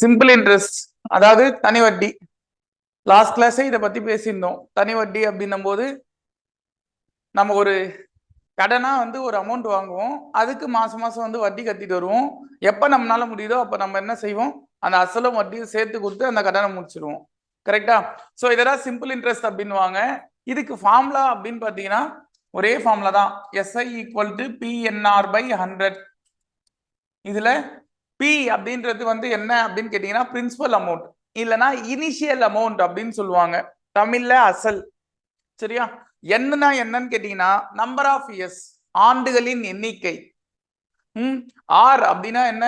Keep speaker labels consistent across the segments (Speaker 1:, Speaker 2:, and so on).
Speaker 1: Simple interest அதாவது தனி வட்டி. லாஸ்ட் கிளாஸே இதை பத்தி பேசியிருந்தோம். தனி வட்டி அப்படின்னும் போது நம்ம ஒரு கடனா வந்து ஒரு அமௌண்ட் வாங்குவோம், அதுக்கு மாசம் மாசம் வந்து வட்டி கட்டிட்டு வருவோம். எப்ப நம்மளால முடியுதோ அப்ப நம்ம என்ன செய்வோம், அந்த அசலும் வட்டியும் சேர்த்து கொடுத்து அந்த கடனை முடிச்சிருவோம். கரெக்டா? ஸோ இதெல்லாம் சிம்பிள் இன்ட்ரெஸ்ட் அப்படின்வாங்க. இதுக்கு ஃபார்முலா அப்படின்னு பார்த்தீங்கன்னா ஒரே ஃபார்முலா தான், SI equal to PNR by 100. இதுல பி அப்படின்றது வந்து என்ன அப்படின்னு கேட்டீங்கன்னா பிரின்சிபல் அமௌண்ட், இல்லைன்னா இனிஷியல் அமௌண்ட் அப்படின்னு சொல்லுவாங்க, தமிழ்ல அசல். சரியா? என்னன்னா என்னன்னு கேட்டீங்கன்னா நம்பர் ஆஃப் இயர்ஸ், ஆண்டுகளின் எண்ணிக்கை. ஆர் அப்படின்னா என்ன,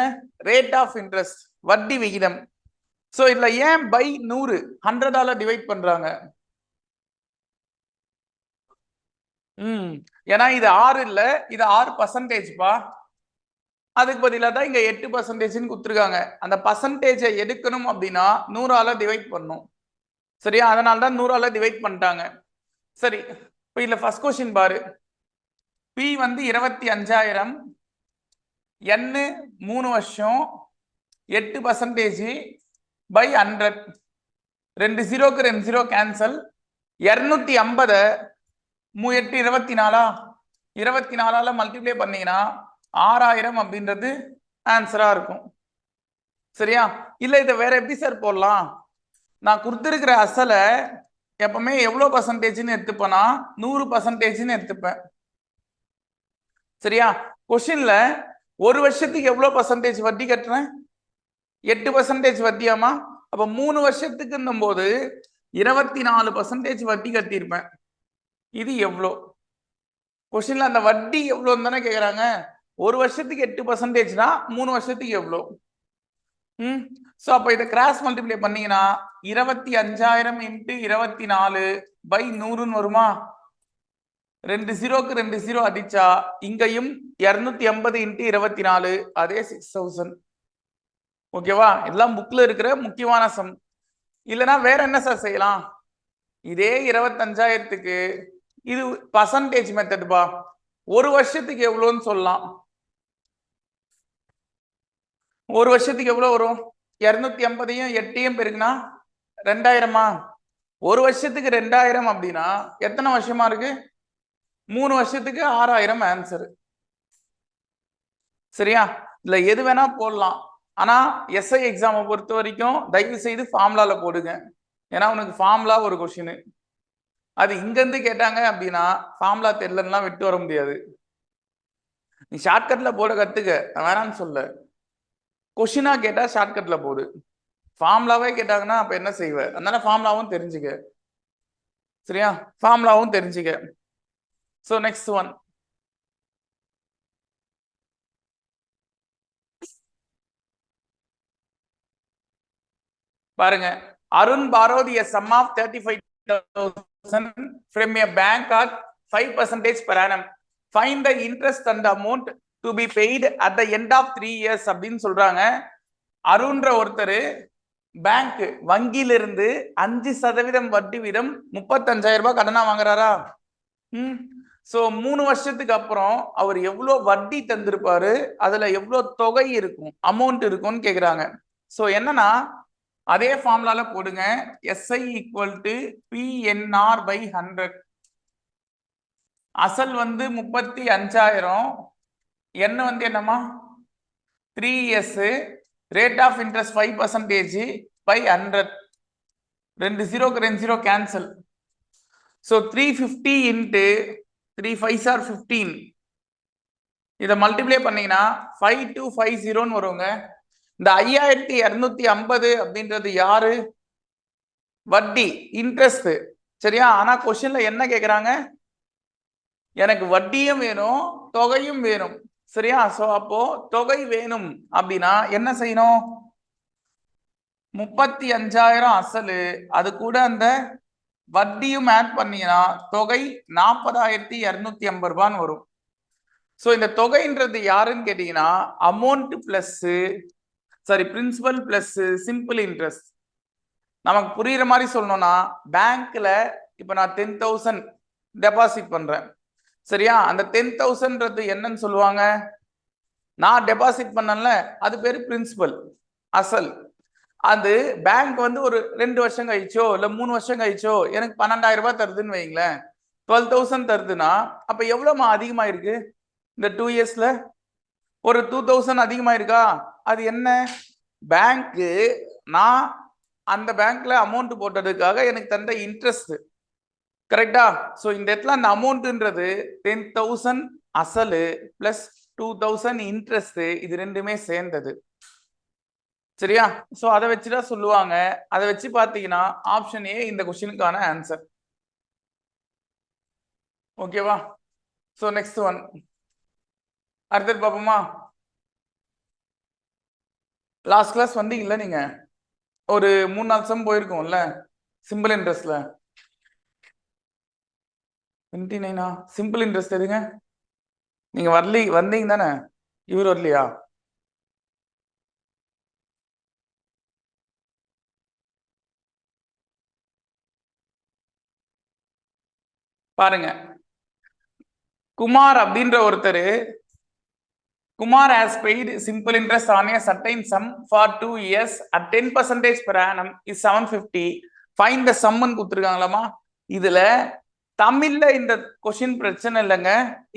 Speaker 1: ரேட் ஆஃப் இன்ட்ரெஸ்ட், வட்டி விகிதம். சோ இதுல ஏன் பை 100 100ஆல டிவைட் பண்றாங்க? ஏன்னா இது ஆறு இல்ல, இது 6% பா. அதுக்கு பதிலாக தான் இங்க 8% கொடுத்துருக்காங்க. அந்த பர்சன்டேஜை எடுக்கணும் அப்படின்னா 100ஆல டிவைட் பண்ணும். சரியா? அதனால தான் 100ஆல டிவைட் பண்ணிட்டாங்க. சரி, இப்போ இதுல ஃபர்ஸ்ட் கொஸ்டின் பாரு. பி வந்து 25,000, n 3 வருஷம், 8% பை 100. 2 0க்கு 2 0 கேன்சல். 250 8 24 24ஆல மல்டிப்ளை பண்ணீங்கன்னா 6000 அப்படின்றது ஆன்சரா இருக்கும். சரியா? இல்ல இதை வேற எப்படி சார் போடலாம்? நான் கொடுத்திருக்கிற அசலை எப்பவுமே எவ்வளவு பர்சன்டேஜ்னு எடுத்துப்பேன்னா 100% எடுத்துப்பேன். சரியா? கொஸ்டின்ல ஒரு வருஷத்துக்கு எவ்வளவு பர்சன்டேஜ் வட்டி கட்டுறேன்? 8% வட்டியாமா? அப்ப 3 வருஷத்துக்கு போது 24% வட்டி கட்டியிருப்பேன். இது எவ்வளோ? கொஸ்டின்ல அந்த வட்டி எவ்வளோன்னு தானே கேட்குறாங்க. ஒரு வருஷத்துக்கு 8%னா 3 வருஷத்துக்கு எவ்வளோ? ஸோ அப்போ இதை கிராஸ் மல்டிப்ளை பண்ணீங்கன்னா 25,000 இன்ட்டு 24 பை 100ன்னு வருமா? 2 0க்கு 2 0 அடிச்சா இங்கேயும் 250 இன்ட்டு 24 அதே 6,000. ஓகேவா? இதெல்லாம் புக்ல இருக்கிற முக்கியமான சம். இல்லைன்னா வேற என்ன சார் செய்யலாம்? இதே 25,000க்கு இது பர்சன்டேஜ் மெத்தட் பா, ஒரு வருஷத்துக்கு எவ்வளோன்னு சொல்லலாம். ஒரு வருஷத்துக்கு எவ்வளவு வரும்? 250யும் 8யும் பெருக்குனா 2000மா? ஒரு வருஷத்துக்கு 2000 அப்படின்னா எத்தனை வருஷமா இருக்கு? 3 வருஷத்துக்கு 6000 ஆன்சர். சரியா? இல்ல எது வேணா போடலாம். ஆனா எஸ்ஐ எக்ஸாமை பொறுத்த வரைக்கும் தயவு செய்து ஃபார்முலால போடுங்க. ஏன்னா உனக்கு ஃபார்முலா ஒரு கொஸ்டின், அது இங்க இருந்து கேட்டாங்க அப்படின்னா ஃபார்முலா தெரியலன்னா விட்டு வர முடியாது. நீ ஷார்ட்கட்ல போட கத்துக்க, நான் வேணான்னு சொல்ல. கொஸ்டினா கேட்டா ஷார்ட்கட்ல போடு, ஃபார்முலாவே கேட்டாங்கன்னா அப்ப என்ன செய்வ? அதனால ஃபார்முலாவும் தெரிஞ்சுக்க. சரியா? ஃபார்முலாவும் தெரிஞ்சுக்க. சோ நெக்ஸ்ட் ஒன் பாருங்க. Arun borrowed a sum of 35,000 from a bank at 5% per annum. Find the interest and amount to be paid at the end of 3 years அப்படின்னு சொல்றாங்க. அருண்ன்ற ஒருத்தர் பேங்க் வங்கியிலிருந்து 5% வட்டி வீதம் 35,000 ரூபாய் கடனா வாங்குறாரா? சோ 3 வருஷத்துக்கு அப்புறம் அவர் எவ்வளவு வட்டி தந்திருப்பாரு, அதுல எவ்வளவு தொகை இருக்கும், அமௌண்ட் இருக்கும்னு கேக்குறாங்க. சோ என்னன்னா அதே ஃபார்முலால போடுங்க, SI equal to PNR by 100. அசல் வந்து 35,000, என்ன வந்து என்னமா 3 years, rate of interest 5% by 100. 2 0க்கு 2 0 cancel. So 350 into 3 5s are 15. இதை மல்டிப்ளை பண்ணீங்கன்னா 5250 வருங்க. இந்த 5250 அப்படின்றது யாரு? வட்டி, இன்ட்ரெஸ்ட். சரியா? ஆனா கொஸ்டின்ல என்ன கேக்குறாங்க? எனக்கு வட்டியும் வேணும், தொகையும் வேணும். சரியா? சோ அப்போ தொகை வேணும் அப்படின்னா என்ன செய்யணும்? 35,000 அசலு, அது கூட அந்த வட்டியும் ஆட் பண்ணீங்கன்னா தொகை 40,250 ரூபான்னு வரும். சோ இந்த தொகைன்றது யாருன்னு கேட்டீங்கன்னா amount plus principal plus simple interest. நமக்கு புரியுற மாதிரி சொல்லணும்னா பேங்க்ல இப்ப நான் 10,000 டெபாசிட் பண்றேன். சரியா? அந்த 10,000ன்றது என்னன்னு சொல்லுவாங்க? நான் டெபாசிட் பண்ணல, அது பேரு பிரின்சிபல், அசல். அது பேங்க் வந்து ஒரு 2 வருஷம் கழிச்சோ இல்ல 3 வருஷம் கழிச்சோ எனக்கு 12,000 ரூபாய் தருதுன்னு வைங்களேன், 12,000 தருதுன்னா அப்ப எவ்வளவுமா அதிகமா இருக்கு இந்த 2 இயர்ஸ்ல? ஒரு 2,000 அதிகமா இருக்கா? அது என்ன? பேங்க் நான் அந்த பேங்க்ல அமௌண்ட் போட்டதுக்காக எனக்கு தந்த இன்ட்ரெஸ்ட். கரெக்டா? சோ இந்த இடத்துல அந்த அமௌண்ட்ன்றது 10,000 அசலு பிளஸ் 2,000 இன்ட்ரெஸ்ட், இது ரெண்டுமே சேர்ந்தது. சரியா? சோ அதை வச்சுதான் சொல்லுவாங்க. அதை வச்சு பாத்தீங்கன்னா ஆப்ஷன் ஏ இந்த கொஸ்டினுக்கான ஆன்சர். ஓகேவா? சோ நெக்ஸ்ட் ஒன் அடுத்தது பாப்போமா? லாஸ்ட் கிளாஸ் வந்தீங்கல்ல நீங்க, ஒரு 3-4 சம் போயிருக்கோம்ல சிம்பிள் இன்ட்ரெஸ்ட்ல. 29 சிம்பிள் இன்ட்ரெஸ்ட் எதுங்க? நீங்க வந்தீங்க தானே? இவர் வரலையா? பாருங்க, குமார் அப்படின்ற ஒருத்தர், Kumar has paid simple interest on a certain sum for 2 years at 10% per annum is 750. Find the sum ன்னு கொடுத்துருக்காங்களாமா. இதுல தமிழ்ல இந்த கொஸ்டின் பிரச்சனை இல்லைங்க,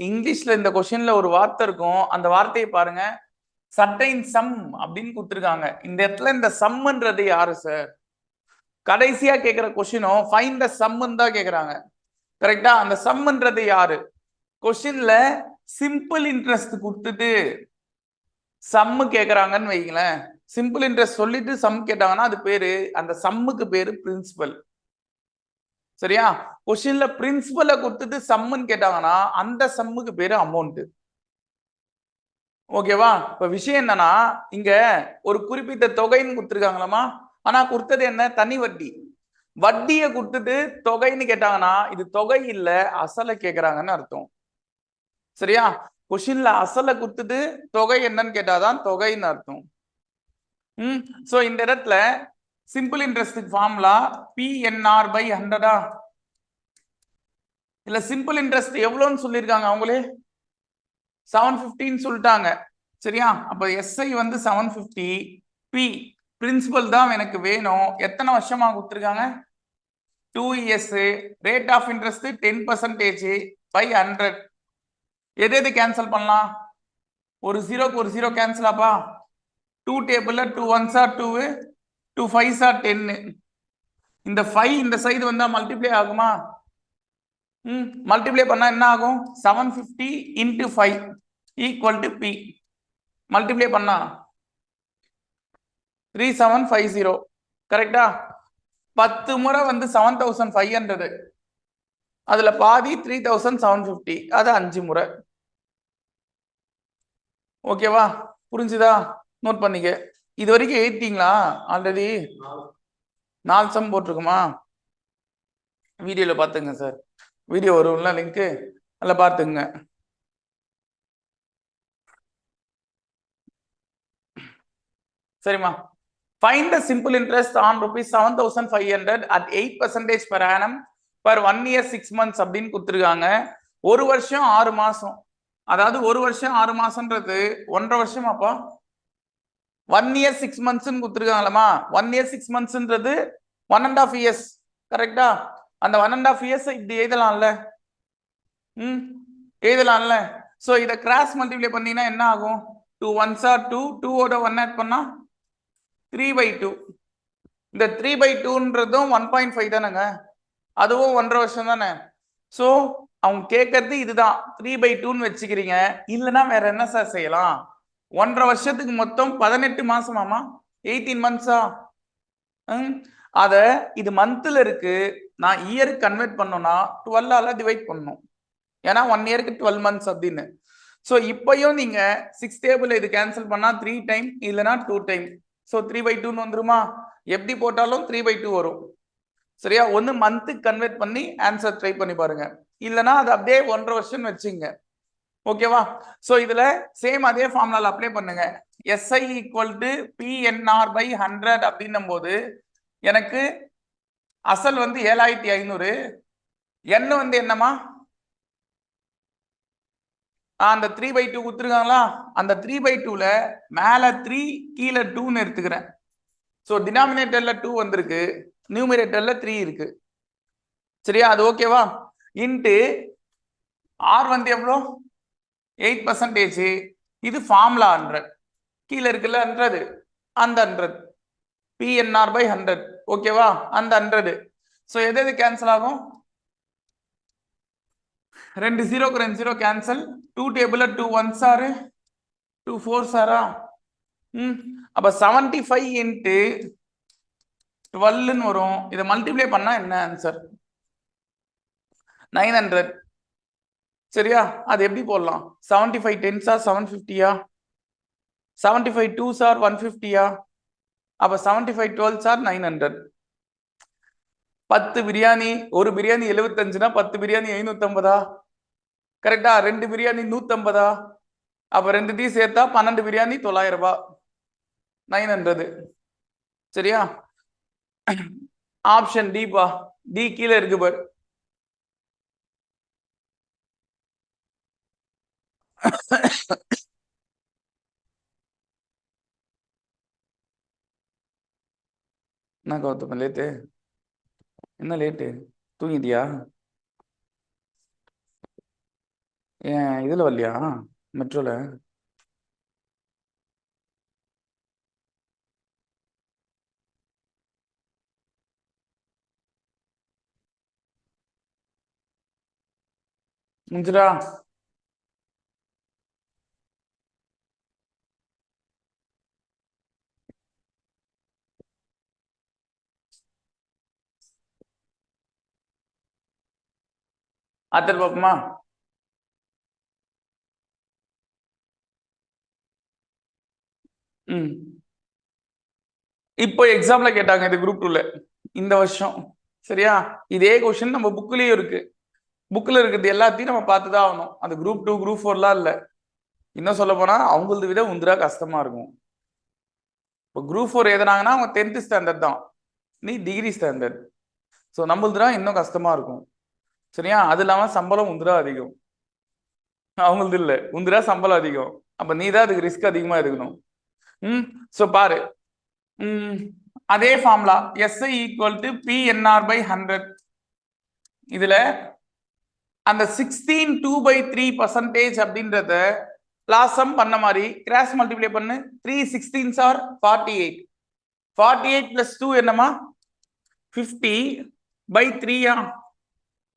Speaker 1: இங்கிலீஷ்ல இந்த கொஸ்டின்ல ஒரு வார்த்தை இருக்கும், அந்த வார்த்தையை பாருங்க. சர்டைன் சம் அப்படின்னு கொடுத்துருக்காங்க. இந்த இடத்துல இந்த சம்ன்றது யாரு சார்? கடைசியா கேட்கிற கொஸ்டினும் ஃபைண்ட் த சம்ன்னு தான் கேட்கறாங்க. கரெக்டா? அந்த சம்ன்றது யாரு? கொஸ்டின்ல சிம்பிள் இன்ட்ரெஸ்ட் கொடுத்துட்டு சம்மு கேட்கறாங்கன்னு வைங்களேன், சிம்பிள் இன்ட்ரெஸ்ட் சொல்லிட்டு சம் கேட்டாங்கன்னா அது பேரு, அந்த சம்முக்கு பேரு பிரின்சிபல். சரியா? கொஸ்டின்ல பிரின்சிபலை கொடுத்துட்டு சம்முன்னு கேட்டாங்கன்னா அந்த சம்முக்கு பேரு அமௌண்ட். ஓகேவா? இப்ப விஷயம் என்னன்னா, இங்க ஒரு குறிப்பிட்ட தொகைன்னு கொடுத்துருக்காங்களாமா, ஆனா கொடுத்தது என்ன? தனி வட்டி. வட்டியை கொடுத்துட்டு தொகைன்னு கேட்டாங்கன்னா இது தொகை இல்ல, அசலை கேட்கறாங்கன்னு அர்த்தம். சரியா? கொஸ்டின்ல அசலை கொடுத்துட்டு தொகை என்னன்னு கேட்டாதான் தொகைன்னு அர்த்தம். சோ இந்த இடத்துல simple interest formula PNR by 100. இல்ல சிம்பிள் இன்ட்ரெஸ்ட் எவ்வளவுன்னு சொல்லியிருக்காங்க அவங்களே, 750 சொல்லிட்டாங்க. சரியா? அப்ப SI வந்து 750, P பிரின்சிபல் தான் எனக்கு வேணும். எத்தனை வருஷமா கொடுத்துருக்காங்க? 2 years. Rate of interest 10% by 100. எது எது கேன்சல் பண்ணலாம்? ஒரு ஜீரோக்கு ஒரு ஜீரோ கேன்சல் ஆப்பா. 2 டேபிள்ல 2 1s are 2, 2 5s are 10. இந்த 5 இந்த சைடு வந்தா மல்டிப்ளை ஆகுமா? மல்டிப்ளை பண்ணா என்ன ஆகும்? 750 into 5 equal to P. Multiply பண்ணா 3750. கரெக்டா? 10 முறை வந்து 7500, அதுல பாதி 3750, அது 5 முறை. ஓகேவா? புரிஞ்சுதா? நோட் பண்ணிக்க. இது வரைக்கும் எழுதிட்டீங்களா? Already 4 some போட்டிருக்குமா? வீடியோல பாத்துங்க சார், வீடியோ வரும்ல லிங்க், அதில் பார்த்துங்க. சரிம்மா? Find the simple interest on rupees 7,500 at 8% per annum per 1 year 6 months அப்படின்னு கொடுத்துருக்காங்க. ஒரு வருஷம் 6 மாசம், அதாவது ஒரு வருஷம் 6 மாசம்ன்றது 1.5 வருஷமாப்பா. 1 year 6 months கொடுத்துருக்காங்களா? 1 year 6 monthsன்றது 1.5 years. கரெக்டா? அந்த 1.5 years இப்படி எழுதலாம்ல, எழுதலாம்ல. சோ இத கிராஸ் மல்டிப்ளை பண்ணீங்கன்னா என்ன ஆகும்? 2 1s are 2, 2 ஓட 1 ஆட் பண்ணா 3/2. இந்த 3/2ன்றதும் 1.5 தானேங்க, அதுவும் 1.5 வருஷம் தானே. சோ அவங்க கேட்கறது இதுதான், 3/2ன்னு வச்சுக்கிறீங்க. இல்லைன்னா வேற என்ன சார் செய்யலாம்? 1.5 வருஷத்துக்கு மொத்தம் 18 மாசமாமா, 18 months. அத இது மந்த்ல இருக்கு, நான் இயருக்கு கன்வெர்ட் பண்ணோம்னா 12ஆல டிவைட் பண்ணணும், ஏன்னா 1 இயருக்கு 12 months அப்படின்னு. சோ இப்பயும் நீங்க 6 டேபிள் இது கேன்சல் பண்ணா 3 டைம், இல்லைன்னா 2 டைம். சோ 3/2ன்னு வந்துருமா? எப்படி போட்டாலும் 3/2 வரும். சரியா? ஒன்னு மந்த்துக்கு கன்வெர்ட் பண்ணி ஆன்சர் ட்ரை பண்ணி பாருங்க, இல்லைன்னா அது அப்படியே 1.5 வருஷம் வச்சுங்க. ஓகேவா? சோ இதுல சேம் அதே ஃபார்முலால அப்ளை பண்ணுங்க. SI equal to PNR by 100 அப்படின்னும் போது எனக்கு அசல் வந்து 7500, n வந்து என்னமா? அந்த 3/2 கொடுத்துருக்காங்களா? அந்த 3/2ல மேல 3 கீழே 2ன்னு எடுத்துக்கிறேன். ஸோ டினாமினேட்டர்ல 2 வந்திருக்கு, நியூமரேட்டர்ல 3 இருக்கு. சரியா? அது ஓகேவா? இன்ட்டு ஆர் வந்து எவ்வளோ? 8%. இது ஃபார்முலா 100. கீழே இருக்குல்ல 100, அந்த 100 PNR by 100. ஓகேவா? அந்த 100. ஸோ எது எது கேன்சல் ஆகும்? 2 0க்கு 2 0 கேன்சல். 2 டேபிள்ல 2 1s ஆர் 2 4s ஆரா? அப்ப 75 இன்ட்டு 12ன்னு வரும். இதை மல்டிப்ளை பண்ணா என்ன ஆன்சர்? 900. சரியா? அது எப்படி போடலாம்? 75 10s ஆர் 750யா? 75 2s R 150யா? அப்ப 75 12s ஆர் 900. 10 பிரியாணி, ஒரு பிரியாணி 75னா 10 பிரியாணி 550. கரெக்டா? 2 பிரியாணி 150. அப்ப 2த்தையும் சேர்த்தா 12 பிரியாணி 900 ரூபாய். 900. சரியா? ஆப்ஷன் டி பா. டி கீழே இருக்கு பாரு. என்ன கௌதம் லேட்டு? என்ன லேட்டு? தூங்கிட்டியா? ஏன் இதுல வரலையா மெட்ரோல? முடிஞ்சுடா. ஆத்தர் பாப்போமா? இப்போ எக்ஸாம்ல கேட்டாங்க இது குரூப் 2ல இந்த வருஷம். சரியா? இதே கொஸ்டின் நம்ம புக்லயும் இருக்கு. புக்ல இருக்கிறது எல்லாத்தையும் நம்ம பார்த்துதான் ஆகணும். அது குரூப் 2 குரூப் 4லாம் இல்ல. இன்னும் சொல்ல போனா அவங்களது விட உந்திரா கஷ்டமா இருக்கும். இப்போ குரூப் 4 எழுதுனாங்கன்னா அவங்க 10th ஸ்டாண்டர்ட் தான், நீ டிகிரி ஸ்டாண்டர்ட். ஸோ நம்மளதுதான் இன்னும் கஷ்டமா இருக்கும். சரியா? அது இல்லாம சம்பளம் உந்திரா அதிகம். அவங்களது இல்ல, உந்திரா சம்பளம் அதிகம். அப்ப நீ தான் அதுக்கு ரிஸ்க் அதிகமா எடுக்கணும். ஸோ பாரு, அதே formula SI equal to PNR by 100. இதுல அந்த 16 2/3% அப்படின்றத லாஸ்ட் சம் பண்ண மாதிரி கிராஸ் மல்டிப்ளை பண்ணு. 3 16s ஆர் 48. 48 பிளஸ் 2 என்னமா? 50/3.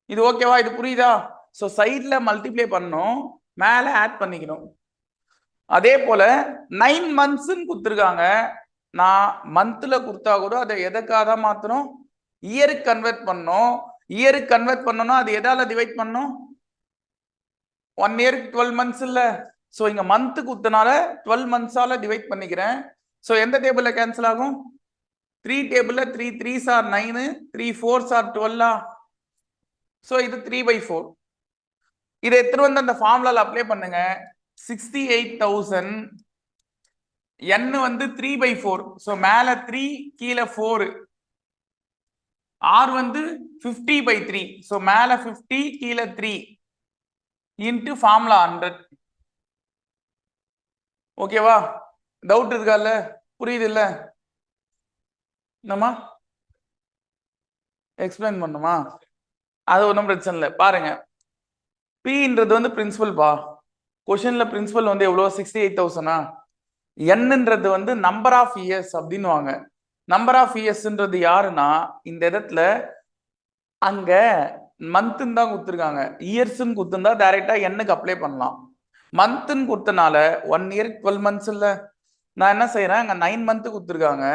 Speaker 1: இது ஓகேவா? இது புரியுதா? ஸோ சைட்ல மல்டிப்ளை பண்ணணும், மேல ஆட் பண்ணிக்கணும். அதே போல 9 months கொடுத்துருக்காங்க. நான் மந்த்ல கொடுத்தா கூட அதை எதுக்காக தான் மாத்தணும்? இயருக்கு கன்வெர்ட் பண்ணணும். இயருக்கு கன்வெர்ட் பண்ணணும், அது எதால டிவைட் பண்ணணும்? 1 இயருக்கு 12 months இல்ல. ஸோ இங்க மந்த் கொடுத்தனால 12 months டிவைட் பண்ணிக்கிறேன். ஸோ எந்த டேபிள்ல கேன்சல் ஆகும்? 3 டேபிள்ல 3 3s R 9, 3 4s R 12. So இது 3/4. இதை எடுத்துட்டு வந்து அந்த ஃபார்முலால அப்ளை பண்ணுங்க. 68,000. n வந்து 3/4. ஸோ மேல 3 கீழே 4. r வந்து 50/3. ஸோ மேல 50 கீழே 3 இன்ட்டு ஃபார்முலா 100. ஓகேவா? டவுட் இருக்கால? புரியுது இல்ல? என்னம்மா எக்ஸ்பிளைன் பண்ணுமா? அது ஒன்றும் பிரச்சனை இல்லை. பாருங்க, பின்றது வந்து பிரின்சிபல் பா. கொஸ்டின்ல பிரின்சிபல் வந்து எவ்வளோ? 68,000. என்னன்றது வந்து நம்பர் ஆஃப் இயர்ஸ் அப்படின்னு வாங்க. நம்பர் ஆஃப் இயர்ஸ்ன்றது யாருன்னா, இந்த இடத்துல அங்க மந்த்ன்னு தான் கொடுத்துருக்காங்க. இயர்ஸ்ன்னு கொடுத்துருந்தா டைரக்டா எண்ணுக்கு அப்ளை பண்ணலாம். மந்த்ன்னு கொடுத்தனால 1 இயர் 12 months இல்ல. நான் என்ன செய்யறேன், அங்க 9 month கொடுத்துருக்காங்க,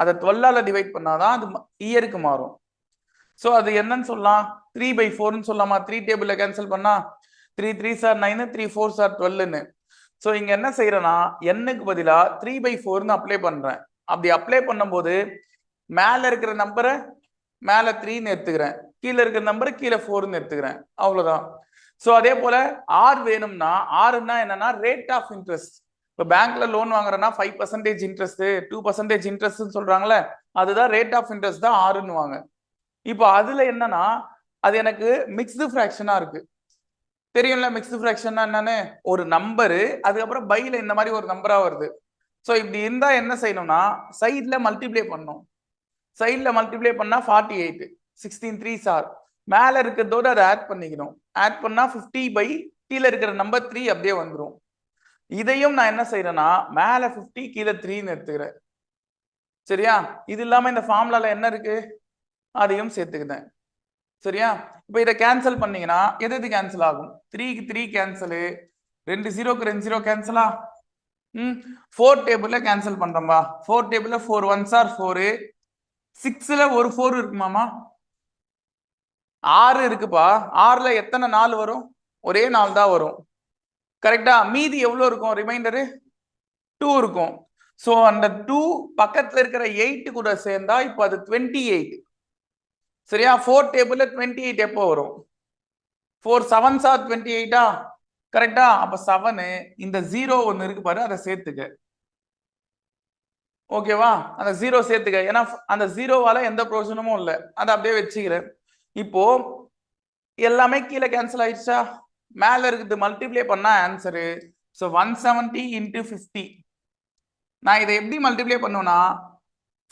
Speaker 1: அதை 12ஆல டிவைட் பண்ணாதான் அது இயருக்கு மாறும். ஸோ அது என்னன்னு சொல்லலாம்? 3/4ன்னு சொல்லலாமா? 3 டேபிள்ல கேன்சல் பண்ணா 3 3s R 9, 3 4s R 12ன்னு. So இங்க என்ன செய்யறேன்னா, எண்ணுக்கு பதிலா 3/4ன்னு அப்ளை பண்றேன். அப்படி அப்ளை பண்ணும்போது மேல இருக்கிற நம்பரை மேல 3ன்னு எடுத்துக்கிறேன், கீழே இருக்கிற நம்பரை கீழே 4ன்னு எடுத்துக்கிறேன். அவ்வளவுதான். ஸோ அதே போல ஆர் வேணும்னா, ஆர்னா என்னன்னா ரேட் ஆஃப் இன்ட்ரெஸ்ட். இப்போ பேங்க்ல லோன் வாங்குறேன்னா 5% இன்ட்ரெஸ்ட், 2% இன்ட்ரெஸ்ட் சொல்றாங்களே, அதுதான் ரேட் ஆஃப் இன்ட்ரெஸ்ட் தான் ஆறுன்னு வாங்க. இப்போ அதுல என்னன்னா, அது எனக்கு மிக்ஸ்டு ஃபிராக்ஷனா இருக்கு. தெரியும்ல மிக்ஸ்டு ஃபிராக்ஷன்னா என்னன்னு? ஒரு நம்பரு, அதுக்கப்புறம் பைல இந்த மாதிரி ஒரு நம்பரா வருது. ஸோ இப்படி இருந்தா என்ன செய்யணும்னா சைட்ல மல்டிப்ளை பண்ணணும். சைட்ல மல்டிப்ளை பண்ணா 48, 16 3s ஆர் மேல இருக்கிறதோட அதை ஆட் பண்ணிக்கணும். ஆட் பண்ணா 50 பை கீழே இருக்கிற நம்பர் 3 அப்படியே வந்துடும். இதையும் நான் என்ன செய்யறேன்னா மேல 50 கீழே 3ன்னு எடுத்துக்கிறேன். சரியா? இது இல்லாம இந்த ஃபார்முலால என்ன இருக்கு அதையும் சேர்த்துக்கிட்டேன். சரியா? இப்போ இதை கேன்சல் பண்ணீங்கன்னா எது எது கேன்சல் ஆகும்? 3க்கு 3 கேன்சலு, 2 0க்கு 2 0 கேன்சலா? 4 டேபிள்ல கேன்சல் பண்றோம்பா. 4 டேபிள்ல 4 1s ஆர் 4, 6ல ஒரு 4 இருக்குமாமா? 6 இருக்குப்பா. 6ல எத்தனை 4 வரும்? ஒரே 4 தான் வரும். கரெக்டா? மீதி எவ்வளவு இருக்கும்? ரிமைண்டரு 2 இருக்கும். சோ அந்த 2 பக்கத்துல இருக்கிற 8 கூட சேர்ந்தா இப்போ அது 28. சரியா? 4 டேபிள்ல 28 எப்போ வரும்? 4 7s ஆர் 28ஆ? கரெக்டா? அப்ப 7 இந்த 0 ஒன்னு இருக்கு பாரு, அதை சேர்த்துக்க. ஓகேவா? அந்த 0 சேர்த்துக்க. ஏன்னா அந்த 0வால எந்த பிரயோஜனமும் இல்லை. அதை அப்படியே வச்சுக்கிறேன். இப்போ எல்லாமே கீழே கேன்சல் ஆயிடுச்சா? மேல இருக்குது மல்டிப்ளை பண்ணா ஆன்சரு. So 170 into 50. நான் இதை எப்படி மல்டிப்ளை பண்ணுவேன்னா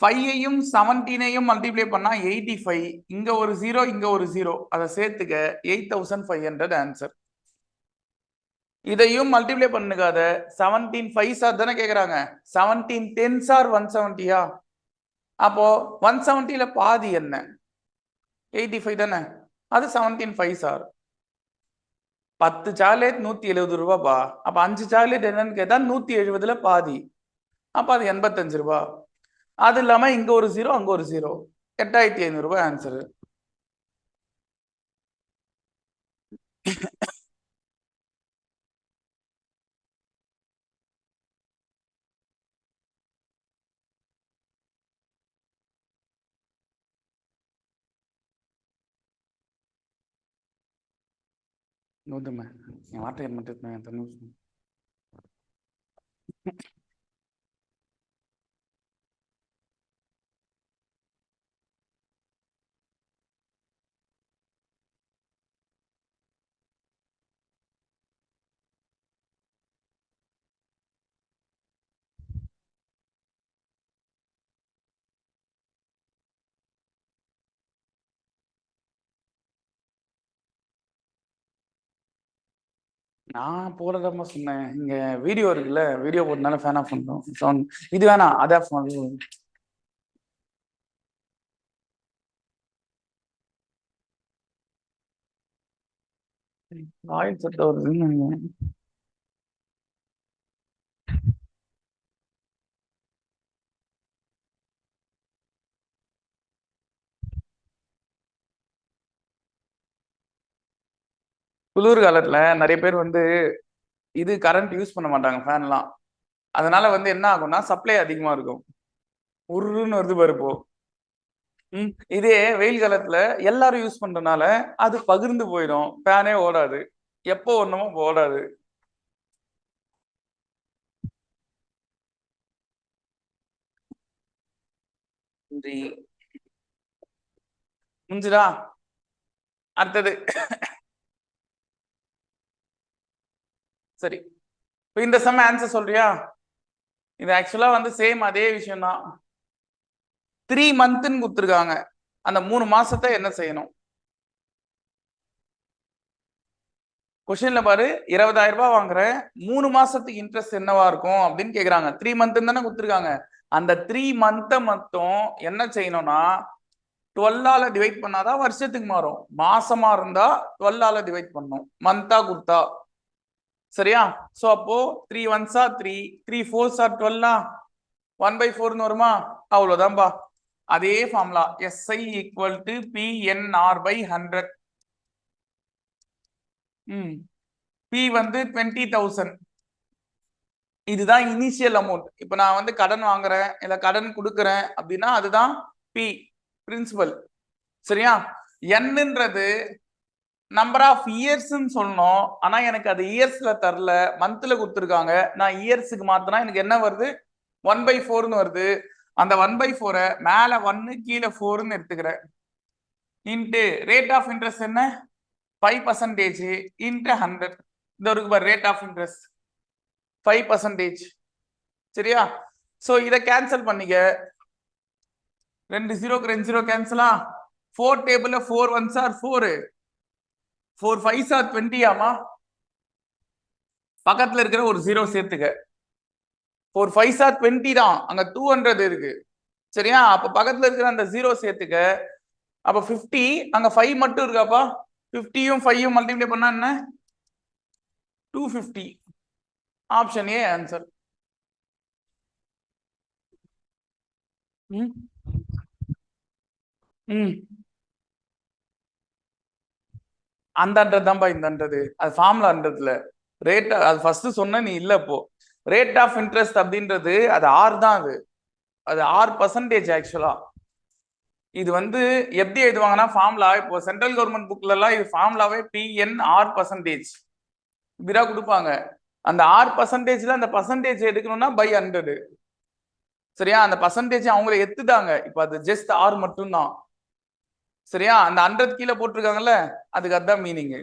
Speaker 1: 5ஐயும் 17ஐயும் மல்டிப்ளை பண்ணா 85. இங்க ஒரு 0, இங்க ஒரு 0, அதை சேர்த்துக்க 8500 ஆன்சர். இதையும் மல்டிப்ளை பண்ணுகாத 17 5s ஆர் தானே கேக்குறாங்க. 17 10s ஆர் 170யா? அப்போ 170ல பாதி என்ன? 85 தானே. அது 17 5s ஆர். 10 சாக்லேட் 170 ரூபாப்பா. அப்ப 5 சாக்லேட் என்னன்னு கேட்டா 170ல பாதி. அப்ப அது 85 ரூபாய். அது இல்லாம இங்க ஒரு 0, அங்க ஒரு 0, 8500 ரூபாய் ஆன்சரு. நோதுமே என் வார்த்தை மட்டும் தண்ணி. நான் போறதாம சொன்னேன். இங்க வீடியோ இருக்குல்ல, வீடியோ போட்டனால ஃபேன் ஆஃப் பண்றோம். இது வேணாம், அதை ஆஃப் பண்ணுவோம். ஆயில் சட்டை வருதுன்னு குளிர் காலத்துல நிறைய பேர் வந்து இது கரண்ட் யூஸ் பண்ண மாட்டாங்க ஃபேன்லாம். அதனால வந்து என்ன ஆகும்னா சப்ளை அதிகமா இருக்கும். உருன்னு வருது பாரு இப்போ. இதே வெயில் காலத்துல எல்லாரும் யூஸ் பண்றதுனால அது பகிர்ந்து போயிடும், ஃபேனே ஓடாது. எப்போ ஒண்ணுமோ ஓடாது. முடிஞ்சுதா? அடுத்தது சரி, இந்த சம் ஆன்சர் சொல்றியா? இது ஆக்சுவலா வந்து சேம் அதே விஷயம் தான். 3 மந்த்னு கொடுத்துருக்காங்க. அந்த 3 மாசத்தை என்ன செய்யணும்? கொஸ்டின்ல பாரு, 20,000 ரூபாய் வாங்குறேன், 3 மாசத்துக்கு இன்ட்ரெஸ்ட் என்னவா இருக்கும் அப்படின்னு கேக்குறாங்க. 3 மந்த் தானே கொடுத்துருக்காங்க. அந்த 3 மந்த்தை மட்டும் என்ன செய்யணும்னா 12ஆல டிவைட் பண்ணாதான் வருஷத்துக்கு மாறும். மாசமா இருந்தா 12ஆல டிவைட் பண்ணும், மந்தா கொடுத்தா. சரியா? சோ அப்போ 3 1s ஆர் 3, 3 4s ஆர் 12, 1/4 வருமா? அவ்வளவுதான்பா. அதே formula SI equal to PNR/100. P வந்து 20,000. இதுதான் இனிஷியல் அமௌண்ட். இப்ப நான் வந்து கடன் வாங்குறேன் இல்ல கடன் கொடுக்குறேன் அப்படின்னா அதுதான் P, பிரின்சிபல். சரியா? Nன்றது நம்பர் ஆஃப் இயர்ஸ்ன்னு சொல்லணும். ஆனா எனக்கு அது இயர்ஸ்ல தரல, மந்த்ல கொடுத்துருக்காங்க. நான் இயர்ஸுக்கு மாத்தினா எனக்கு என்ன வருது? 1/4 வருது. அந்த 1/4 மேல 1 கீழே 4ன்னு எடுத்துக்கிறேன். இன்ட்டு ரேட் ஆஃப் இன்ட்ரெஸ்ட் என்ன? 5% இன்ட்டு 100. இந்த ஒரு ரேட் ஆஃப் இன்ட்ரெஸ்ட் 5%. சரியா? சோ இத கேன்சல் பண்ணிக்க. 2 0க்கு 2 0 கேன்சலா? 4 டேபிள்ல 4 1s are 4, 4 5s are 20 ஆமா? பக்கத்துல இருக்கிற ஒரு 0 சேர்த்துக்க. 4 5s are 20 தான், அங்க 200 இருக்கு. சரியா? அப்ப பக்கத்துல இருக்கிற அந்த 0 சேர்த்துக்க. அப்ப 50, அங்க 5 மட்டும் இருக்காப்பா. 50யும் 5யும் மல்டிப்ளை பண்ணா என்ன? 250. Option A answer. அந்த ஹண்ட்ரட் தான்ப்பா இந்த ஹண்ட்ரட். அது ஃபார்முலா ஹண்ட்ரட்ல ரேட். அது ஃபர்ஸ்ட் சொன்ன நீ இல்ல. இப்போ ரேட் ஆஃப் இன்ட்ரெஸ்ட் அப்படின்றது அது ஆர் தான். அது R% ஆக்சுவலா. இது வந்து எப்படி எழுதுவாங்கன்னா ஃபார்முலா, இப்போ சென்ட்ரல் கவர்மெண்ட் புக்ல எல்லாம் இது ஃபார்முலாவே PNR%. இப்படிதான் கொடுப்பாங்க. அந்த R%ல அந்த பர்சன்டேஜ் எடுக்கணும்னா பை 100. சரியா? அந்த பர்சன்டேஜ் அவங்கள எத்துட்டாங்க. இப்ப அது ஜஸ்ட் R மட்டும் தான். சரியா? அந்த 100 கீழே போட்டிருக்காங்கல்ல, அதுக்கு அதுதான் மீனிங்.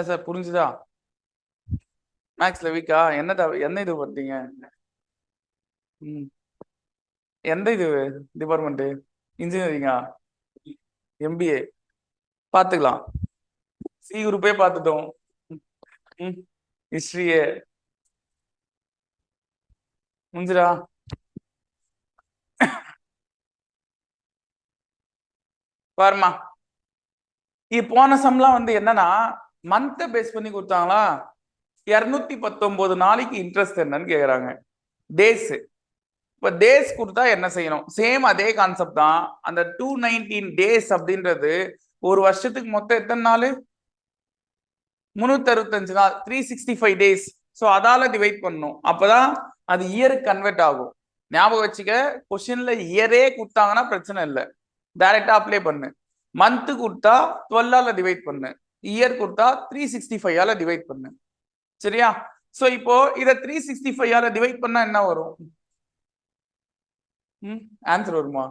Speaker 1: சார் புரிஞ்சுதா? மேக்ஸ்ல வீக்கா? என்ன இது பார்த்தீங்க? எந்த இது டிபார்ட்மெண்ட்? இன்ஜினியரிங்கா? MBA பாத்துக்கலாம். சி குரூப்பே பார்த்துட்டோம். ஹிஸ்டரியே முடிஞ்சிடா. பாருமா, போன சம்லாம் வந்து என்னன்னா மந்த் பேஸ் பண்ணி கொடுத்தாங்களா. 219 நாளைக்கு இன்ட்ரெஸ்ட் என்னன்னு கேக்குறாங்க. டேஸ். இப்ப டேஸ் கொடுத்தா என்ன செய்யணும்? சேம் அதே கான்செப்ட் தான். அந்த 219 டேஸ் அப்படின்றது ஒரு வருஷத்துக்கு மொத்தம் எத்தனை நாள்? 365 நாள், 365 டேஸ். ஸோ அதால டிவைட் பண்ணணும். அப்பதான் அது இயருக்கு கன்வெர்ட் ஆகும். ஞாபகம் வச்சுக்க, கொஸ்டின்ல இயரே கொடுத்தாங்கன்னா பிரச்சனை இல்லை, டைரக்டா அப்ளை பண்ணு. மந்த் கொடுத்தா 12ஆல டிவைட் பண்ணு, இயர் கொடுத்தா 365ஆல டிவைட் பண்ணு. சரியா? சோ இப்போ இத 365ஆல டிவைட் பண்ணா என்ன வரும்? ஆன்சர் வருமா?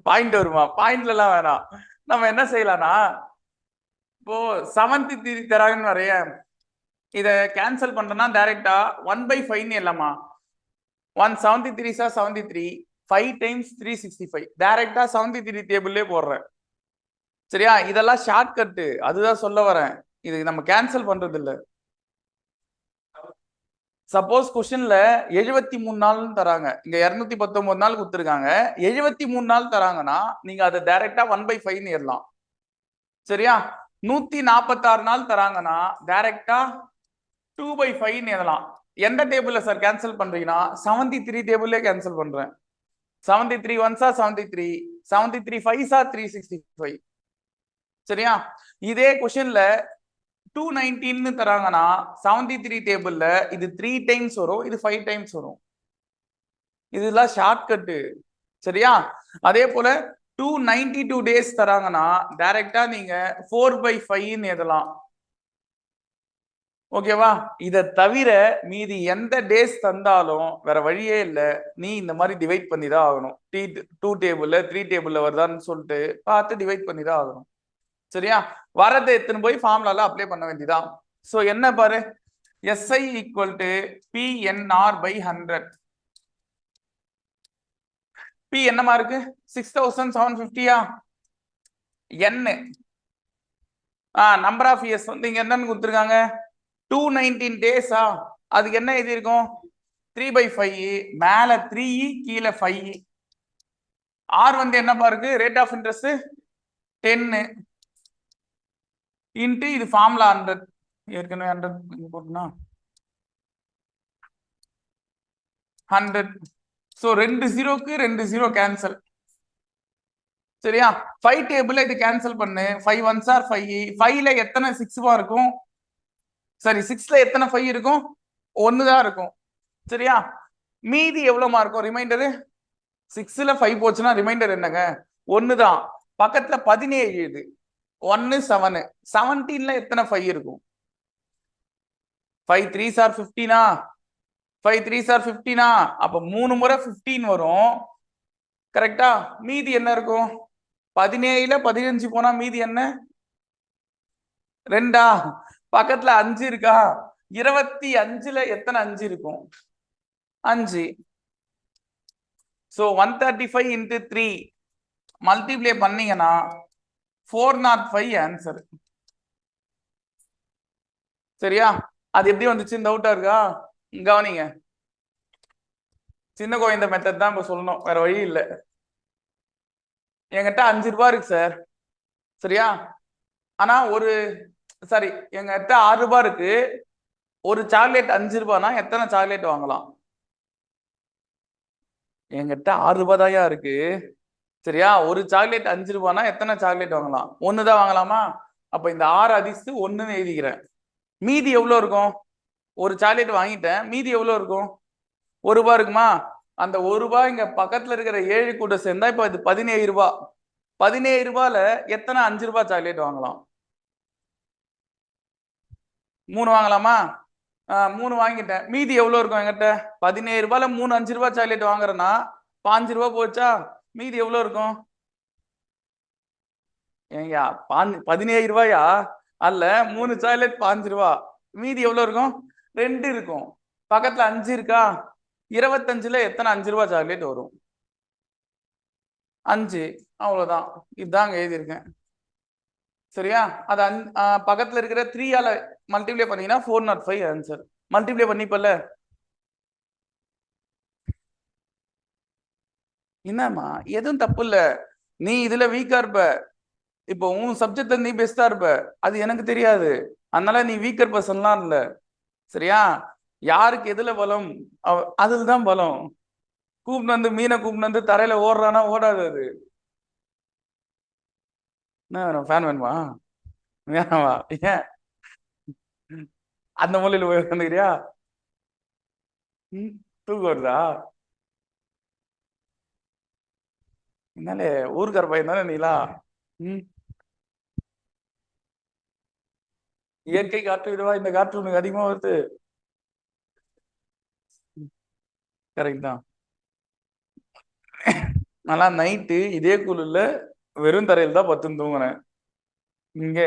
Speaker 1: பாயிண்ட் வருமா? பாயிண்ட்ல எல்லாம் வேணாம். நம்ம என்ன செய்யலாம்னா, இப்போ 73 தராங்கன்னு வரைய, இத கேன்சல் பண்றேன்னா டைரக்டா 1/5 இல்லாமா? 173 சார் 73, 5 டைம்ஸ் 365. டைரக்டா 73 டேபிள்லயே போடுறேன். சரியா? இதெல்லாம் ஷார்ட் கட்டு, அதுதான் சொல்ல வரேன். இது நம்ம கேன்சல் பண்றது இல்ல. சப்போஸ் கொஸ்டின்ல 73 நாள் தராங்க, இங்க 219 நாள் கொடுத்துருக்காங்க, 73 நாள் தராங்கன்னா நீங்க அதை டைரக்டா 1/5 ஏறலாம். சரியா? 146 நாள் தராங்கன்னா டைரக்டா 2/5 ஏறலாம். எந்த டேபிள்ல சார் கேன்சல் பண்றீங்கன்னா 73 டேபிள்ல கேன்சல் பண்றேன். 73 1s are 73, 73 5s are 365. சரியா? இதே கொஸ்டின்ல 219 தராங்கன்னா 73 டேபிள்ல இது 3 டைம்ஸ் வரும், இது 5 டைம்ஸ் வரும். இதெல்லாம் ஷார்ட் கட்டு. சரியா? அதே போல 292 டேஸ் தராங்கன்னா டைரக்டா நீங்க 4/5 எழுதலாம். ஓகேவா? இத தவிர மீதி எந்த டேஸ் தந்தாலும் வேற வழியே இல்லை, நீ இந்த மாதிரி டிவைட் பண்ணி தான் ஆகணும். 2 டேபிள்ல 3 டேபிள்ல வருதான்னு சொல்லிட்டு பார்த்து டிவைட் பண்ணி தான் ஆகணும். சரியா? வரதை எடுத்துன்னு போய் ஃபார்முலால அப்ளை பண்ண வேண்டியதான். சோ என்ன பாரு, SI equal to PNR/100. P என்னமா இருக்கு? 6750. N நம்பர் ஆஃப் இயர்ஸ் வந்து இங்க என்னன்னு கொடுத்துருக்காங்க? 219 டேஸா? அதுக்கு என்ன எழுதி இருக்கும்? 3/5. மேல 3, கீழே 5. R வந்து என்னப்பா இருக்கு? ரேட் ஆஃப் இன்ட்ரெஸ்ட் 10 இன்ட்டு இது ஃபார்முலா 100. ஏற்கனவே 100 போட்டுனா 100. சோ 2 0க்கு 2 0 கேன்சல். சரியா? 5 டேபிள்ல இது கேன்சல் பண்ணு. 5 1s are 5. 5ல எத்தனை 6 இருக்கும்? சரி, 6ல எத்தனை 5 இருக்கும்? 1 தான் இருக்கும். சரியா? மீதி எவ்வளவு இருக்கும்? ரிமைண்டர் 6ல 5 போச்சுன்னா ரிமைண்டர் என்னங்க? 1 தான். பக்கத்துல 17. 1 7. 17ல எத்தனை 5 இருக்கும்? 5 3s are 15. 5 3s are 15. அப்ப 3 முறை 15 வரும். கரெக்டா? மீதி என்ன இருக்கும்? 17ல 15 போனா மீதி என்ன? 2ஆ? பக்கத்துல 5 இருக்கா? 25ல எத்தனை 5 இருக்கும்? 5. ஸோ 135 இன்ட்டு 3 மல்டிப்ளை பண்ணீங்கன்னா 405 ஆன்சர். சரியா? அது எப்படி வந்துச்சு? டவுட்டா இருக்கா? கவனிங்க. சின்ன குழந்தை மெத்தட் தான் இப்ப சொல்லணும், வேற வழி இல்ல. என்கிட்ட 5 ரூபாய் இருக்கு சார். சரியா? ஆனா ஒரு சாரி எங்கிட்ட 6 ரூபாய் இருக்கு. ஒரு சாக்லேட் 5 ரூபாய்னா எத்தனை சாக்லேட் வாங்கலாம்? என்கிட்ட 6 ரூபாய் தான் இருக்கு. சரியா? ஒரு சாக்லேட் 5 ரூபாய்னா எத்தனை சாக்லேட் வாங்கலாம்? 1 தான் வாங்கலாமா? அப்ப இந்த 6 அதிர்ஷ்டு 1ன்னு எழுதிக்கிறேன். மீதி எவ்வளவு இருக்கும்? ஒரு சாக்லேட் வாங்கிட்டேன், மீதி எவ்வளவு இருக்கும்? 1 ரூபாய் இருக்குமா? அந்த 1 ரூபாய் இங்க பக்கத்துல இருக்கிற 7 கூட சேர்ந்தா இப்ப இது 17 ரூபாய். 17 ரூபாயில எத்தனை 5 ரூபாய் சாக்லேட் வாங்கலாம்? 3 வாங்கலாமா? 3 வாங்கிட்டேன். மீதி எவ்வளவு இருக்கும் என்கிட்ட? 17 ரூபாயில 3 5 ரூபாய் சாக்லேட் வாங்குறேன்னா 5 ரூபாய் போச்சா? மீதி எவ்வளவு இருக்கும்? ஏங்க 17 ரூபாயா? அல்ல 3 சாக்லேட் 5 ரூபாய். மீதி எவ்வளவு இருக்கும்? 2 இருக்கும். பக்கத்துல 5 இருக்கா? 25ல எத்தனை 5 ரூபாய் சாக்லேட் வரும்? 5. அவ்வளவுதான். இதுதாங்க எழுதியிருக்கேன். சரியா? அது பக்கத்துல இருக்கிற 3ஆல மல்டிப்ளை பண்ணீங்கன்னா 405 ஆன்சர். மல்டிப்ளை பண்ணிப்பல. என்னம்மா எதுவும் தப்பு இல்ல. நீ இதுல வீக்கா இருப்ப. இப்போ உன் சப்ஜெக்ட்ல நீ பெஸ்டா இருப்ப. அது எனக்கு தெரியாது. அதனால நீ வீக்கர் பர்சன்லாம் இல்ல. சரியா? யாருக்கு எதுல பலம் அதுதான் பலம். கூப்பிட்டு வந்து மீனை கூப்பிட்டு வந்து தரையில ஓடுறானா ஓடாது. அது என்ன வேணும்? ஃபேன் வேணுமா? வேணாமா? ஏன் அந்த மூலையில போய் உட்காந்துக்கிறியா? தூக்கம் வருதா? என்னாலே ஊருக்கார பையன் தானே நீலா? இயற்கை காற்று விடவா இந்த காற்று உனக்கு அதிகமா வருது? கரெக்ட் தான். நல்லா நைட்டு இதே குழுல வெறும் தரையில் தான் பத்துன்னு தூங்குனேன். இங்க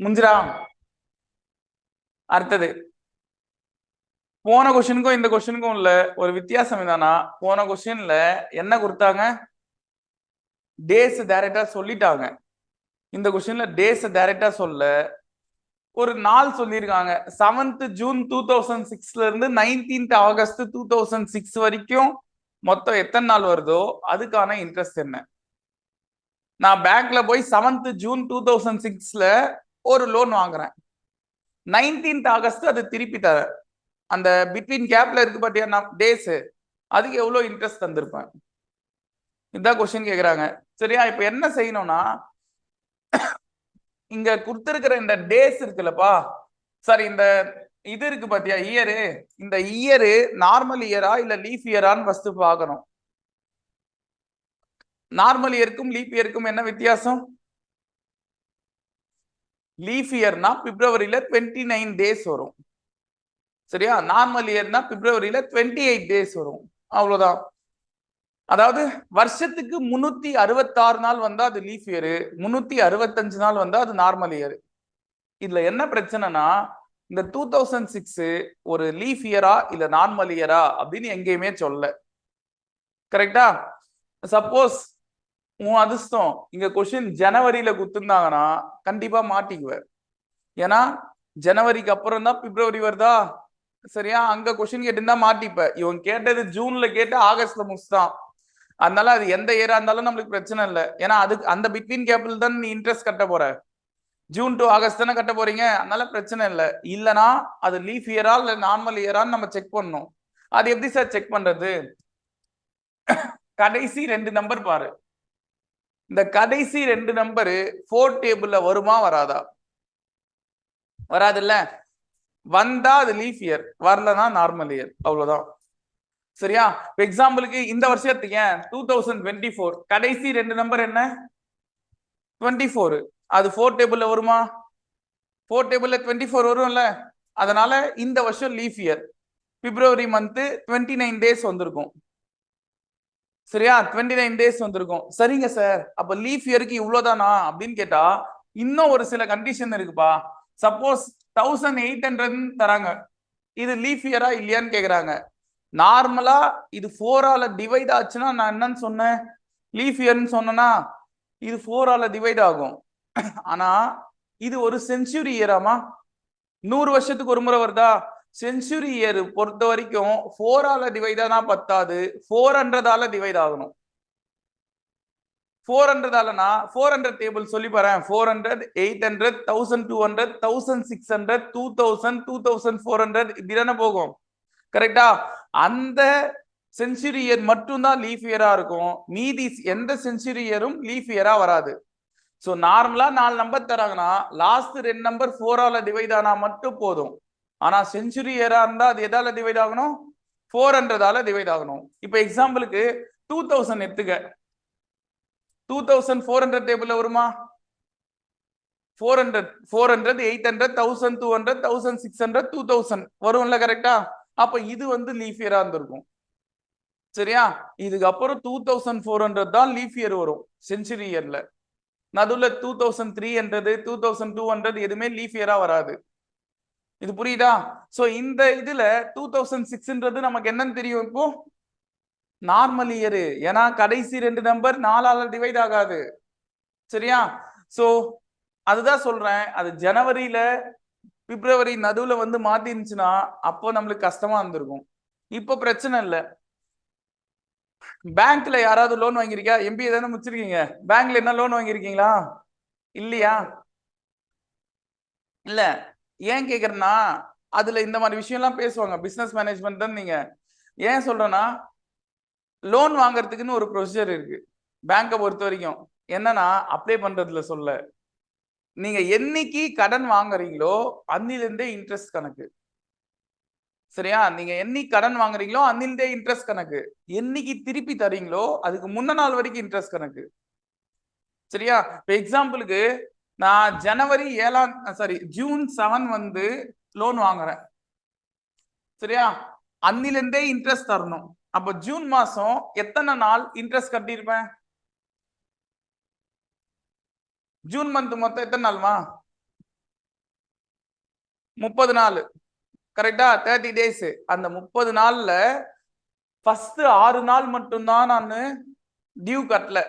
Speaker 1: முஞ்சிரா. அடுத்தது போன கொஸ்டினுக்கும் இந்த கொஸ்டினுக்கும் உள்ள ஒரு வித்தியாசம் என்னன்னா, போன கொஸ்டின்ல என்ன கொடுத்தாங்க? டேஸ் டைரக்டா சொல்லிட்டாங்க. இந்த கொஸ்டின்ல டேஸ் டைரக்டா சொல்ல ஒரு நாள் சொல்லியிருக்காங்க. 7th ஜூன் 2006ல இருந்து 19th ஆகஸ்ட் 2006 வரைக்கும் மொத்தம் எத்தனை நாள் வருதோ அதுக்கான இன்ட்ரெஸ்ட் என்ன? நான் பேங்க்ல போய் 7th ஜூன் 2006ல ஒரு லோன் வாங்குறேன். 19th ஆகஸ்ட் அது திருப்பி தர அந்த பிட்வீன் கேப்ல இருக்கு பாத்தியா டேஸ், அதுக்கு எவ்வளவு இன்ட்ரெஸ்ட் தந்திருப்பேன்? இதான் கொஸ்டின் கேக்குறாங்க. சரியா? இப்ப என்ன செய்யணும்னா, இங்க கொடுத்திருக்கிற இந்த டேஸ் இருக்குல்லப்பா, சாரி இந்த இது இருக்கு பாத்தியா இயரு, இந்த இயரு நார்மல் இயரா இல்ல லீஃப் இயரான்னு ஃபர்ஸ்ட் பார்க்கணும். நார்மல் இயருக்கும் லீப் இயருக்கும் என்ன வித்தியாசம்? லீஃப் இயர்னா பிப்ரவரியில 29 டேஸ் வரும். சரியா? நார்மல் இயர்னா பிப்ரவரியில 28 டேஸ் வரும். அவ்வளவுதான். அதாவது வருஷத்துக்கு 366 நாள் வந்தா அது லீஃப் இயர், 365 நாள் வந்தா அது நார்மல் இயர். இதுல என்ன பிரச்சனைனா, இந்த 2006 ஒரு லீஃப் இயரா இல்ல நார்மல் இயரா அப்படின்னு எங்கேயுமே சொல்ல. கரெக்டா? சப்போஸ் உன் அதிர்ஷ்டம் இங்க கொஸ்டின் ஜனவரியில குத்துருந்தாங்கன்னா கண்டிப்பா மாட்டிக்குவேன். ஏன்னா ஜனவரிக்கு அப்புறம் தான் பிப்ரவரி வருதா? சரியா? அங்க கொஸ்டின் கேட்டிருந்தா மாட்டிப்ப. இவன் கேட்டது ஜூன்ல கேட்டு ஆகஸ்ட்ல முடிச்சுட்டான். அதனால அது எந்த இயரா இருந்தாலும் நம்மளுக்கு பிரச்சனை இல்லை. ஏன்னா அதுக்கு அந்த பிட்வீன் கேபிள் தான் நீ இன்ட்ரெஸ்ட் கட்ட போற. ஜூன் டு ஆகஸ்ட் தானே கட்ட போறீங்க. அதனால பிரச்சனை இல்லை. இல்லைன்னா அது லீஃப் இயரா இல்ல நார்மல் இயரான்னு நம்ம செக் பண்ணணும். அது எப்படி சார் செக் பண்றது? கடைசி 2 நம்பர் பாரு. இந்த கடைசி 2 நம்பரு 4 டேபிள்ல வருமா வராதா? வராதுல்ல. வந்தா அது லீஃப் இயர், வரலன்னா நார்மல் இயர். அவ்வளவுதான். சரியா? எக்ஸாம்பிளுக்கு இந்த வருஷத்துக்கு 2024 கடைசி 2 நம்பர் என்ன? 24. அது 4 டேபிள்ல வருமா? 4 டேபிள்ல 24 வரும்ல. அதனால இந்த வருஷம் லீஃப் இயர். பிப்ரவரி மந்த் 29 டேஸ் வந்திருக்கும். சரியா? 29 டேஸ் வந்திருக்கும். சரிங்க சார், அப்ப லீஃப் இயருக்கு இவ்வளவுதானா அப்படின்னு கேட்டா இன்னும் ஒரு சில கண்டிஷன் இருக்குப்பா. சப்போஸ் 1800 தராங்க, இது லீஃப் இயரா இல்லையான்னு கேக்குறாங்க. நார்மலா இது 4ஆல டிவைட் ஆச்சுன்னா நான் என்னன்னு சொன்னேன், லீஃப் இயர்னு சொன்னேன்னா இது 4ஆல டிவைட் ஆகும். ஆனா இது ஒரு செஞ்சுரி இயராமா, 100 வருஷத்துக்கு ஒரு முறை வருதா? செஞ்சுரி இயர் பொறுத்த வரைக்கும் 4ஆல டிவைட் ஆனா பத்தாது, 400ஆல டிவைட் ஆகணும். 400ஆலனா 400 டேபிள் சொல்லி பாறேன். 400, 800, 1200, 1600, 2000, 2400 இப்படி தானே போகும். கரெக்டா? அந்த செஞ்சுரி இயர் மட்டும் தான் லீஃப் இயரா இருக்கும். மீதி எந்த செஞ்சுரி இயரும் லீஃப் இயரா வராது. சோ நார்மலா 4 நம்பர் தராங்கன்னா லாஸ்ட் 2 நம்பர் 4ஆல டிவைட் ஆனா மட்டும் போதும். ஆனா செஞ்சுரி இயரா இருந்தா அது எதால டிவைட் ஆகணும்? 400ஆல டிவைட் ஆகணும். இப்போ எக்ஸாம்பிளுக்கு 2000 எடுத்துக்க. 2400 டேபிள்ல வருமா? 400, 400, 800, 1200, 1600, 2000 வரும்ல, கரெக்டா? அப்ப இது வந்து லீஃப் இயரா இருந்திருக்கும். சரியா? இதுக்கப்புறம் 2400 தான் லீஃப் இயர் வரும் செஞ்சுரி இயர்ல. நடுவுல 2300, 2200 எதுவுமே லீஃப் இயரா வராது. இது புரியுதா? சோ இந்த இதுல 2006ன்றது நமக்கு என்னன்னு தெரியும் இப்போ? Normal year. ஏன்னா கடைசி 2 நம்பர் 4ஆல டிவைட் ஆகாது. சரியா? சோ அதுதான் சொல்றேன், அது ஜனவரியில பிப்ரவரி நடுவுல வந்து மாத்தி இருந்துச்சுன்னா அப்போ நம்மளுக்கு கஷ்டமா இருந்திருக்கும். இப்போ பிரச்சனை இல்ல. பேங்க்ல யாராவது லோன் வாங்கியிருக்கா? எம்பிஏ தானே முடிச்சிருக்கீங்க. பேங்க்ல என்ன லோன் வாங்கியிருக்கீங்களா? இல்லையா? இல்ல. ஏன் கேக்குறேன்னா அதுல இந்த மாதிரி விஷயம் எல்லாம் பேசுவாங்க. பிசினஸ் மேனேஜ்மெண்ட் தான். நீங்க ஏன் சொல்றேன்னா லோன் வாங்குறதுக்குன்னு ஒரு ப்ரொசீஜர் இருக்கு பேங்கை பொறுத்த வரைக்கும். என்னன்னா அப்ளை பண்றதுல சொல்ல, நீங்க என்னைக்கு கடன் வாங்குறீங்களோ அன்னிலிருந்தே இன்ட்ரெஸ்ட் கணக்கு. சரியா? நீங்க என்னைக்கு கடன் வாங்குறீங்களோ அன்னிலிருந்தே இன்ட்ரெஸ்ட் கணக்கு. என்னைக்கு திருப்பி தரீங்களோ அதுக்கு முன்ன நாள் வரைக்கும் இன்ட்ரெஸ்ட் கணக்கு. சரியா? இப்போ எக்ஸாம்பிளுக்கு நான் ஜனவரி 7 ஜூன் 7 வந்து லோன் வாங்குறேன். சரியா? அன்னிலிருந்தே இன்ட்ரெஸ்ட் தரணும். அப்ப ஜூன் மாசம் எத்தனை நாள் இன்ட்ரெஸ்ட் கட்டியிருப்பேன்? ஜூன் மந்த் மொத்தம் எத்தனை நாள்மா? 30 நாள். கரெக்டா? 30 டேஸ். அந்த 30 நாள்ல ஃபர்ஸ்ட் 6 நாள் மட்டும்தான் நான் டியூ கட்டல.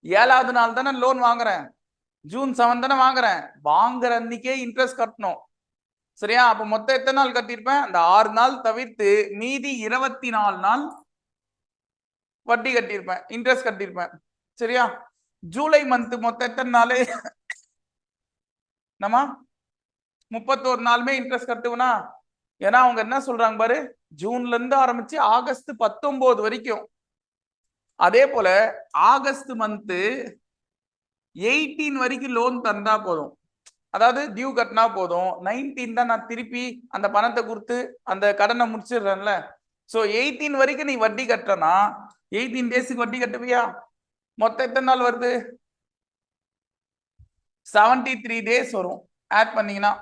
Speaker 1: 7வது நாள் தானே லோன் வாங்குறேன். ஜூன் 7 தானே வாங்குறேன். வாங்குற அன்னைக்கே இன்ட்ரெஸ்ட் கட்டணும். சரியா? அப்ப மொத்தம் எத்தனை நாள் கட்டியிருப்பேன்? அந்த 6 நாள் தவிர்த்து மீதி 24 நாள் வட்டி கட்டியிருப்பேன், இன்ட்ரெஸ்ட் கட்டியிருப்பேன். சரியா? ஜூலை மந்த் மொத்தம் எத்தனை நாள்? நம்ம 31 நாளுமே இன்ட்ரெஸ்ட் கட்டுவனா? ஏன்னா அவங்க என்ன சொல்றாங்க பாரு, ஜூன்ல இருந்து ஆரம்பிச்சு ஆகஸ்ட் 19 வரைக்கும். அதே போல ஆகஸ்ட் மந்த் 18 வரைக்கும் லோன் தந்தா போதும். அதாவது டியூ கட்டினா போதும். 19 தான் நான் திருப்பி அந்த பணத்தை கொடுத்து அந்த கடனை முடிச்சிடுறேன்ல. சோ 18 வரைக்கும் நீ வட்டி கட்டுறனா 18 டேஸ்க்கு வட்டி கட்டுவியா? மொத்தம் எத்தனை நாள் வருது? 73 டேஸ் வரும் ஆட் பண்ணீங்கன்னா.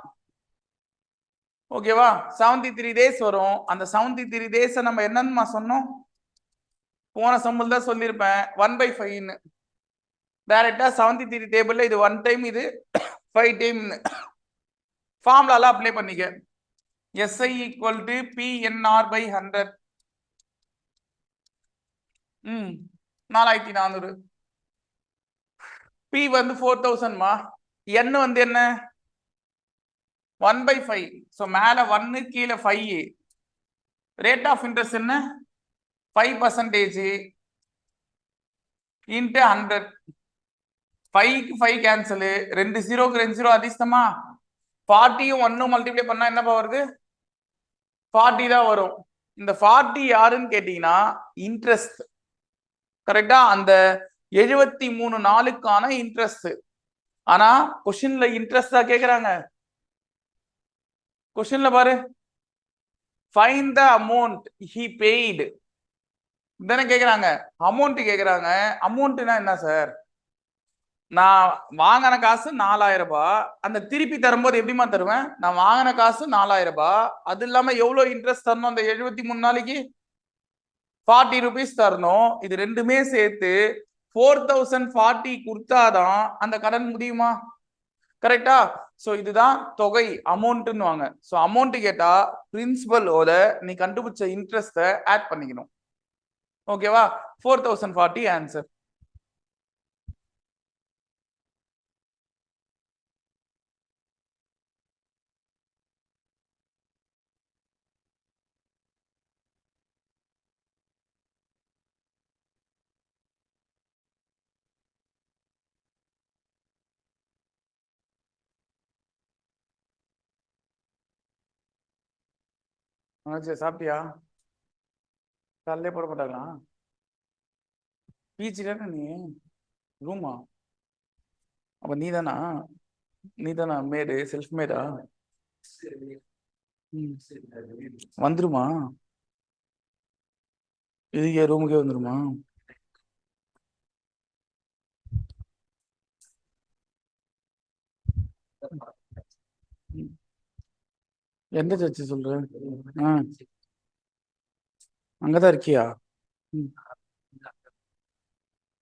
Speaker 1: ஓகேவா? 73 டேஸ் வரும். அந்த 73 டேஸ் நம்ம என்னன்னு சொன்னோம்? போன சம்பள் தான் சொல்லியிருப்பேன், 1/5. டைரக்டா 73 டேபிள்ல இது 1 டைம், இது 5 டைம். ஃபார்முலால அப்ளை பண்ணிக்க. SI equal to PNR/100. 4400. P வந்து 4000மா. N வந்து என்ன? 1/5. சோ மேல 1 கீழே 5. ரேட் ஆஃப் இன்ட்ரெஸ்ட் என்ன? 5% இன்ட்டு 100. 5க்கு 5 கேன்சல். 2 0க்கு 2 0 அதிர்ஷ்டமா? 40யும் 1 மல்டிப்ளை பண்ணா என்னப்பா வருது? 40 தான் வரும். இந்த 40 யாருன்னு கேட்டீங்கன்னா இன்ட்ரெஸ்ட். கரெக்டா? அந்த 73 நாளுக்கான இன்ட்ரெஸ்ட். ஆனா கொஸ்டின்ல இன்ட்ரெஸ்ட் தான் கேக்குறாங்க. கொஸ்டின்ல பாரு, find the amount he paid தானே கேக்குறாங்க. அமௌண்ட் கேக்குறாங்க. அமௌண்ட்னா என்ன சார்? நான் வாங்கின காசு 4000 ரூபாய். அந்த திருப்பி தரும்போது எப்படிமா தருவேன்? நான் வாங்கின காசு 4000 ரூபாய். அது இல்லாம எவ்வளவு இன்ட்ரெஸ்ட் தரணும்? அந்த 73 நாளைக்கு 40 ருபீஸ் தரணும். இது ரெண்டுமே சேர்த்து 4040 கொடுத்தாதான் அந்த கடன் முடியுமா? கரெக்டா? சோ இதுதான் தொகை, அமௌண்ட்னு வாங்க. சோ அமௌண்ட் கேட்டா பிரின்சிபலோட நீ கண்டுபிடிச்ச இன்ட்ரெஸ்ட ஆட் பண்ணிக்கணும். ஓகேவா? 4040 ஆன்சர். சாப்பிட்டியா? காலையிலே போட மாட்டாங்களா? பிஜி தானே நீ? ரூமா? அப்ப நீதானா மேடு, செல்ஃப் மேடா? வந்துருமா? இதுக்கே ரூமுக்கே வந்துருமா? எந்த சர்ச்சு சொல்ற? அங்கதான் இருக்கியா? ம்.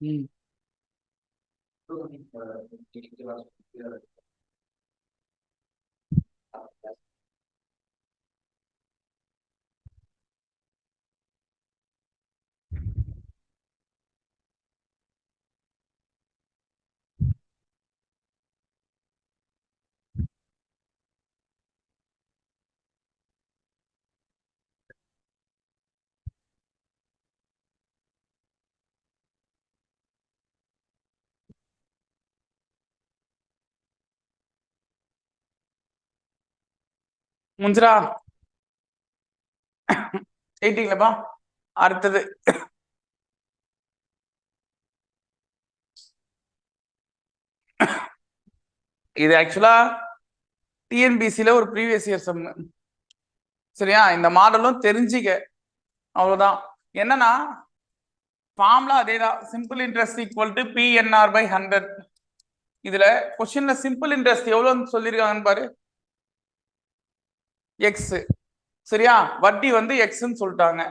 Speaker 1: ம். முஞ்சிரா 18லப்பா. அடுத்தது இது ஆக்சுவலா டிஎன்பிசில ஒரு ப்ரீவியஸ் இயர் சம். சரியா? இந்த மாடலும் தெரிஞ்சிக்க, அவ்வளவுதான். என்னன்னா ஃபார்முலா அதேதான். Simple interest equal to PNR by 100. இதுல கொஸ்டின்ல சிம்பிள் இன்ட்ரெஸ்ட் எவ்வளவுன்னு சொல்லியிருக்காங்கன்னு பாரு. எக்ஸ். சரியா? வட்டி வந்து எக்ஸ்ன்னு சொல்லிட்டாங்க.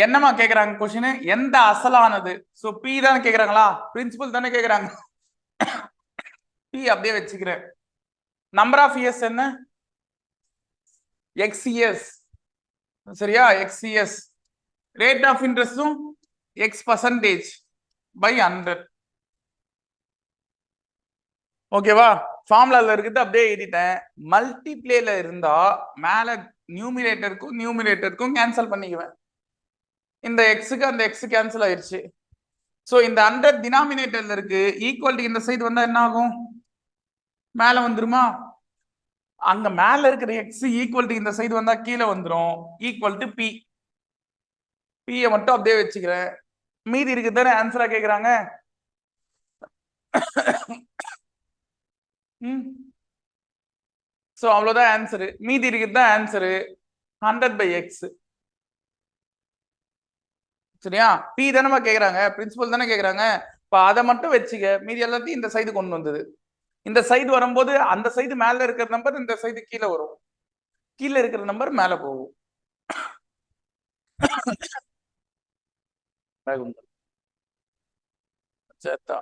Speaker 1: என்னமா கேக்குறாங்க கொஸ்டின்? எந்த அசலானது? சோ பி தானே கேக்குறாங்களா? பிரின்சிபல் தானே கேக்குறாங்க. பி அப்படியே வச்சுக்கிறேன். நம்பர் ஆஃப் இயர்ஸ் என்ன? X years. சரியா? X years. ரேட் ஆஃப் இன்ட்ரெஸ்டும் எக்ஸ் பர்சன்டேஜ் பை 100. ஓகேவா? ஃபார்முலால இருக்குது அப்படியே எழுதிட்டேன். மல்டிப்ளேல இருந்தா மேல நியூமிரேட்டருக்கும் கேன்சல் பண்ணிக்குவேன். இந்த எக்ஸுக்கு அந்த எக்ஸ் கேன்சல் ஆயிடுச்சு. சோ இந்த 100 டினாமினேட்டர்ல இருக்கு. ஈக்குவல் இந்த சைடு வந்தா என்ன ஆகும்? மேல வந்துருமா? அங்க மேல இருக்கிற எக்ஸ் ஈக்குவல் இந்த சைடு வந்தா கீழே வந்துரும். Equal to P. பியை மட்டும் அப்படியே வச்சுக்கிறேன். மீதி இருக்கு தானே ஆன்சரா கேக்குறாங்க. சோ அவ்வளவுதான் ஆன்சரு. மீதி இருக்குது தான் ஆன்சரு 100 பை எக்ஸ். சரியா? பி தானே கேக்குறாங்க, பிரின்சிபல் தானே கேக்குறாங்க. இப்ப அதை மட்டும் வச்சுக்க, மீதி எல்லாத்தையும் இந்த சைடு கொண்டு வந்தது. இந்த சைடு வரும்போது அந்த சைடு மேல இருக்கிற நம்பர் இந்த சைடு கீழே வரும், கீழே இருக்கிற நம்பர் மேல போகும். சேர்த்தா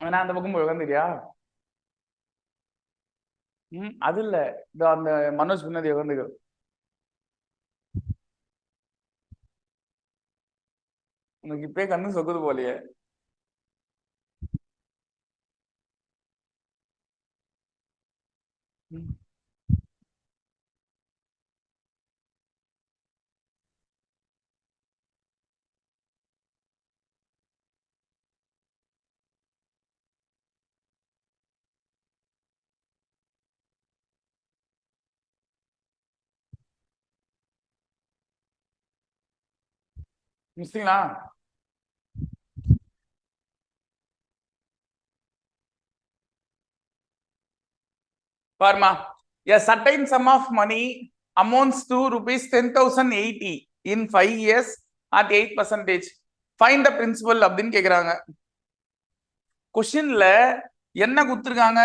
Speaker 1: நான் அந்த பக்கம் போய் உட்காந்துக்கிறியா? அது இல்ல, அந்த மனோஜ் பின்னாடி உட்காந்துக்க. உனக்கு இப்பே கண்ணு சொக்குது போலயே. மிஸ்ஸிங்களா? பாருமா, A certain sum of money amounts to rupees 10,080 in 5 years at 8%. Find the principal அப்படின்னு கேக்குறாங்க. கொஸ்டின்ல என்ன கொடுத்துருக்காங்க?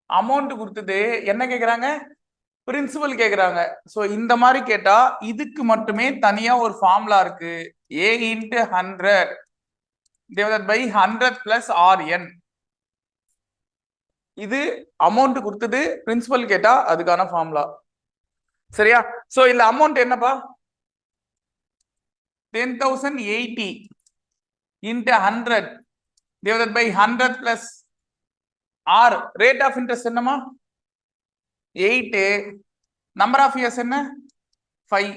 Speaker 1: அமௌண்ட் கொடுத்தது. என்ன கேக்குறாங்க? பிரின்சிபல் கேக்குறாங்க. சோ இந்த மாதிரி கேட்டா இதுக்கு மட்டுமே தனியா ஒரு ஃபார்முலா இருக்கு. A into 100 divided by 100 plus Rn. இது அமௌண்ட் கொடுத்தது, பிரின்சிபல் கேட்டா அதுக்கான ஃபார்முலா. சரியா? சோ இல்ல அமௌண்ட் என்னப்பா? 10,080 into 100 divided by 100 plus R. Rate of interest என்னமா? 8. Number of years என்ன? 5.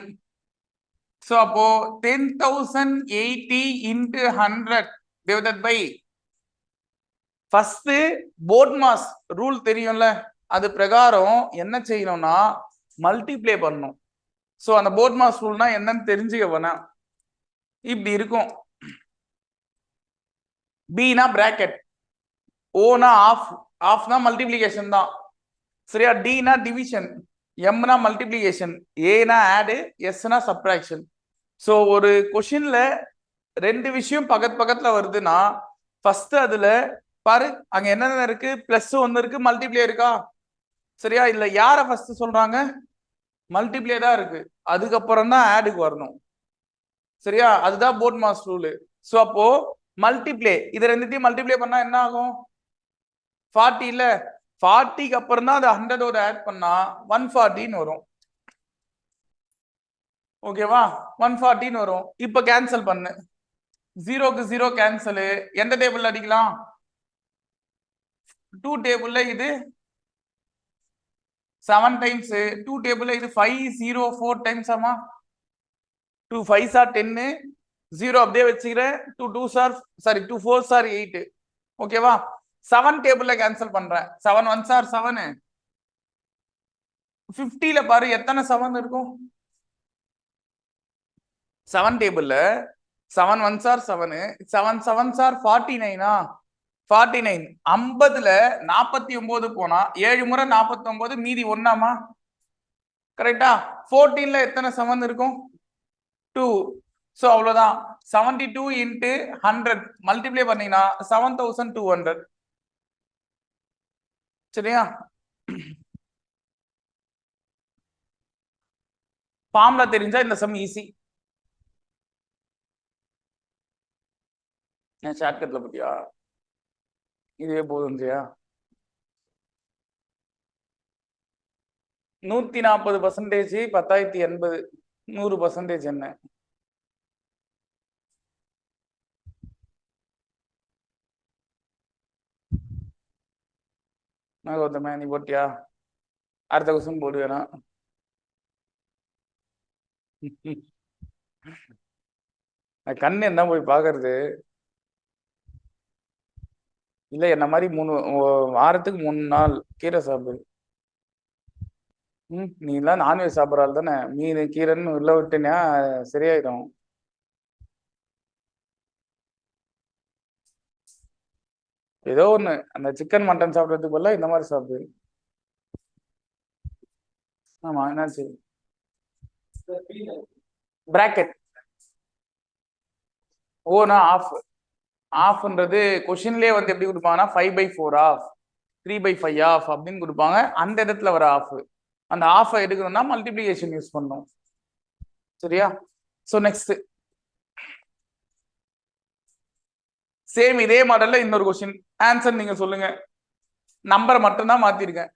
Speaker 1: So அப்போ 10,080 into 100 divided by first BODMAS rule தெரியும்ல, அது பிரகாரம் என்ன செய்யணும்னா மல்டிப்ளை பண்ணணும். ஸோ அந்த போர்ட் மாஸ் ரூல்னா என்னன்னு தெரிஞ்சுக்க வேணாம். இப்படி இருக்கும். பினா பிராக்கெட், ஓனா ஆஃப், ஆஃப்னா மல்டிப்ளிகேஷன் தான். சரியா? டினா டிவிஷன், எம்னா மல்டிப்ளிகேஷன், ஏனா ஆடு, எஸ்னா சப்ட்ராக்ஷன். ஸோ ஒரு கொஷின்ல ரெண்டு விஷயம் பக்கத்துல வருதுன்னா ஃபர்ஸ்ட் அதுல பாரு அங்க என்னென்ன இருக்கு, பிளஸ் ஒன்னு இருக்கு, மல்டிப்ளே இருக்கா? சரியா? இல்ல யார ஃபர்ஸ்ட் சொல்றாங்க? மல்டிப்ளே தான் இருக்கு, அதுக்கப்புறம் தான் ஆடுக்கு வரணும். சரியா? அதுதான் போர்ட் மாஸ் ரூல். சோ அப்போ மல்டிப்ளே, இது ரெண்டுத்தையும் மல்டிப்ளே பண்ணா என்ன ஆகும்? 40 இல்ல, 40க்கு அப்புறம் தான் அது 100ஓட ஆட் பண்ணா 140 வரும். ஓகேவா? 140 வரும். இப்ப கேன்சல் பண்ணு. 0க்கு 0 கேன்சல். எந்த டேபிள் அடிக்கலாம்? 2 டேபிள்ல இது 7 டைம்ஸ், 2 டேபிள்ல இது 504 டைம்ஸ். ஆமா, 2 5s are 10, 0 அப்படியே வச்சுக்கிறேன். 2 2s are, sorry 2 4s are 8. ஓகேவா? 7 டேபிள்ல கேன்சல் பண்றேன். 7 1s are 7. 50ல பாரு எத்தனை 7 இருக்கும்? 7 டேபிள்ல 7 1s are 7, 7 7s are 49. 49. 50ல 49 போனா 7 முறை 49, மீதி ஒன்னாமா? கரெக்டா? 14ல எத்தனை 7 இருக்கும்? 2. சோ அவ்வளவுதான். 72 into 100 மல்டிப்ளை பண்ணீங்கன்னா 7200. சரியா? ஃபார்முலா தெரிஞ்சா இந்த சம் ஈஸி. ஷார்ட்கட்ல பத்தியா இதுவே போதும். 140%, 10,080, 100% என்ன? கௌதமே நீ போட்டியா? அடுத்த கொஸ்டின் போடு வேணா. கண்ணு என்ன போய் பாக்குறது? இல்ல என்ன மாதிரி வாரத்துக்கு 3 நாள் கீரை சாப்பிடு. நீ எல்லாம் நான்வெஜ் சாப்பிடறாள் தானே, மீன் கீரைன்னு உள்ள விட்டுனா சரியாயிடும். ஏதோ ஒண்ணு, அந்த சிக்கன் மட்டன் சாப்பிடறதுக்கு பதிலா இந்த மாதிரி சாப்பிடு. ஆமா, என்னாச்சு? பிராக்கெட் ஓனா ஆஃப். ஆஃப்ன்றது கொஸ்டின்லயே வந்து எப்படி கொடுப்பாங்கன்னா 5/4 ஆஃப், 3/5 ஆஃப் அப்படின்னு கொடுப்பாங்க. அந்த இடத்துல வர ஆஃப், அந்த ஆஃப் எடுக்கணும்னா மல்டிப்ளிகேஷன் யூஸ் பண்ணணும். சரியா? சோ நெக்ஸ்ட் சேம் இதே மாடல்ல இன்னொரு கொஸ்டின். ஆன்சர் நீங்க சொல்லுங்க. நம்பரை மட்டும் தான் மாத்திருக்கேன்.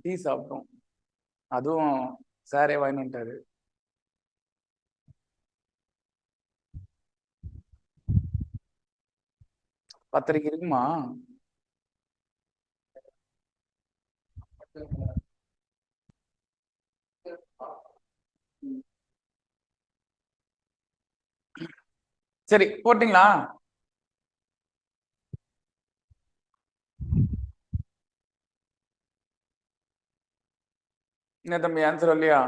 Speaker 1: டீ சாப்பிட்டோம். அதுவும் சாரே வாங்கிட்டு வந்துட்டாரு. பத்தரைக்கு இருக்குமா? சரி, போட்டீங்களா? என்ன தம்பி ஆன்சர் இல்லையா?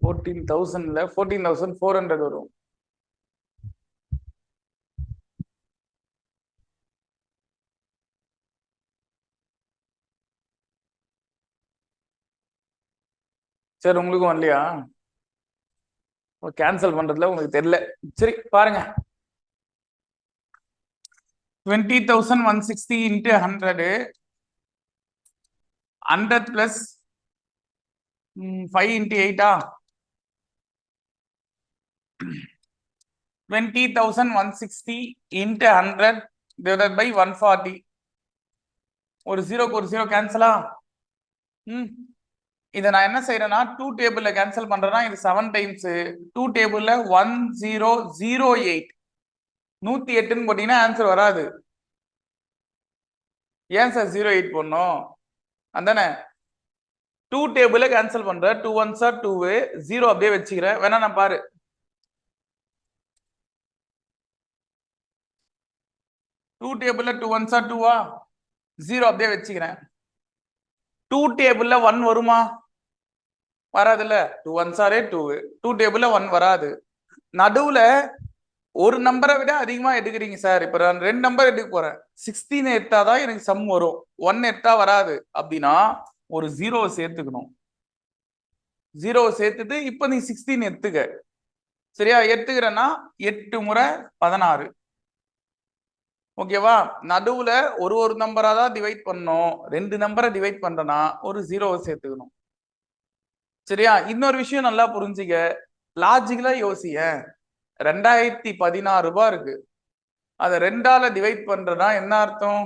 Speaker 1: $14,000 14,400 வரும். சரி, உங்களுக்கும் வரலையா? கேன்சல் பண்றதுல உங்களுக்கு தெரியல. சரி பாருங்க, 20,160 into 100 100 plus 5 into 8 20,160 into 100 divided by 140. ஒரு ஜீரோக்கு ஒரு ஜீரோ கேன்சலா? இதை நான் என்ன செய்யறேன்னா 2 டேபிள்ல கேன்சல் பண்றேன்னா இது 7 டைம்ஸ் 2 டேபிள்ல 1008 108ன்னு போட்டீங்கன்னா ஆன்சர் வராது. ஏன் சார் 08 போடணும்? அதானே 2 டேபிள்ல கேன்சல் பண்ற 2 1s are 2 0 அப்படியே வச்சுக்கிறேன். வேணா நான் பாரு 2 டேபிள்ல 2 1s are 2 0 அப்படியே வச்சுக்கிறேன். 2 டேபிள்ல 1 வருமா? வராதுல்ல. 2 1s are 2 2 டேபிள்ல 1 வராது. நடுவுல ஒரு நம்பரை விட அதிகமா எடுக்கிறீங்க சார். இப்ப நான் 2 நம்பர் எடுக்க போறேன். 16 எடுத்தாதான் எனக்கு சம் வரும், 1 எடுத்தா வராது. அப்படின்னா ஒரு 0 சேர்த்துக்கணும். 0 சேர்த்துட்டு இப்ப நீ 16 எடுத்துக்க. சரியா? எடுத்துக்கிறேன்னா 8 முறை 16. ஓகேவா? நடுவுல ஒரு நம்பரா தான் டிவைட் பண்ணணும். 2 நம்பரை டிவைட் பண்றேன்னா ஒரு 0 சேர்த்துக்கணும். சரியா? இன்னொரு விஷயம் நல்லா புரிஞ்சுக்க, லாஜிக்கலா யோசிய. 2016 ரூபாய் இருக்கு, அதை 2ஆல டிவைட் பண்றதா என்ன அர்த்தம்?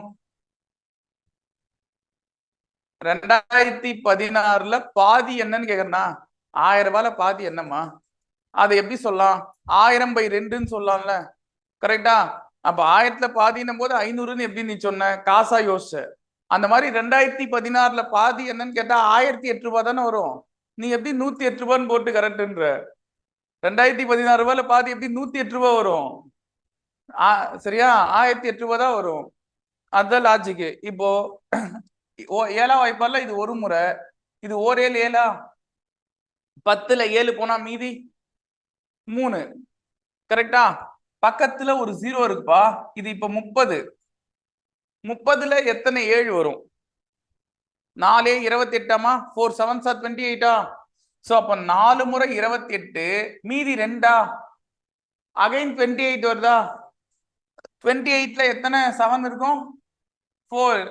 Speaker 1: 2016ல பாதி என்னன்னு கேக்குறா? 1000 ரூபாயில பாதி என்னம்மா? அதை எப்படி சொல்லலாம்? 1000/2ன்னு சொல்லலாம்ல. கரெக்டா? அப்ப 1000ல பாதினும் போது 500ன்னு எப்படி நீ சொன்ன? காசா யோசிச்ச. அந்த மாதிரி 2016ல பாதி என்னன்னு கேட்டா 1008 ரூபாய் தானே வரும். நீ எப்படி 108 ரூபான்னு போட்டு கரெக்ட்ன்ற? 2016 ரூபாயில பாதி எப்படி 108 ரூபாய் வரும்? சரியா? 1008 ரூபாய் தான் வரும். அதுதான் லாஜிக். இப்போ 7ஆம் வாய்ப்பாடுல இது ஒரு முறை, இது ஓர் 7 7 10ல 7 போனா மீதி 3. கரெக்டா? பக்கத்துல ஒரு 0 இருக்குப்பா. இது இப்ப 30. 30ல எத்தனை 7 வரும்? 4 28ஆமா? 4 7s are 28. சோ அப்ப 4 முறை 28 மீதி 2 அகைன் 28 வருதா? 28ல எத்தனை 7 இருக்கும்? 4.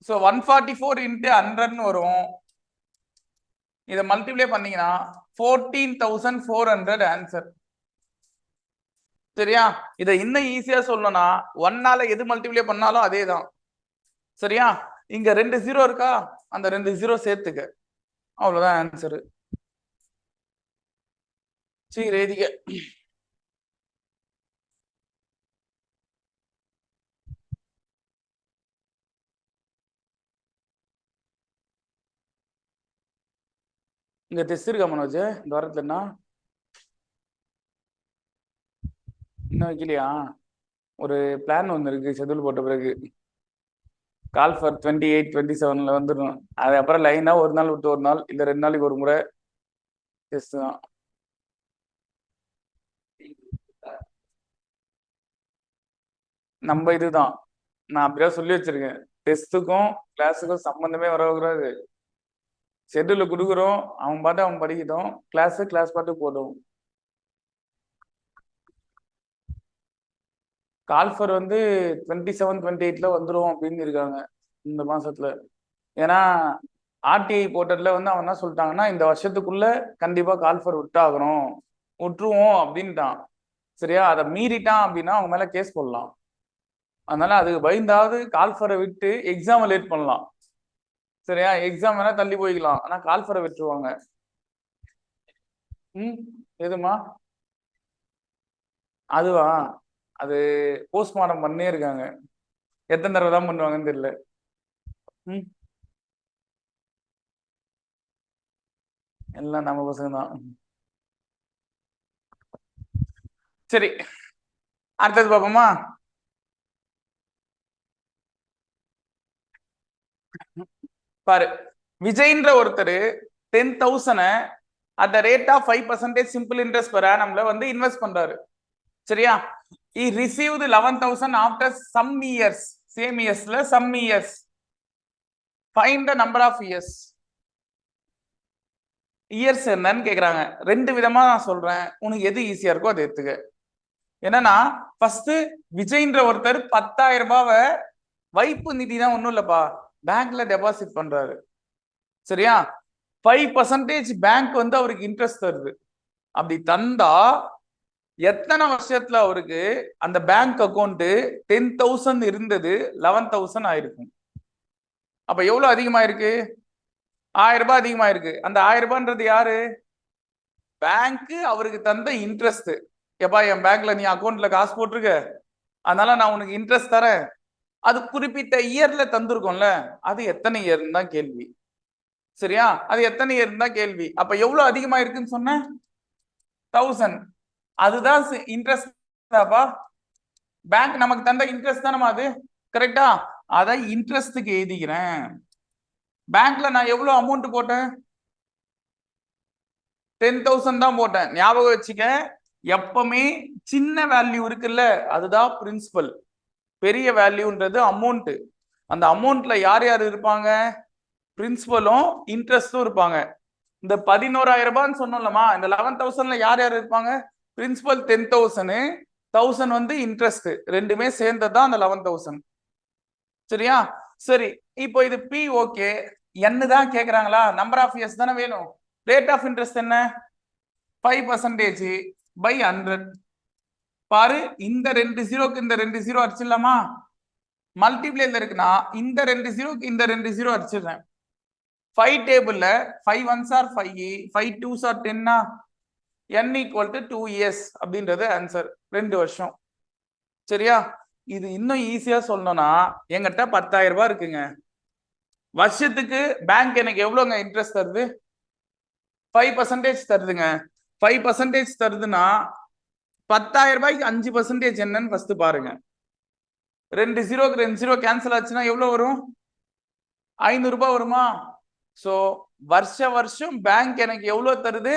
Speaker 1: சோ 144 into 100 வரும். இதை மல்டிப்ளை பண்ணீங்கன்னா 14,400 ஆன்சர். சரியா? இதை இன்னும் ஈஸியா சொல்லணும்னா 1ஆல எது மல்டிப்ளை பண்ணாலும் அதே தான். சரியா? இங்க 2 0 இருக்கா? அந்த 2 0 சேர்த்துக்க. அவ்வளவுதான் ஆன்சர். சரி, எழுதிக்க. இங்க டெஸ்ட் இருக்கா மனோஜ் இந்த வாரத்துலன்னா இன்னும் வைக்கலையா? ஒரு பிளான் ஒன்று இருக்கு ஷெட்யூல் போட்ட பிறகு கால் ஃபார் 28 27ல வந்துடும். அது அப்புறம் லைனா ஒரு நாள் விட்டு ஒரு நாள் இல்ல 2 நாளைக்கு ஒரு முறை டெஸ்ட் தான். நம்ம இதுதான் நான் அப்படியே சொல்லி வச்சிருக்கேன். டெஸ்ட்டுக்கும் கிளாஸுக்கும் சம்பந்தமே வரக்கூடாது. ஷெட்யூல கொடுக்குறோம், அவன் பாட்டு அவன் படிக்கட்டும், கிளாஸ் பாட்டு போடும். கால்ஃபர் வந்து 27 28ல வந்துடும் அப்படின்னு இருக்காங்க இந்த மாசத்துல. ஏன்னா ஆர்டிஐ போர்ட்டல்ல வந்து அவன் என்ன சொல்லிட்டாங்கன்னா இந்த வருஷத்துக்குள்ள கண்டிப்பா கால்ஃபர் விட்டாகணும், விட்டுருவோம் அப்படின்ட்டான். சரியா? அதை மீறிட்டான் அப்படின்னா அவங்க மேல கேஸ் போடலாம். அதனால அதுக்கு பயந்தாவது கால்ஃபரை விட்டு எக்ஸாம் லேட் பண்ணலாம். சரியா? எக்ஸாம் வேணா தள்ளி போய்க்கலாம், ஆனா கால்ஃபரை விட்டுருவாங்க. எதுமா அதுவா? அது போஸ்ட்மார்டம் பண்ணே இருக்காங்க, எத்தனை தடவை தான் பண்ணுவாங்கன்னு தெரியல. எல்லாம் நம்ம பசங்க தான். சரி, அடுத்தது பாப்போமா? பாரு, விஜய்ன்ற ஒருத்தர் 10,000 at the rate of 5% simple interest per annumல வந்து இன்வெஸ்ட் பண்றாரு. சரியா? he received 11,000 after some years, same yearsல some years. find the number of years. Years என்னன்னு கேக்குறாங்க. ரெண்டு விதமா நான் சொல்றேன், உனக்கு எது ஈஸியா இருக்கோ அதை எடுத்துக்க. என்னன்னா ஃபர்ஸ்ட் விஜய்ன்ற ஒருத்தர் 10,000 ரூபாவை வைப்பு நிதி தான் ஒண்ணும் இல்லப்பா, பேங்க்ல டெபாசிட் பண்றாரு. சரியா? 5% பேங்க் வந்து அவருக்கு இன்ட்ரெஸ்ட் தருது. அப்படி தந்தா எத்தனை வருஷத்துல அவருக்கு அந்த பேங்க் அக்கௌண்ட் 10,000 இருந்தது 11,000 ஆயிருக்கும். அப்ப எவ்வளவு அதிகமா இருக்கு? 1000 ரூபாய் அதிகமா இருக்கு. அந்த 1000 ரூபான்றது யாரு? பேங்க் அவருக்கு தந்த இன்ட்ரெஸ்ட். எப்பா என் பேங்க்ல நீ அக்கௌண்ட்ல காசு போட்டிருக்க, அதனால நான் உனக்கு இன்ட்ரெஸ்ட் தரேன். அது குறிப்பிட்ட இயர்ல தந்திருக்கோம்ல, அது எத்தனை இயர்னு தான் கேள்வி. சரியா? அது எத்தனை இயர் தான் கேள்வி. அப்ப எவ்வளவு அதிகமா இருக்குன்னு சொன்ன? 1000. அதுதான் இன்ட்ரெஸ்ட். பேங்க் நமக்கு தந்த இன்ட்ரெஸ்ட் தானே அது, கரெக்டா? அதை இன்ட்ரெஸ்டுக்கு எழுதிக்கிறேன். பேங்க்ல நான் எவ்வளவு அமௌண்ட் போட்டேன்? 10,000 தான் போட்டேன். ஞாபகம் வச்சுக்க, எப்பவுமே சின்ன வேல்யூ இருக்குல்ல அதுதான் பிரின்சிபல், பெரிய வேல்யூன்றது அமௌண்ட். அந்த அமௌண்ட்ல யார் யார் இருப்பாங்க? பிரின்சிபலும் இன்ட்ரெஸ்டும் இருப்பாங்க. இந்த 11,000 ரூபான்னு சொன்னோம்லமா, இந்த 11,000ல யார் யார் இருப்பாங்க? பிரின்சிபல் 10,000, 1000 வந்து இன்ட்ரெஸ்ட், ரெண்டுமே சேர்ந்ததுதான் அந்த 11,000. சரியா? சரி, இப்போ இது பி ஓகே. என்ன தான் கேக்குறாங்களா? நம்பர் ஆஃப் இயர்ஸ் தானே வேணும். ரேட் ஆஃப் இன்ட்ரெஸ்ட் என்ன? 5% by 100. பாரு, இந்த 2 ஜீரோக்கு இந்த 2 ஜீரோ அடிச்சிடலாமா? மல்டிப்ளேல இருக்குன்னா இந்த 2 ஜீரோக்கு இந்த 2 ஜீரோ அடிச்சிடுறேன். 5 டேபிள்ல 5 1s are 5, 5 2s are 10. n equal to 2 years அப்படின்றது ஆன்சர், 2 வருஷம். சரியா? இது இன்னும் ஈஸியா சொல்லணும்னா, எங்கிட்ட 10,000 ரூபாய் இருக்குங்க, வருஷத்துக்கு பேங்க் எனக்கு எவ்வளவுங்க இன்ட்ரெஸ்ட் தருது? 5% தருதுங்க. 5% தருதுன்னா 10,000 ரூபாய்க்கு 5% என்னன்னு ஃபர்ஸ்ட் பாருங்க. 2 ஜீரோக்கு 2 ஜீரோ கேன்சல் ஆச்சுன்னா எவ்வளவு வரும்? 500 ரூபாய் வருமா? சோ வருஷம் பேங்க் எனக்கு எவ்வளவு தருது?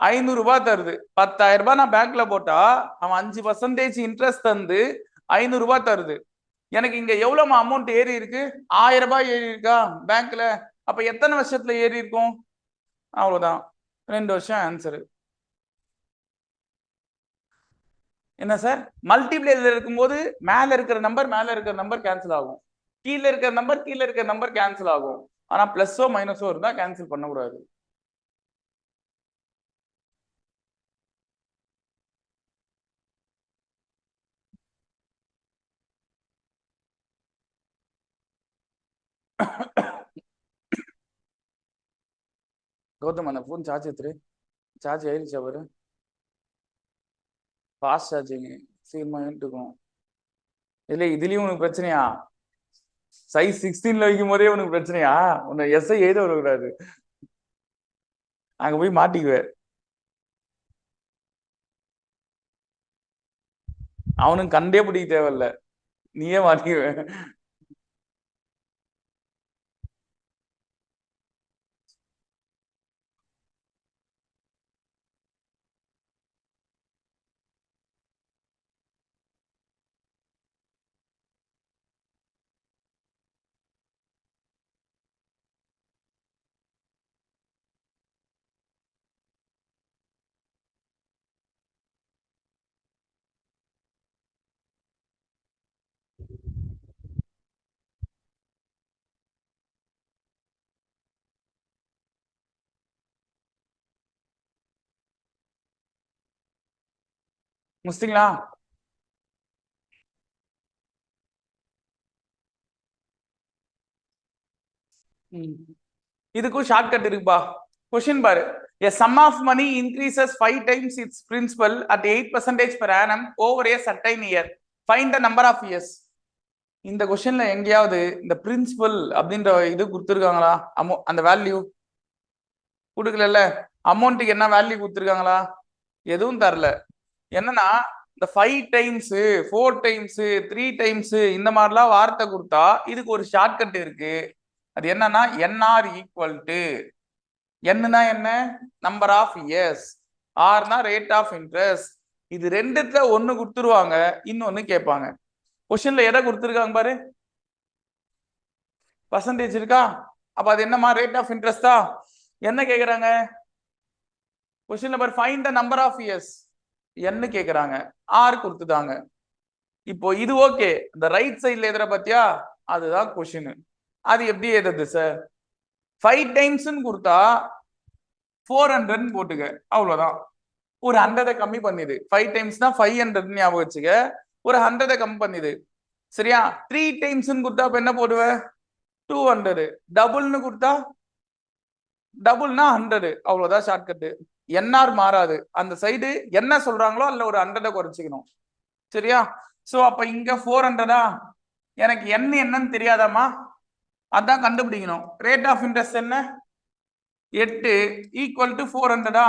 Speaker 1: 500 ரூபாய் தருது. 10,000 ரூபாய் நான் பேங்க்ல போட்டா அவன் 5% இன்ட்ரெஸ்ட் தந்து 500 ரூபாய் தருது. எனக்கு இங்க எவ்வளவு அமௌண்ட் ஏறி இருக்கு? 1000 ரூபாய் ஏறி இருக்கா பேங்க்ல? அப்ப எத்தனை வருஷத்துல ஏறி இருக்கும்? அவ்வளவுதான், 2 வருஷம் ஆன்சரு. என்ன சார்? மல்டிப்ளேல இருக்கும்போது மேல இருக்கிற நம்பர் கேன்சல் ஆகும், கீழே இருக்கிற நம்பர் கேன்சல் ஆகும். ஆனா பிளஸோ மைனஸோ இருந்தா கேன்சல் பண்ணக்கூடாது. கௌதம் அந்த போன் சார்ஜ் எடுத்துரு, சார்ஜ் ஆயிடுச்சு. அவரு ஃபாஸ்ட் சார்ஜிங் சீக்கிரமா இருக்கும். இல்ல இதுலயும் உனக்கு பிரச்சனையா? சைஸ் 16ல வைக்கும் போதே உனக்கு பிரச்சனையா? உன்னை எஸ்ஐ எழுத வரக்கூடாது. அங்க போய் மாட்டிக்குவேன். அவனுக்கு கண்டே பிடிக்க தேவையில்ல, நீயே மாட்டிக்குவேன். முடிச்சிட்டீங்களா? இதுக்கும் ஷார்ட்கட் இருக்குப்பா. கொஸ்டின் பாரு. A sum of money increases 5 times its principal at 8% per annum over a certain year. Find the number of years. இந்த கொஸ்டின்ல எங்கேயாவது இந்த பிரின்சிபல் அப்படின்ற இது கொடுத்துருக்காங்களா? அந்த வேல்யூ கொடுக்கல. அமௌண்ட்டுக்கு என்ன வேல்யூ கொடுத்துருக்காங்களா? எதுவும் தரல. என்னன்னா இந்த 5 டைம்ஸ் 4 டைம்ஸ் 3 டைம்ஸ் இந்த மாதிரிலாம் வார்த்தை கொடுத்தா இதுக்கு ஒரு ஷார்ட்கட் இருக்கு. அது என்னன்னா என்ஆர் ஈக்குவல் டு, என்னன்னா என்ன, நம்பர் ஆஃப் இயர்ஸ், ஆர்னா ரேட் ஆஃப் இன்ட்ரெஸ்ட். இது ரெண்டுத்துல ஒண்ணு கொடுத்துருவாங்க, இன்னொன்னு கேட்பாங்க. கொஸ்டின்ல எதை கொடுத்துருக்காங்க பாரு, பர்சன்டேஜ் இருக்கா? அப்ப அது என்னமா, ரேட் ஆஃப் இன்ட்ரெஸ்டா? என்ன கேக்குறாங்க question number, find the number of years, என்ன கேக்குறாங்க, ஆர் கொடுத்துட்டாங்க. இப்போ இது ஓகே. இந்த ரைட் சைட்ல எதிர பத்தியா, அதுதான் கொஸ்டின். அது எப்படி எழுதுறது சார்? 5 டைம்ஸ் கொடுத்தா 400 போட்டுக்க, அவ்வளவுதான். ஒரு 100 கம்மி பண்ணிது. 5 டைம்ஸ்னா 500 ஞாபகம் வச்சுக்க, ஒரு 100 கம்மி பண்ணிது. சரியா? 3 டைம்ஸ் கொடுத்தா என்ன போடுவ, 200. டபுள்னு கொடுத்தா, டபுள்னா 100, அவ்வளவுதான் ஷார்ட்கட். என்ஆர் மாறாது. அந்த சைடு என்ன சொல்றாங்களோ அதுல ஒரு 100 குறைச்சிக்கணும். சரியா? சோ அப்ப இங்க 400. எனக்கு என்னன்னு தெரியாதாமா, அதான் கண்டுபிடிக்கணும். ரேட் ஆஃப் இன்ட்ரெஸ்ட் என்ன, 8 ஈக்குவல் டு 400.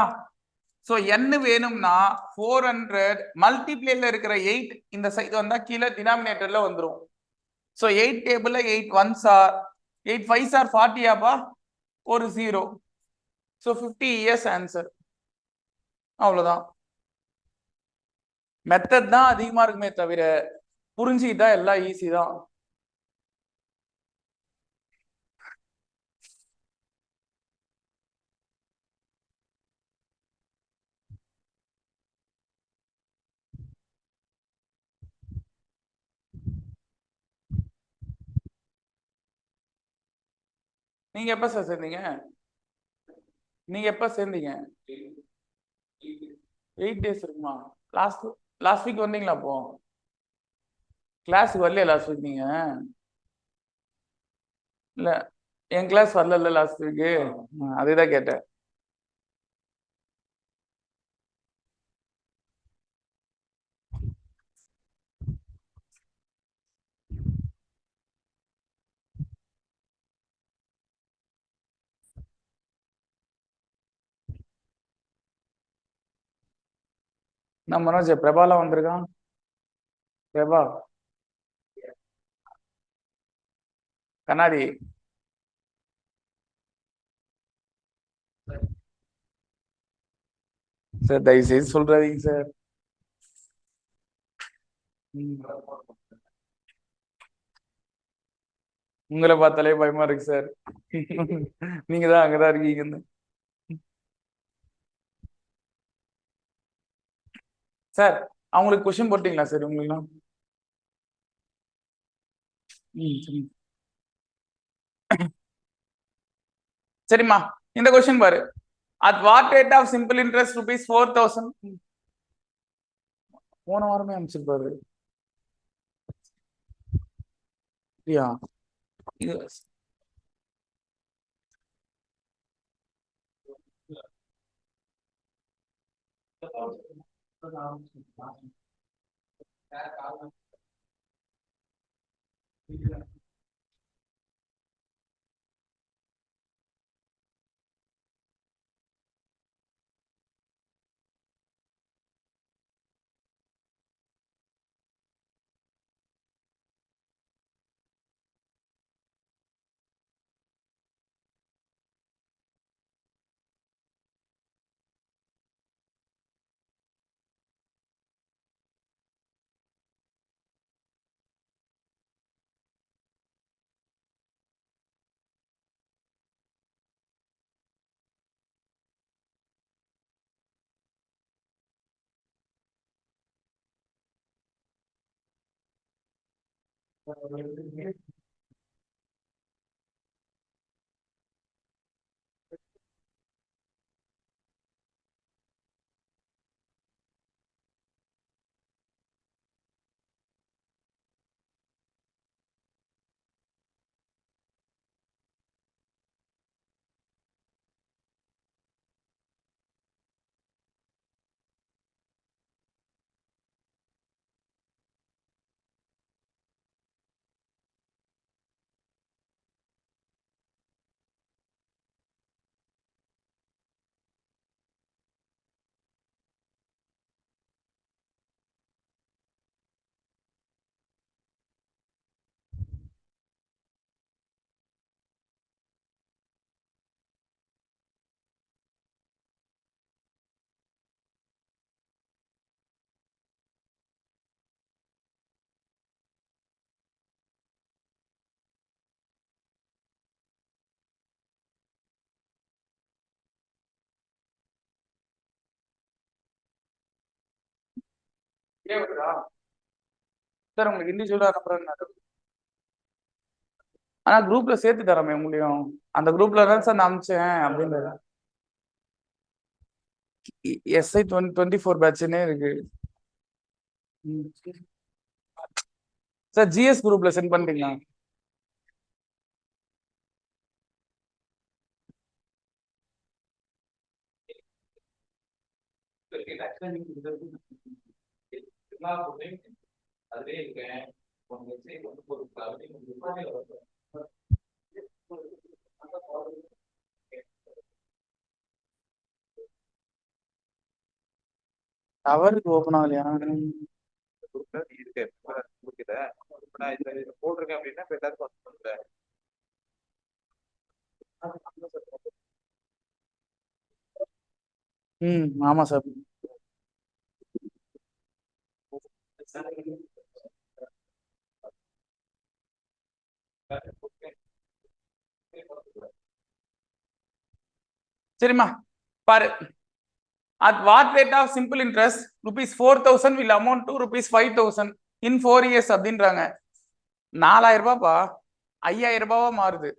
Speaker 1: சோ என்ன வேணும்னா 400 மல்டிப்ளேல இருக்கிற 8 இந்த சைடு வந்தா கீழே டினாமினேட்டர்ல வந்துரும். சோ 8 டேபிள்ல 8 1s ஆர் 8 5s ஆர் 40 ஆப்பா, ஒரு 0. So 50 years answer. அவ்வளவுதான். மெத்தட் தான் அதிகமா இருக்குமே தவிர புரிஞ்சுக்கிட்டா எல்லாம் ஈஸி தான். நீங்க எப்ப சார் சேர்ந்தீங்க? நீங்க எப்ப சேர்ந்தீங்க? 8 டேஸ் இருக்குமா? லாஸ்ட் லாஸ்ட் வீக் வந்தீங்களா? அப்போ கிளாஸுக்கு வரலையா லாஸ்ட் வீக் நீங்க? இல்ல, என் கிளாஸ் வரல லாஸ்ட் வீக்கு, அதேதான் கேட்டேன். நான் மனோஜ், பிரபாலாம் வந்திருக்கான். பிரபா கண்ணாடி சார், தயவு செய்து சொல்றாதீங்க சார். உங்களை பார்த்தாலே பயமா இருக்கு சார். நீங்க தான் அங்கதான் இருக்கீங்கன்னு. சார் அவங்களுக்கு கொஸ்டின் போட்டீங்களா சார் உங்களுக்கு? சரிம்மா, இந்த கொஸ்டின் பாரு. At what rate of simple interest rupees 4000? போன வாரமே அனுப்பிச்சிருப்பாரு. இது சார் உங்களுக்கு இண்டிவிஜுவலா அனுப்புறேன். ஆனா குரூப்ல சேர்த்து தரமே உங்களையும். அந்த குரூப்ல தான் சார் நான் அனுப்பிச்சேன் அப்படின்றது. எஸ்ஐ 24 பேட்ச்னே இருக்கு. சார் ஜிஎஸ் குரூப்ல சென்ட் பண்றீங்களா? டவருக்கு ஓபன் ஆகலையா? ஆமா சார். சரிம்மா பாரு. At what rate of simple interest rupees 4,000 will amount to rupees 5,000 in 4 years அப்படின்றாங்க. 4,000 ரூபாய்ப்பா 5,000 ரூபாவா மாறுது.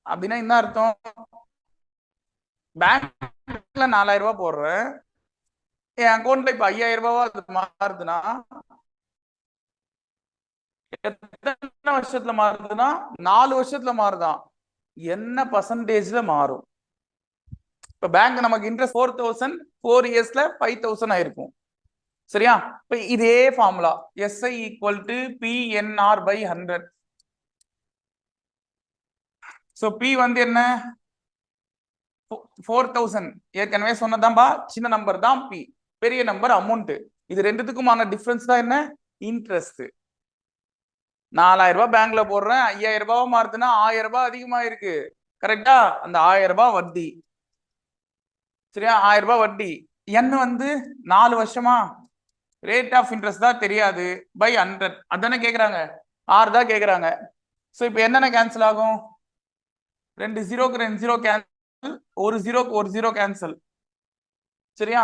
Speaker 1: அப்படின்னா என்ன அர்த்தம்? பேங்க்ல 4,000 ரூபாய் போடுறேன், என் அக்கௌண்ட்ல இப்ப 5,000 ரூபாவா அது மாறுதுன்னா எத்தனை வருஷத்துல மாறுதுன்னா 4 வருஷத்துல மாறுதான். என்ன பர்சன்டேஜ்ல மாறும்? இப்ப பேங்க் நமக்கு இன்ட்ரெஸ்ட் 4,000 4 இயர்ஸ்ல 5,000 ஆயிருக்கும். சரியா? இப்ப இதே formula SI equal to PNR by 100. So P வந்து என்ன? 4,000. ஏற்கனவே சொன்னதான்பா, சின்ன நம்பர் தான் பி, பெரிய நம்பர் அமௌண்ட். இது ரெண்டுத்துக்குமான டிஃபரன்ஸ் தான் என்ன? இன்ட்ரெஸ்ட். 4,000 ரூபாய் பேங்க்ல போடுறேன், 5,000 ரூபாய் மாறுதுன்னா 1,000 ரூபாய் அதிகமா இருக்கு. கரெக்டா? அந்த 1,000 ரூபாய் வட்டி. சரியா? 1,000 ரூபாய் வட்டி. என்ன வந்து 4 வருஷமா ரேட் ஆஃப் இன்ட்ரெஸ்ட் தான் தெரியாது, பை 100 அதானே கேக்குறாங்க. 6 தான் கேக்குறாங்க. சோ இப்போ என்னென்ன கேன்சல் ஆகும்? 2 ஜீரோக்கு 2 ஜீரோ கேன்சல், ஒரு ஜீரோக்கு ஒரு ஜீரோ கேன்சல். சரியா?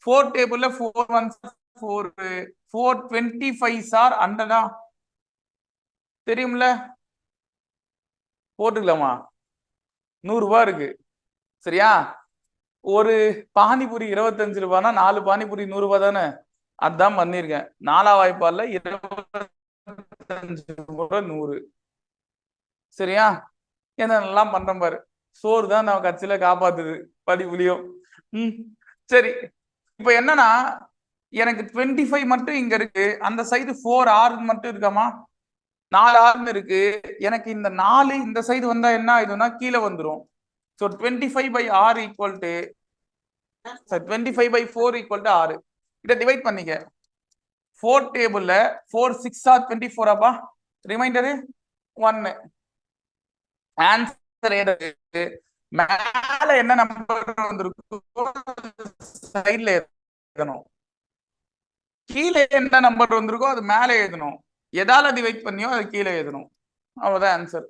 Speaker 1: 4 டேபிள்ல 4 1 4 425 சார் 100 தெரியும்ல? போட்டுக்கலாமா? 100 ரூபாய் இருக்கு. சரியா? ஒரு பானிபுரி 25 ரூபாய்னா 4 பானிபுரி 100 ரூபாய் தானே? அதான் பண்ணிருக்கேன். 4ஆம் வாய்ப்பால 25 முறை 100. சரியா? என்னென்னலாம் பண்றேன் பாரு. சோறு தான் நான் கட்சியில காப்பாத்துது படிப்புலியும். சரி, இப்ப என்னன்னா எனக்கு 25 மட்டும் இங்க இருக்கு, அந்த சைடு 4 ஆர் மட்டும் இருக்காமா? 4 ஆர்னு இருக்கு. எனக்கு இந்த 4 இந்த சைடு வந்தா என்ன ஆயிடும்னா கீழே வந்துரும். So 25 by R equal to 25 by 4 equal to 6. இதை டிவைட் பண்ணிக்க. 4 டேபிள்ல 4 6 ஆர் 24 ஆப்பா, ரிமைண்டரு 1. ஆன்சர் ஏதாவது மேல என்ன நம்பர் வந்திருக்கோ சைட்ல எழுதணும், கீழே என்ன நம்பர் வந்திருக்கோ அது மேல எழுதணும். எதால டிவைட் பண்ணியோ அது கீழே எழுதணும். அவ்வளவுதான் ஆன்சர்.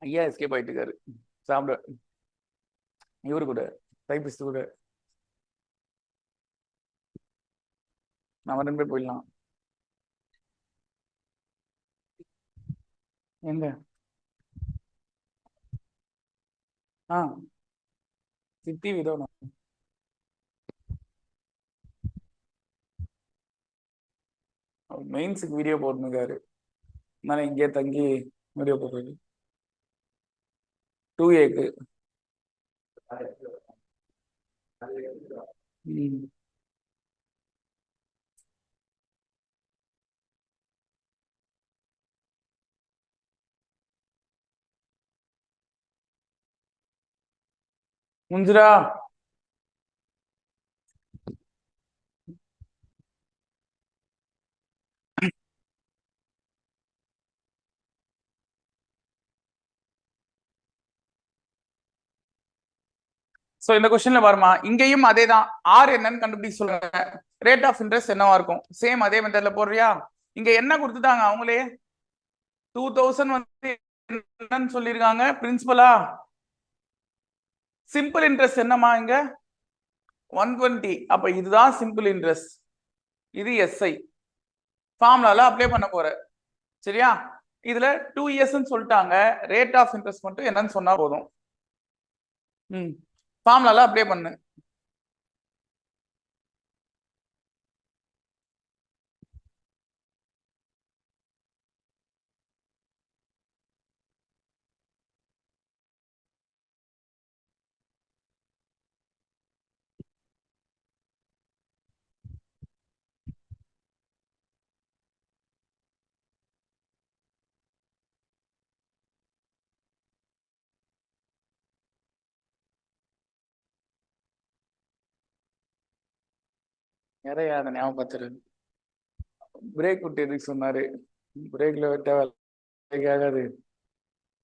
Speaker 1: ஐயா எஸ்கேப் ஆயிட்டு இருக்காரு சாப்பிட. இவரு கூட டைபிஸ்ட் கூட நம்ம 2 பேர் போயிடலாம். எங்க சித்தி விதோனம் மெயின்ஸுக்கு வீடியோ போட்டுருக்காரு. அதனால இங்கே தங்கி வீடியோ போடுறது. 2Aக்கு முஞ்சிரா சோ இந்த கொஸ்டின்ல பாருமா, இங்கேயும் அதே தான். ஆர் என்னன்னு கண்டுபிடிச்சு சொல்லுங்க. ரேட் ஆஃப் இன்ட்ரெஸ்ட் என்னவா இருக்கும்? சேம் அதே மெத்தட்ல போடுறியா? இங்க என்ன கொடுத்துட்டாங்க அவங்களே? 2000 வந்து என்னன்னு சொல்லியிருக்காங்க பிரின்சிபலா. சிம்பிள் இன்ட்ரெஸ்ட் என்னமா இங்க 120. அப்ப இதுதான் சிம்பிள் இன்ட்ரெஸ்ட், இது எஸ்ஐ. ஃபார்முலால அப்ளை பண்ண போற. சரியா? இதுல 2 இயர்ஸ் சொல்லிட்டாங்க. ரேட் ஆஃப் இன்ட்ரெஸ்ட் மட்டும் என்னன்னு சொன்னா போதும். ஃபார்முலால அப்ளை பண்ணு. நிறைய அதை ஞாபகப்படுத்துறது. பிரேக் விட்டு எதுக்கு சொன்னாரு? பிரேக்ல விட்டா ஆகாது,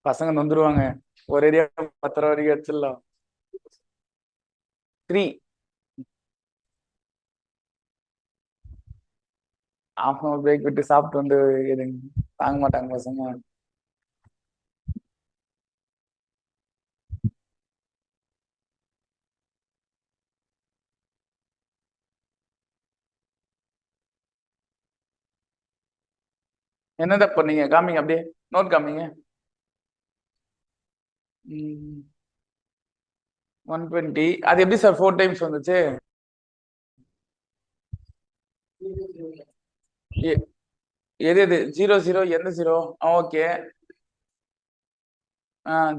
Speaker 1: பசங்க நொந்துருவாங்க. ஒரு ஏரியா 10 வரைக்கும் வச்சிடலாம். 3 ஆஃப் பிரேக் விட்டு சாப்பிட்டு வந்து தாங்க மாட்டாங்க பசங்க. என்னதான் பண்ணீங்க? காமிங்க அப்படியே, நோட் காமிங்க. 120 அது எப்படி சார் 4 டைம்ஸ் வந்துச்சு? எது எது 0 0 எந்த 0? ஓகே.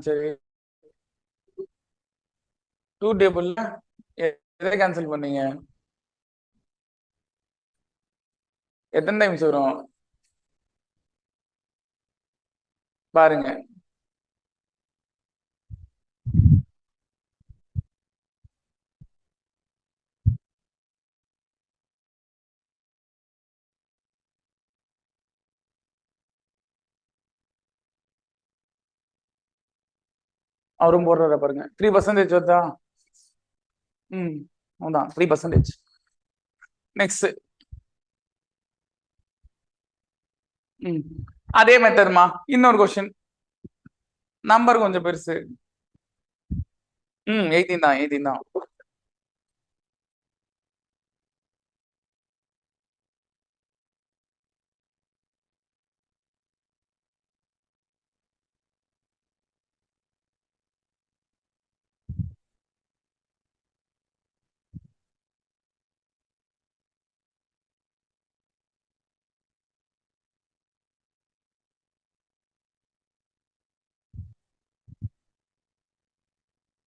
Speaker 1: சரி. 2 டேபிள்ல எதை கேன்சல் பண்ணீங்க? எத்தனை டைம்ஸ் வரும் பாருங்க. அவரும் போடுறத பாருங்க. 3% வருதா? அதான் 3%. நெக்ஸ்ட் அதே மெத்தட்மா. இன்னொரு கொஸ்டின், நம்பர் கொஞ்சம் பெருசு. 18 தான், 18 தான்.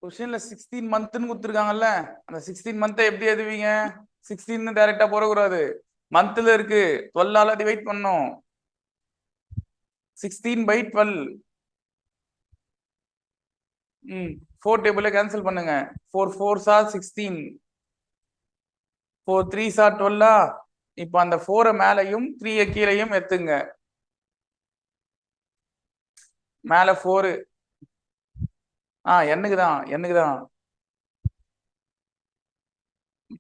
Speaker 1: கொஸ்டின்ல 16 மந்த்னு கொடுத்துருக்காங்கல்ல, அந்த 16 மந்த் எப்படி எழுதுவீங்க? 16 டைரக்டா போடக்கூடாது, மந்த்ல இருக்கு. 12ஆல டிவைட் பண்ணும். 16/12. 4 டேபிள கேன்சல் பண்ணுங்க. 4 4s are 16, 4 3s are 12. இப்ப அந்த 4 மேலையும் 3 கீழையும் எத்துங்க. மேல 4 என்னக்கு தான்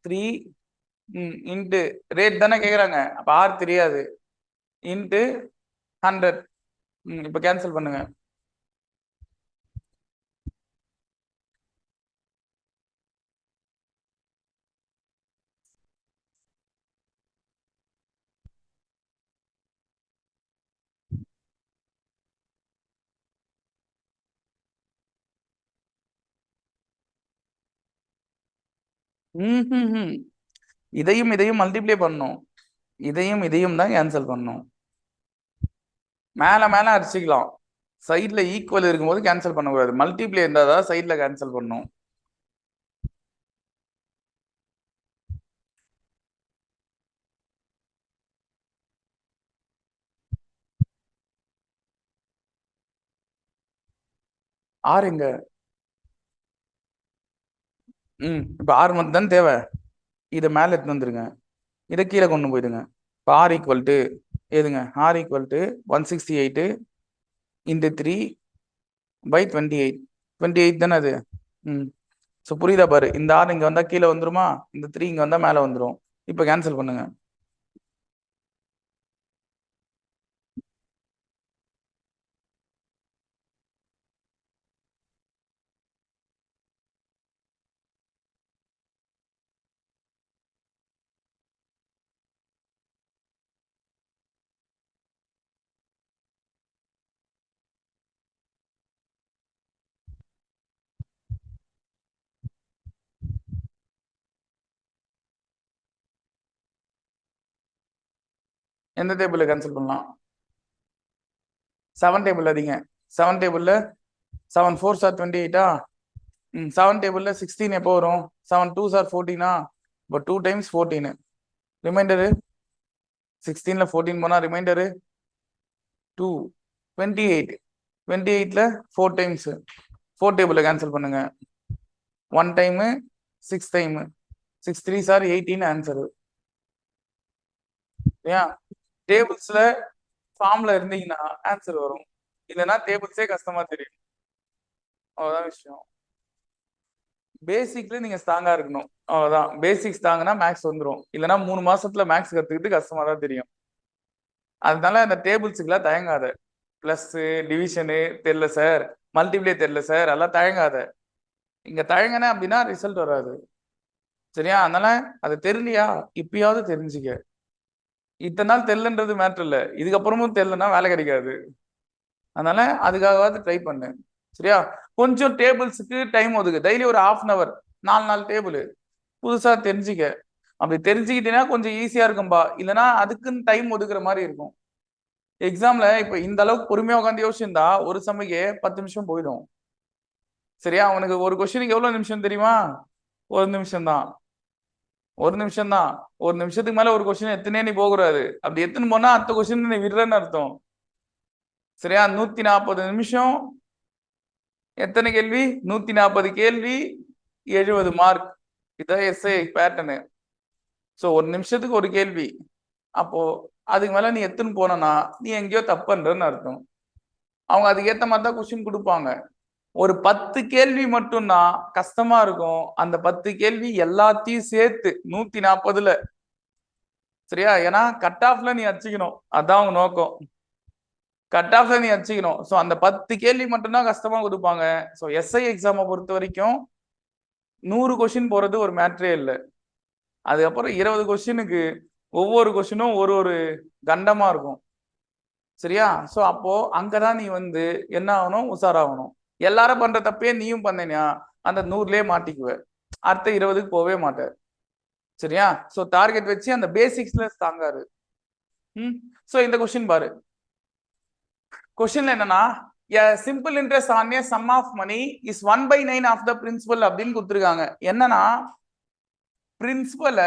Speaker 1: 3 இன்ட்டு ரேட் தானே கேக்குறாங்க, அப்ப ஆர் தெரியாது, இன்ட்டு 100. இப்ப கேன்சல் பண்ணுங்க. இதையும் இதையும் மல்டிப்ளை பண்ணும், இதையும் தான் கேன்சல் பண்ணும். மேல மேல அடிச்சுக்கலாம், சைட்ல ஈக்குவல் இருக்கும்போது கேன்சல் பண்ணக்கூடாது. மல்டிப்ளை இருந்தால் தான் சைட்ல கேன்சல் பண்ணும். ஆறுங்க. இப்போ 6 மட்டும் தான் தேவை. இதை மேலே எடுத்து வந்துருங்க, இதை கீழே கொண்டு போயிடுங்க. இப்போ ஆர் ஈக்குவல் டு எதுங்க, ஆர் ஈக்குவல் டு 168 இன்ட்டு 3/28. 28 தானே அது. ஸோ புரியுதா பாரு, இந்த ஆறு இங்கே வந்தால் கீழே வந்துருமா, இந்த 3 இங்கே வந்தால் மேலே வந்துடும். இப்போ கேன்சல் பண்ணுங்க. எந்த டேபிளில் கேன்சல் பண்ணலாம்? 7 டேபிள் அதிங்க. 7 டேபிளில் 7 4s are 28. 7 டேபிளில் 16 எப்போ வரும்? 7 2s are 14. இப்போ 2 times 14. ரிமைண்டரு 16ல் 14 போனால் ரிமைண்டரு 2. 28. 28ல் 4 times 4 டேபிளில் கேன்சல் பண்ணுங்க. 1 time 6 time 6 3s are 18 answer. ஏன் டேபிள்ஸ்ல ஃபார்ம்ல இருந்தீங்கன்னா ஆன்சர் வரும், இல்லைன்னா டேபிள்ஸே கஷ்டமா தெரியும். அவ்வளோதான் விஷயம். பேசிக்ல நீங்க ஸ்ட்ராங்கா இருக்கணும், அவ்வளவுதான். பேசிக் ஸ்ட்ராங்னா மேக்ஸ் வந்துடும், இல்லைன்னா 3 மாசத்துல மேக்ஸ் கத்துக்கிட்டு கஷ்டமா தான் தெரியும். அதனால அந்த டேபிள்ஸுக்குலாம் தயங்காத. பிளஸ் டிவிஷனு தெரியல சார், மல்டிப்ளே தெரியல சார், எல்லாம் தயங்காத. இங்க தயங்கின அப்படின்னா ரிசல்ட் வராது. சரியா? அதனால அது தெரியலையா, இப்பயாவது தெரிஞ்சுக்க. இத்தனை நாள் தெரியலன்றது மேட்ரு இல்லை, இதுக்கப்புறமும் தெரியலன்னா வேலை கிடைக்காது. அதனால அதுக்காகவாவது ட்ரை பண்ணு. சரியா? கொஞ்சம் டேபிள்ஸுக்கு டைம் ஒதுக்கு, டெய்லி ஒரு 1/2 hour 4 டேபிள் புதுசா தெரிஞ்சுக்க. அப்படி தெரிஞ்சுக்கிட்டீங்கன்னா கொஞ்சம் ஈஸியா இருக்கும்பா, இல்லைன்னா அதுக்குன்னு டைம் ஒதுக்குற மாதிரி இருக்கும். எக்ஸாம்ல இப்ப இந்த அளவுக்கு பொறுமையா உட்காந்து யோசிச்சிருந்தா ஒரு சமைக்கு 10 நிமிஷம் போயிடும். சரியா? உனக்கு ஒரு கொஸ்டினுக்கு எவ்வளவு நிமிஷம் தெரியுமா? 1 நிமிஷம் தான். 1 நிமிஷம் தான். 1 நிமிஷத்துக்கு மேல ஒரு கொஸ்டின் எத்தனே நீ போகக்கூடாது. அப்படி எத்தனை போனா அடுத்த கொஸ்டின் நீ விடுறன்னு அர்த்தம். சரியா? 140 நிமிஷம், எத்தனை கேள்வி? 140 கேள்வி, 70 மார்க். இதான் எஸ்ஐ பேட்டர்னு. ஸோ 1 நிமிஷத்துக்கு ஒரு கேள்வி. அப்போ அதுக்கு மேல நீ எத்தனை போனா நீ எங்கேயோ தப்பு பண்றன்னு அர்த்தம். அவங்க அதுக்கு ஏத்த மாதிரி தான் கொஸ்டின் கொடுப்பாங்க. ஒரு 10 கேள்வி மட்டும்தான் கஷ்டமா இருக்கும். அந்த 10 கேள்வி எல்லாத்தையும் சேர்த்து 140ல. சரியா? ஏன்னா கட் ஆஃப்ல நீ அடிச்சுக்கணும், அதான் உங்க நோக்கம். கட் ஆஃப்ல நீ அடிச்சுக்கணும். ஸோ அந்த 10 கேள்வி மட்டும்தான் கஷ்டமா கொடுப்பாங்க. ஸோ எஸ்ஐ எக்ஸாமை பொறுத்த வரைக்கும் 100 கொஸ்டின் போறது ஒரு மேட்ரே இல்லை. அதுக்கப்புறம் 20 கொஸ்டினுக்கு ஒவ்வொரு கொஸ்டினும் ஒரு ஒரு கண்டமா இருக்கும். சரியா? ஸோ அப்போ அங்கதான் நீ வந்து என்ன ஆகணும், உஷாராகணும். எல்லாரும் பண்ற தப்பே நீயும் பண்ணீனா அந்த 100லயே மாட்டிக்குவ, அடுத்த 20க்கு போவே மாட்ட. சரியா? ஸோ டார்கெட் வச்சு அந்த பேசிக்ஸ்ல தாங்காரு. ஸோ இந்த கொஸ்டின் பாரு. கொஸ்டின்ல என்னன்னா, simple interest on a sum of money is 1/9 of the principal அப்படின்னு கொடுத்துருக்காங்க. என்னன்னா பிரின்சிபல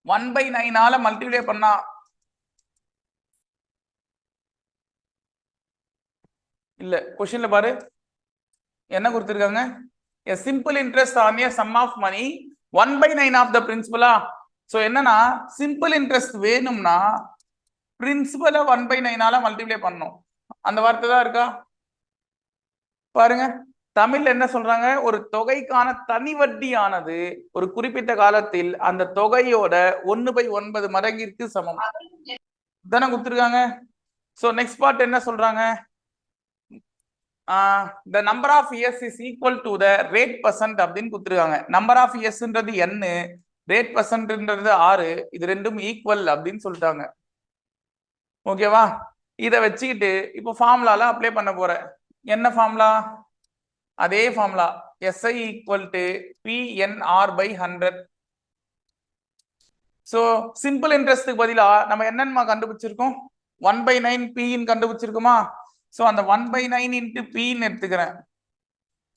Speaker 1: 1/9 மல்டிப்ளை பண்ணா இல்ல, கொஸ்டின்ல பாரு என்ன கொடுத்துருக்காங்க. a simple interest on a sum of money 1/9 of the principal. So என்னன்னா சிம்பிள் இன்ட்ரெஸ்ட் வேணும்னா பிரின்சிபலை 1/9 மல்டிப்ளை பண்ணணும். அந்த வார்த்தை தான் இருக்கா பாருங்க. தமிழ்ல என்ன சொல்றாங்க, ஒரு தொகைக்கான தனி வட்டியானது ஒரு குறிப்பிட்ட காலத்தில் அந்த தொகையோட 1/9 மடங்கிற்கு சமம் தானே கொடுத்துருக்காங்க. சோ நெக்ஸ்ட் பார்ட் என்ன சொல்றாங்க, the number of years is equal to the rate percent அப்படின்னு கொடுத்துருக்காங்க. நம்பர் ஆஃப் இயர்ஸ்ன்றது n, ரேட் பர்சன்ட்ன்றது 6, இது ரெண்டும் ஈக்குவல் அப்படின்னு சொல்லிட்டாங்க. ஓகேவா? இதை வச்சுக்கிட்டு இப்போ ஃபார்முலால அப்ளை பண்ண போறேன். என்ன ஃபார்முலா? அதே formula SI equal to PNR by 100. So simple இன்ட்ரெஸ்ட்டுக்கு பதிலா நம்ம என்னென்ன கண்டுபிடிச்சிருக்கோம்? 1/9 Pன்னு கண்டுபிடிச்சிருக்கோமா? ஸோ அந்த 1/9 இன்ட்டு Pன்னு எடுத்துக்கிறேன்.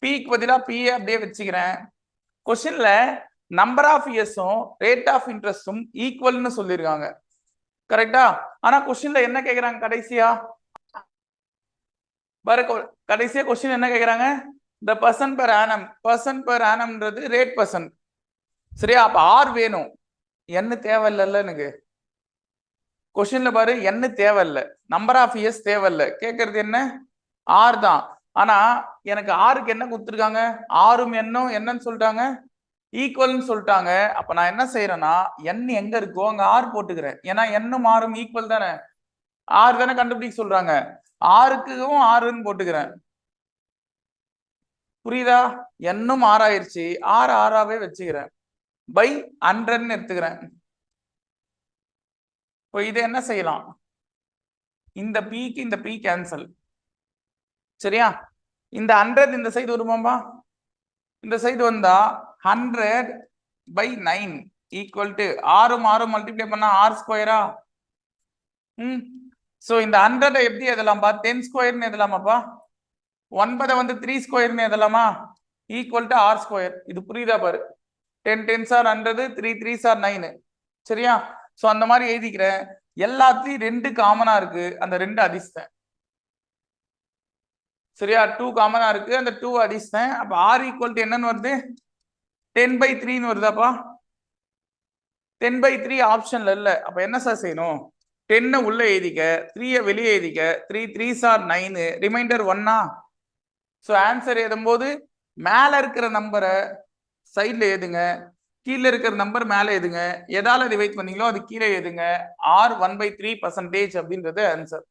Speaker 1: Pக்கு பதிலா P அப்படியே வச்சுக்கிறேன். கொஸ்டின்ல நம்பர் ஆஃப் இயர்ஸும் ரேட் ஆஃப் இன்ட்ரெஸ்டும் ஈக்குவல்னு சொல்லியிருக்காங்க. கரெக்டா? ஆனா கொஸ்டின்ல என்ன கேட்குறாங்க கடைசியா? கடைசியா கொஸ்டின் என்ன கேட்குறாங்க? The percent per annum. Percent per ஆனம்ன்றது ரேட் பர்சன்ட். சரியா? அப்ப ஆர் வேணும். என்ன தேவையில்ல எனக்கு. கொஸ்டின்ல பாரு என்ன தேவையில்ல, நம்பர் ஆஃப் இயர்ஸ் தேவையில்ல. கேட்கறது என்ன? ஆர் தான். ஆனா எனக்கு ஆருக்கு என்ன கொடுத்துருக்காங்க? ஆரும் என்னும் என்னன்னு சொல்லிட்டாங்க, ஈக்குவல்னு சொல்லிட்டாங்க. அப்ப நான் என்ன செய்யறேன்னா என் எங்க இருக்கோ அங்க ஆர் போட்டுக்கிறேன். ஏன்னா என்னும் ஆரும் ஈக்குவல் தானே, ஆர் தானே கண்டுபிடிக்க சொல்றாங்க. ஆருக்கும் ஆறுன்னு போட்டுக்கிறேன். புரியுதா? என்னும் ஆறாயிருச்சு, ஆறு ஆறாவே வச்சுக்கிறேன். பை 100ன்னு எடுத்துக்கிறேன். இப்போ இதை என்ன செய்யலாம்? இந்த பிக்கு இந்த பி கேன்சல். சரியா? இந்த 100 இந்த சைடு வருமாம்பா, இந்த சைடு வந்தா 100/9 ஈக்குவல் டு ஆறும் ஆறும் மல்டிப்ளை பண்ணா ஆர் ஸ்கொயரா. ஸோ இந்த 100 எப்படி எழுதலாம்பா? 10 ஸ்கொயர்னு எழுதலாமாப்பா? 9 வந்து 3 ஸ்கொயர்னு எழுதலாமா? Equal to R square. இது புரியுதா பாரு? 10 10s are 100, 3 3s are 9. சரியா? ஸோ அந்த மாதிரி எழுதிக்கிறேன். எல்லாத்தையும் 2 காமனா இருக்கு, அந்த 2 அடிச்சிட்டேன். சரியா? 2 காமனா இருக்கு, அந்த 2 அடிச்சிட்டேன். அப்ப ஆர் ஈக்குவல் டு என்னன்னு வருது? 10/3ன்னு வருதாப்பா? 10/3 ஆப்ஷன்ல இல்ல. அப்ப என்ன சார் செய்யணும்? 10 உள்ள எழுதிக்க, 3 வெளியே எழுதிக்க. 3 3s are 9, reminder 1. So answer எழுதும்போது மேல இருக்கிற நம்பரை சைட்ல எழுதுங்க, கீழே இருக்கிற நம்பர் மேல எழுதுங்க. எதால டிவைட் பண்ணீங்களோ அது கீழே எழுதுங்க. ஆர் 1/3% அப்படின்றது ஆன்சர்.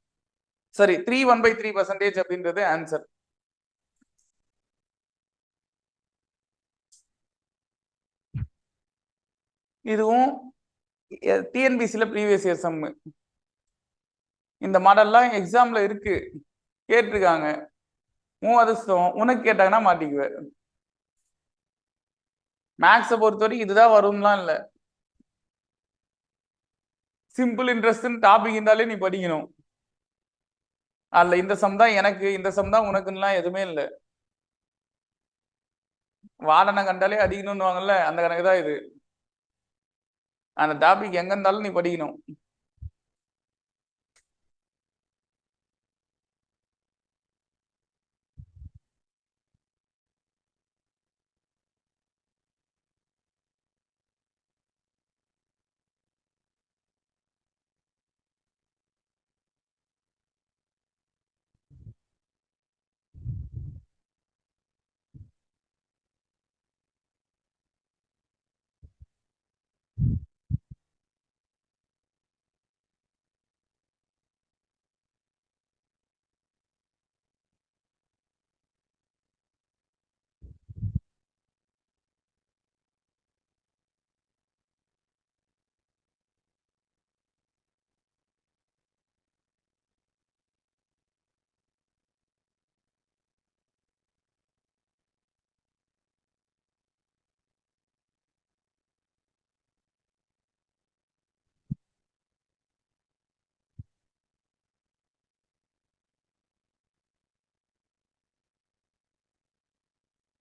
Speaker 1: சரி, 3 1/3% அப்படின்றது ஆன்சர். இதுவும் டிஎன்பிசில ப்ரீவியஸ் இயர் சம். இந்த மாடல்லாம் எக்ஸாம்ல இருக்கு, கேட்டிருக்காங்க. அதிர்ஷ்டம், உனக்கு கேட்டாங்கன்னா மாட்டிக்குவேன். மேக்ஸை பொறுத்த வரைக்கும் இதுதான் வரும்லாம் இல்லை. சிம்பிள் இன்ட்ரெஸ்ட் டாபிக் இருந்தாலே நீ படிக்கணும். அதுல இந்த சம் தான் எனக்கு, இந்த சம் தான் உனக்குலாம் எதுவுமே இல்லை. வாடனை கண்டாலே அடிக்கணும்னு வாங்கல்ல, அந்த கணக்கு தான் இது. அந்த டாபிக் எங்க இருந்தாலும் நீ படிக்கணும்.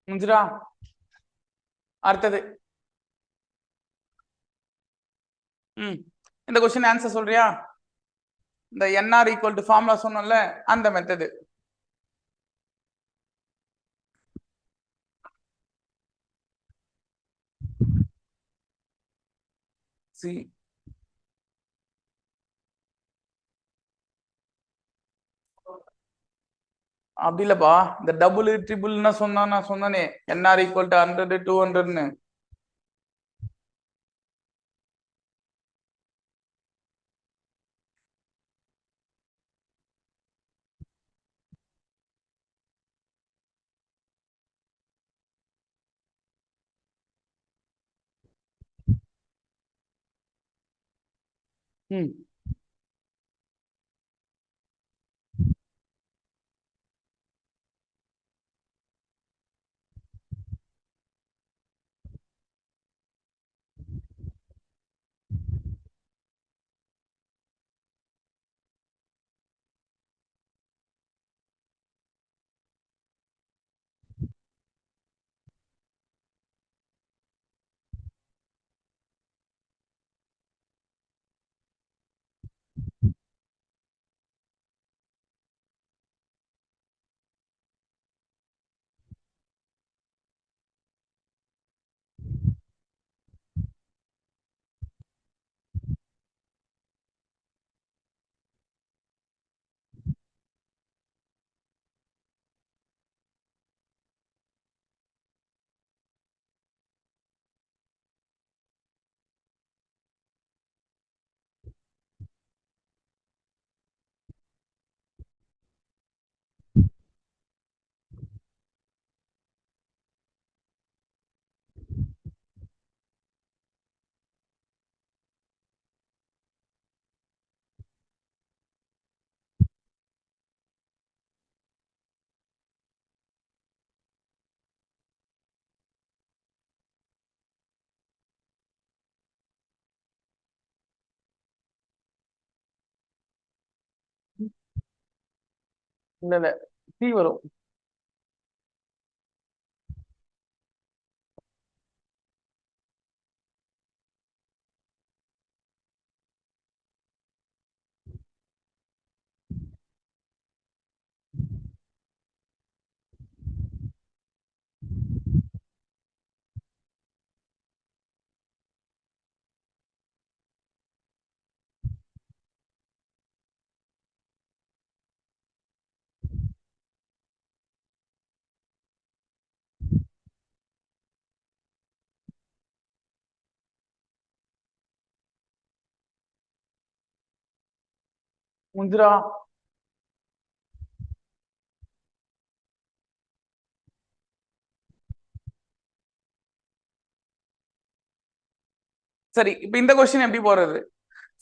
Speaker 1: முடிஞ்சுடா. அடுத்தது இந்த கொஸ்டின் ஆன்சர் சொல்றியா? இந்த என்ஆர் ஈக்குவல் டு ஃபார்முலா சொன்னோம்ல, அந்த மெத்தடு. சி அப்படி இல்லப்பா, இந்த டபுள் ட்ரிபிள்னா சொன்னா நான் சொன்னனே, என்ஆர் ஈக்குவல் டு 100 200ன்னு. இல்ல இல்ல, சி வரும். முந்திரா. சரி, இப்ப இந்த கொஸ்டின் எப்படி போறது?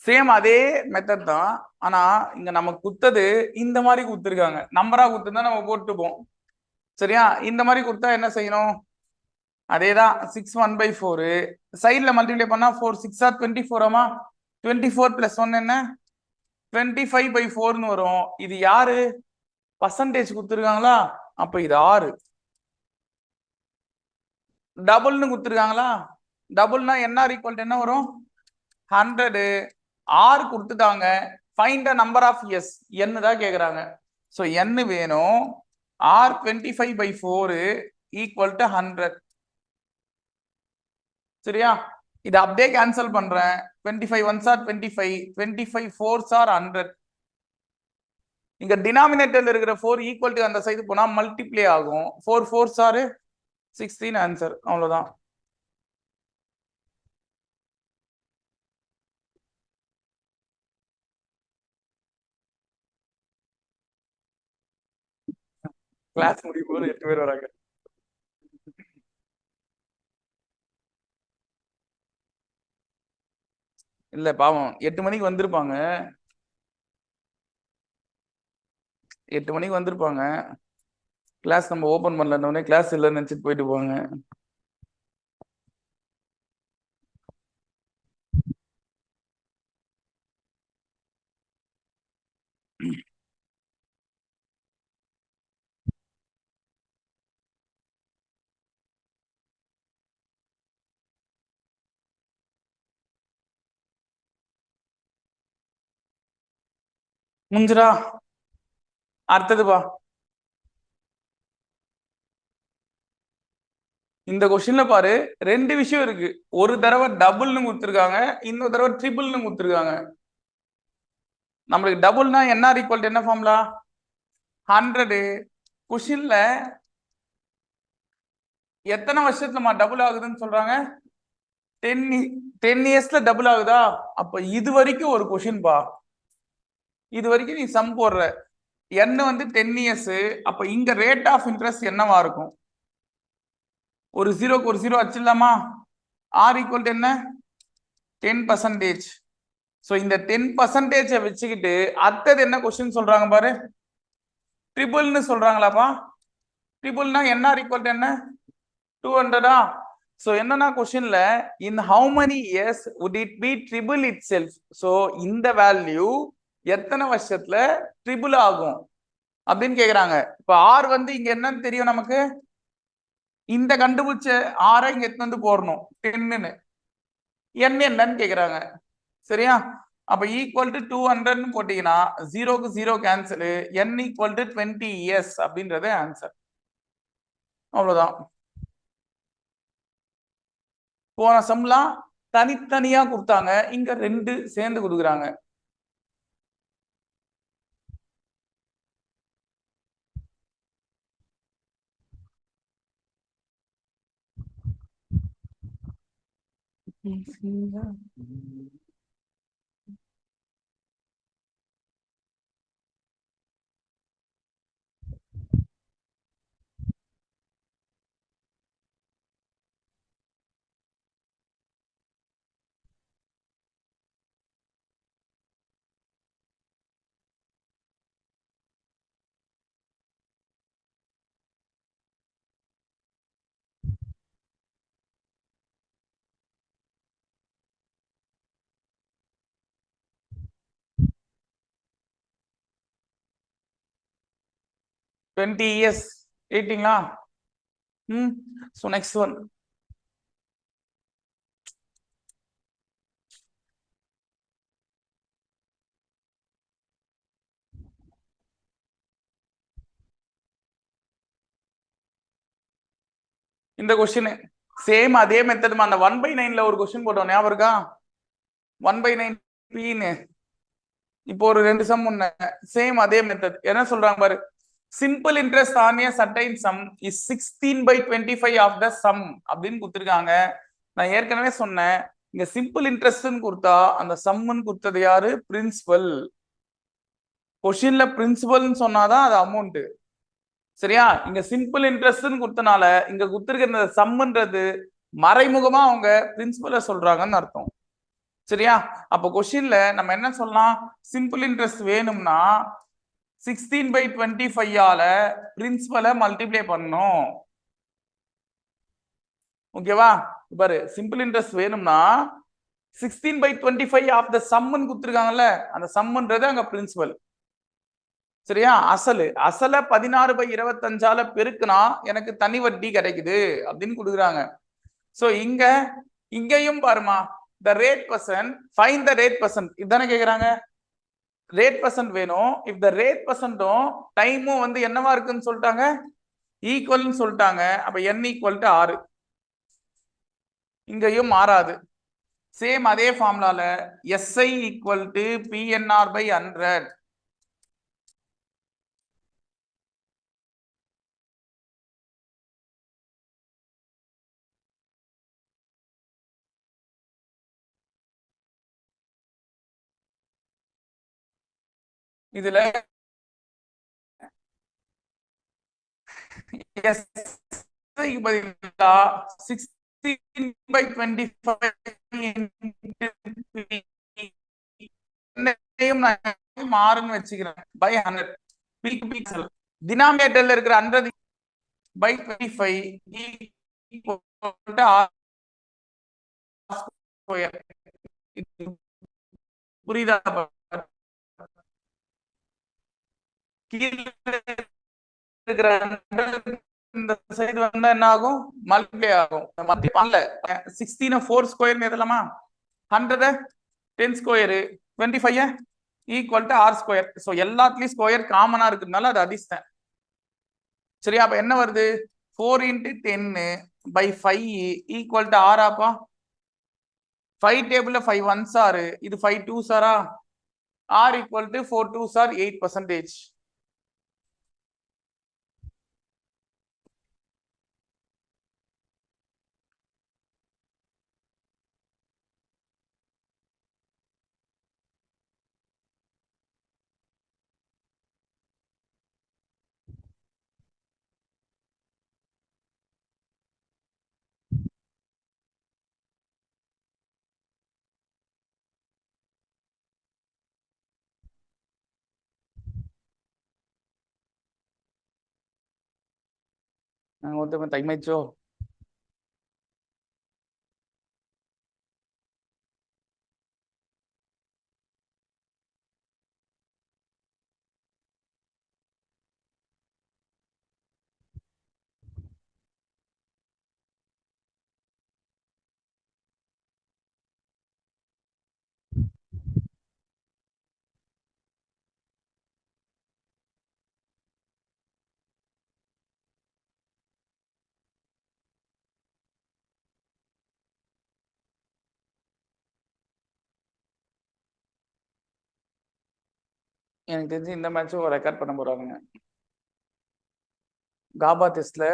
Speaker 1: சேம் அதே மெத்தட் தான். ஆனா இங்க நம்ம குத்தது இந்த மாதிரி குத்துருக்காங்க. நம்பரா குத்துனா நம்ம போட்டுப்போம். சரியா? இந்த மாதிரி கொடுத்தா என்ன செய்யணும்? அதேதான், 6 1/4. சைட்ல மல்டிப்ளை பண்ணா 4 6 24. 24 பிளஸ் 1 என்ன? 25/4 வரும். இது யாரு? பர்சன்டேஜ் கொடுத்துருக்காங்களா? அப்ப இது 6. டபுள்னு கொடுத்துருக்காங்களா? டபுள்னா என்ஆர் ஈக்குவல் என்ன வரும்? 100. ஆர் கொடுத்துட்டாங்க. Find the number of S. N தான் கேக்குறாங்க. ஸோ என் வேணும். R 25/4 equal to 100. சரியா? இதை அப்படியே கேன்சல் பண்றேன். 25 1s are 25, 25 4s are 100. இங்க டினாமினேட்டர்ல இருக்கிற 4 ஈக்குவல் டு அந்த சைடு போனா மல்டிப்ளை ஆகும். 4 4s are 16. ஆன்சர். அவ்வளவுதான். கிளாஸ் முடியும் போது 8 பேர் வராங்க. இல்ல பாவம் 8 மணிக்கு வந்திருப்பாங்க. 8 மணிக்கு வந்திருப்பாங்க. கிளாஸ் நம்ம ஓபன் பண்ணலன்னே கிளாஸ் இல்லைன்னு நினைச்சிட்டு போயிட்டு போவாங்க. முஞ்சிரா. அடுத்ததுப்பா. இந்த கொஸ்டின்ல பாரு, ரெண்டு விஷயம் இருக்கு. ஒரு தடவை டபுள்னு கொடுத்துருக்காங்க, இன்னொரு தடவை ட்ரிபிள்னு கொடுத்துருக்காங்க. நம்மளுக்கு டபுள்னா என்ஆர் ஈக்குவல் என்ன ஃபார்முலா? 100. கொஸ்டின்ல எத்தனை வருஷத்துல டபுள் ஆகுதுன்னு சொல்றாங்க? 10 இயர்ஸ்ல டபுள் ஆகுதா? அப்ப இது வரைக்கும் ஒரு கொஸ்டின் பா. இது வரைக்கும் நீ சம் போடுற. என்ன வந்து 10 இயர்ஸ். அப்ப இங்க ரேட் ஆஃப் இன்ட்ரெஸ்ட் என்னவா இருக்கும்? ஒரு ஜீரோக்கு ஒரு ஜீரோ வச்சிடலாமா? ஆர் ஈக்குவல் என்ன? 10%. ஸோ இந்த 10% வச்சுக்கிட்டு அடுத்தது என்ன கொஸ்டின் சொல்றாங்க பாரு. ட்ரிபிள்னு சொல்றாங்களாப்பா. ட்ரிபிள்னா என்ஆர் ஈக்குவல் என்ன? 200. ஸோ என்னன்னா கொஸ்டின்ல in how many years would it be triple itself? So இந்த வேல்யூ எத்தனை வருஷத்துல ட்ரிபிள் ஆகும் அப்படின்னு கேக்குறாங்க. இப்ப ஆர் வந்து இங்க என்னன்னு தெரியும் நமக்கு. இந்த கண்டுபிடிச்ச ஆரை இங்க எடுத்து வந்து போடணும் 10ன்னு. என் என்னன்னு கேக்குறாங்க. சரியா? அப்ப ஈக்குவல் டு 200 போட்டீங்கன்னா ஜீரோக்கு zero cancel. N equal to 20 years அப்படின்றது ஆன்சர். அவ்வளவுதான். போன சம்லாம் தனித்தனியா கொடுத்தாங்க, இங்க ரெண்டு சேர்ந்து கொடுக்குறாங்க. 20 years. எயிட்டிங்களா? So next one. இந்த கொஸ்டின் சேம் அதே மெத்தட். அந்த 1/9 ஒரு கொஸ்டின் போட்டோம், ஞாபகம் இருக்கா? 1/9 பின்னு இப்போ ஒரு 2 சம் ஒண்ணு சேம் அதே மெத்தட். என்ன சொல்றாங்க பாரு, simple interest on a certain sum is 16/25 of the sum அப்படின்னு கொடுத்துருக்காங்க. நான் ஏற்கனவே சொன்னேன், இங்க சிம்பிள் இன்ட்ரெஸ்ட்னு கொடுத்தா அந்த சம்முன்னு கொடுத்தது யாரு? பிரின்சிபல். கொஸ்டின்ல பிரின்சிபல்னு சொன்னாதான் அது அமௌண்ட். சரியா? இங்க சிம்பிள் இன்ட்ரெஸ்ட்னு கொடுத்தனால இங்க கொடுத்துருக்க சம்ன்றது மறைமுகமா அவங்க பிரின்சிபலை சொல்றாங்கன்னு அர்த்தம். சரியா? அப்ப கொஸ்டின்ல நம்ம என்ன சொல்லலாம்? சிம்பிள் இன்ட்ரெஸ்ட் வேணும்னா 16/25 ஆல பிரின்சிபலை மல்டிப்ளை பண்ணணும். ஓகேவா? பாரு, சிம்பிள் இன்ட்ரெஸ்ட் வேணும்னா 16/25 ஆஃப் த சம்னு கொடுத்துருக்காங்கல்ல, அந்த சம்ன்றது அங்க பிரின்சிபல். சரியா? அசல 16/25ஆல பெருக்குனா எனக்கு தனி வட்டி கிடைக்குது அப்படின்னு கொடுக்குறாங்க. சோ இங்கேயும் பாருமா, the rate percent, find the rate percent இதானே கேக்குறாங்க. ரேட் பர்சன்ட் வேணும். இஃப் த ரேட் பர்சன்ட்டும் டைமும் வந்து என்னவா இருக்குன்னு சொல்லிட்டாங்க, ஈக்குவல்னு சொல்லிட்டாங்க. அப்ப n = 6. இங்கேயும் மாறாது. சேம் அதே ஃபார்முலால SI = PNR/100. இதுல SI பதிலா 16/25 மாறுன்னு வச்சுக்கிறேன். by 100 டினாமினேட்டர்ல இருக்கிற 100/25 புரியுதா? இருக்கிற இந்த சைடு வந்தா என்ன ஆகும்? மல்டிப்ளை ஆகும். பண்ணல 16 4 ஸ்கொயர் எழுதலாமா? 100 10 ஸ்கொயர் 25 = r². ஸோ எல்லாத்துலயும் ஸ்கொயர் காமனா இருக்கிறதுனால அது அதிர்ஷ்டம். சரியா? அப்ப என்ன வருது? 4 × 10/5 = r ஆப்பா. 5 டேபிள்ல 5 1s ஆர், இது 5 2s ஆரா? r = 4 2s are 8%. ஒருத்தவங்க தைமைச்சோ எனக்கு தெரிஞ்சு இந்த மேட்சும் ரெக்கார்ட் பண்ண போறாங்க. காபா டெஸ்ட்ல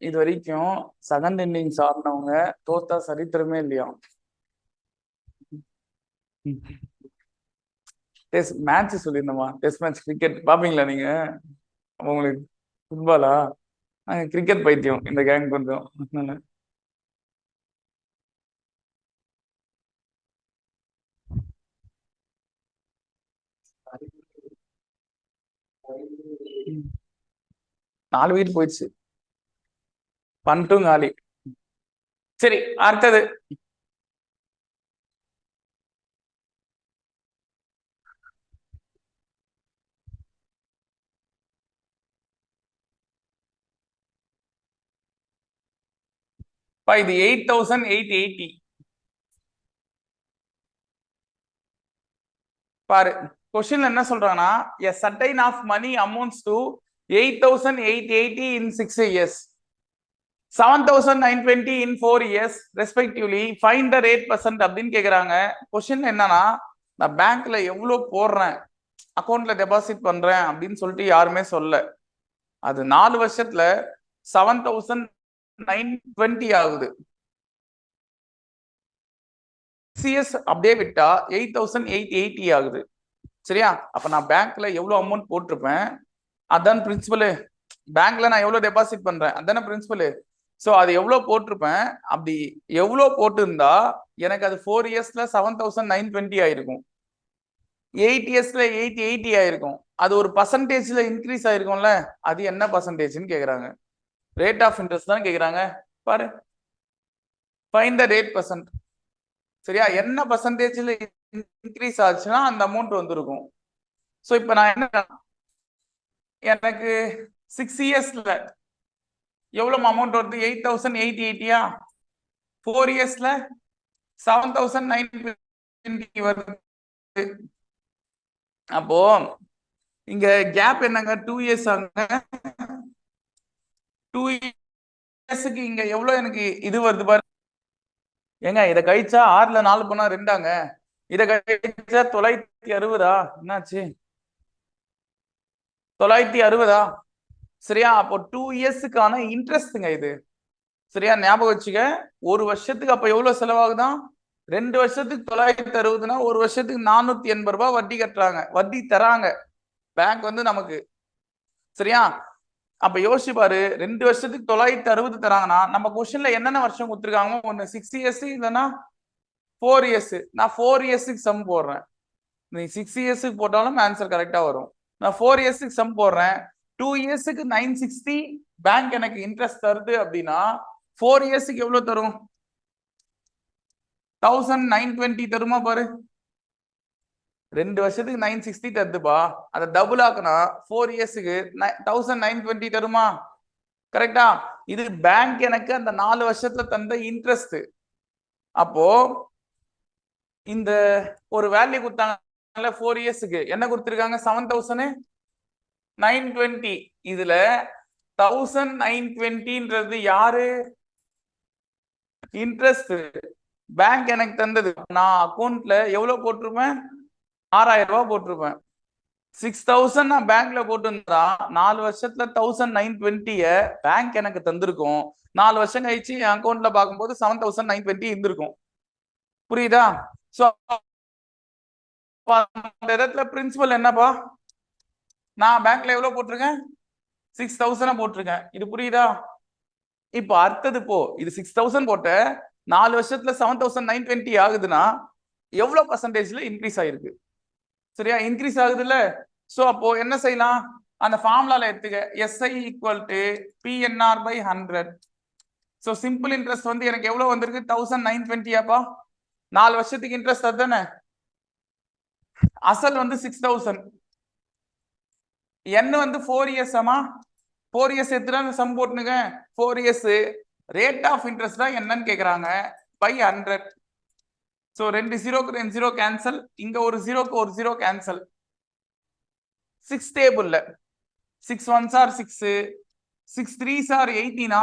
Speaker 1: இது வரைக்கும் செகண்ட் இன்னிங்ஸ் ஆடினவங்க தோத்தா சரித்திரமே இல்லையா. டெஸ்ட் மேட்ச் சொல்லியிருந்தோமா? டெஸ்ட் மேட்ச் கிரிக்கெட் பாப்பீங்களா நீங்க? உங்களுக்கு ஃபுட்பாலா? கிரிக்கெட் பைத்தியம் இந்த கேங் கொஞ்சம். நாலு வீட்டு போயிடுச்சு, பண்ணிட்டும் காலி. சரி, அடுத்தது இது 8,880 பாரு. கொஸ்டின்ல என்ன சொல்றாங்கன்னா a certain of money amounts to 8,880 in 6 years, 7,920 in 4 years respectively, find the rate percent அப்படின்னு கேக்குறாங்க. கொஸ்டின் என்னன்னா, நான் பேங்க்ல எவ்வளவு போடுறேன், அக்கௌண்ட்ல டெபாசிட் பண்றேன் அப்படின்னு சொல்லிட்டு யாருமே சொல்ல. அது 4 வருஷத்துல 7,920 ஆகுது. சிஎஸ் அப்படியே விட்டா 8,880 ஆகுது. சரியா? அப்ப நான் பேங்க்ல எவ்வளவு அமௌண்ட் போட்டிருப்பேன், அதான் பிரின்சிபலு. பேங்க்ல நான் எவ்வளவு டெபாசிட் பண்றேன், அதான பிரின்சிபலு. சோ அது எவ்வளவு போட்டிருப்பேன், அப்படி எவ்வளவு போட்டிருந்தா எனக்கு அது 4 இயர்ஸ்ல 7,920 ஆயிருக்கும், 8 இயர்ஸ்ல 880 ஆயிருக்கும். அது ஒரு பர்சன்டேஜ்ல இன்க்ரீஸ் ஆயிருக்கும்ல, அது என்ன பர்சன்டேஜ்னு கேக்குறாங்க. ரேட் ஆஃப் இன்ட்ரெஸ்ட் தான் கேக்குறாங்க. பாரு, ஃபைண்ட் த ரேட் பர்சன்ட். சரியா? என்ன பர்சன்டேஜ்ல இன்க்ரீஸ் ஆச்சுன்னா அந்த அமௌண்ட் வந்திருக்கும். சோ இப்ப நான் என்ன, எனக்கு 6 இயர்ஸ்ல எவ்வளவு அமௌண்ட் வருது, 8,880. 4 இயர்ஸ்ல 7,920 வருது. அப்போ இங்க கேப் என்னங்க, 2 இயர்ஸ் ஆகுங்க. 2 இயர்ஸ்க்கு இங்க எவ்வளவு எனக்கு இது வருது பாரு. ஏங்க இதை கழிச்சா 6ல 4 போனா 2ஆங்க. இதை கழிச்சா 960. என்னாச்சு, 960. சரியா? அப்போ 2 இயர்ஸுக்கான இன்ட்ரெஸ்ட்ங்க இது. சரியா? ஞாபகம் வச்சுக்க. ஒரு வருஷத்துக்கு அப்ப எவ்வளவு செலவாகுதான், 2 வருஷத்துக்கு 960னா ஒரு வருஷத்துக்கு 480 ரூபாய் வட்டி கட்டுறாங்க, வட்டி தராங்க பேங்க் வந்து நமக்கு. சரியா? அப்ப யோசிச்சு பாரு, 2 வருஷத்துக்கு 960 தராங்கன்னா நம்ம கொஸ்டின்ல என்னென்ன வருஷம் கொடுத்துருக்காங்க, ஒன்னு 6 இயர்ஸ் இல்லைன்னா 4 இயர்ஸ். நான் 4 இயர்ஸுக்கு சம் போடுறேன். நீ 6 இயர்ஸுக்கு போட்டாலும் ஆன்சர் கரெக்டா வரும். நான் 4 இயர்ஸுக்கு சம் போடுறேன். 2 இயர்ஸுக்கு 960 பேங்க் எனக்கு இன்ட்ரெஸ்ட் தருது அப்படின்னா 4 இயர்ஸுக்கு எவ்வளவு தரும், 1,920 தருமா பாரு. 2 வருஷத்துக்கு 960 தருதுப்பா, அதை டபுள் ஆக்குனா 4 இயர்ஸுக்கு 1,920 தருமா? கரெக்டா? இது பேங்க் எனக்கு அந்த 4 வருஷத்துல தந்த இன்ட்ரெஸ்ட். அப்போ இந்த ஒரு வேல்யூ கொடுத்தாங்க 4 இயர்ஸுக்கு, என்ன கொடுத்திருக்காங்க, 7,920. இதுல 1,920ன்றது யாரு, இன்ட்ரெஸ்ட். பேங்க் எனக்கு தந்தது. நான் அக்கௌண்ட்ல எவ்வளவு போட்டிருப்பேன், 6,000 ரூபாய் போட்டிருப்பேன். 6,000 நான் பேங்க்ல போட்டுருந்தா 4 வருஷத்துல 1,920 பேங்க் எனக்கு தந்திருக்கும். 4 வருஷம் கழிச்சு என் அக்கௌண்ட்ல பார்க்கும்போது 7,920 இருந்திருக்கும். புரியுதா? சோ அந்த இடத்துல பிரின்சிபல் என்னப்பா, நான் பேங்க்ல எவ்வளவு போட்டிருக்கேன், 6,000 போட்டிருக்கேன். இது புரியுதா? இப்போ அடுத்தது போ, இது 6,000 போட்ட 4 வருஷத்துல 7,920 ஆகுதுன்னா எவ்வளவு பர்சன்டேஜ்ல இன்க்ரீஸ் ஆயிருக்கு. சரியா? இன்க்ரீஸ் ஆகுதுல்ல. சோ அப்போ என்ன செய்யலாம், அந்த ஃபார்முலால எடுத்துக்க, SI equal to PNR by 100. So simple interest வந்து எனக்கு எவ்வளவு வந்திருக்கு, 1,920. 4 வருஷத்துக்கு இன்ட்ரெஸ்ட் அதுதானே. அசல் வந்து 6,000, n வந்து 4 இயர்ஸ். 4 இயர்ஸ் எடுத்துட்டா சம் போட்டுனுங்க. 4 இயர்ஸ் ரேட் ஆஃப் இன்ட்ரெஸ்ட் தான் என்னன்னு கேக்குறாங்க, பை 100. சோ 2 ஜீரோக்கு 2 ஜீரோ கேன்சல், இங்க ஒரு ஜீரோக்கு ஒரு ஜீரோ கேன்சல். 6 டேபிள்ல 6 1s are 6, 6 3s are 18.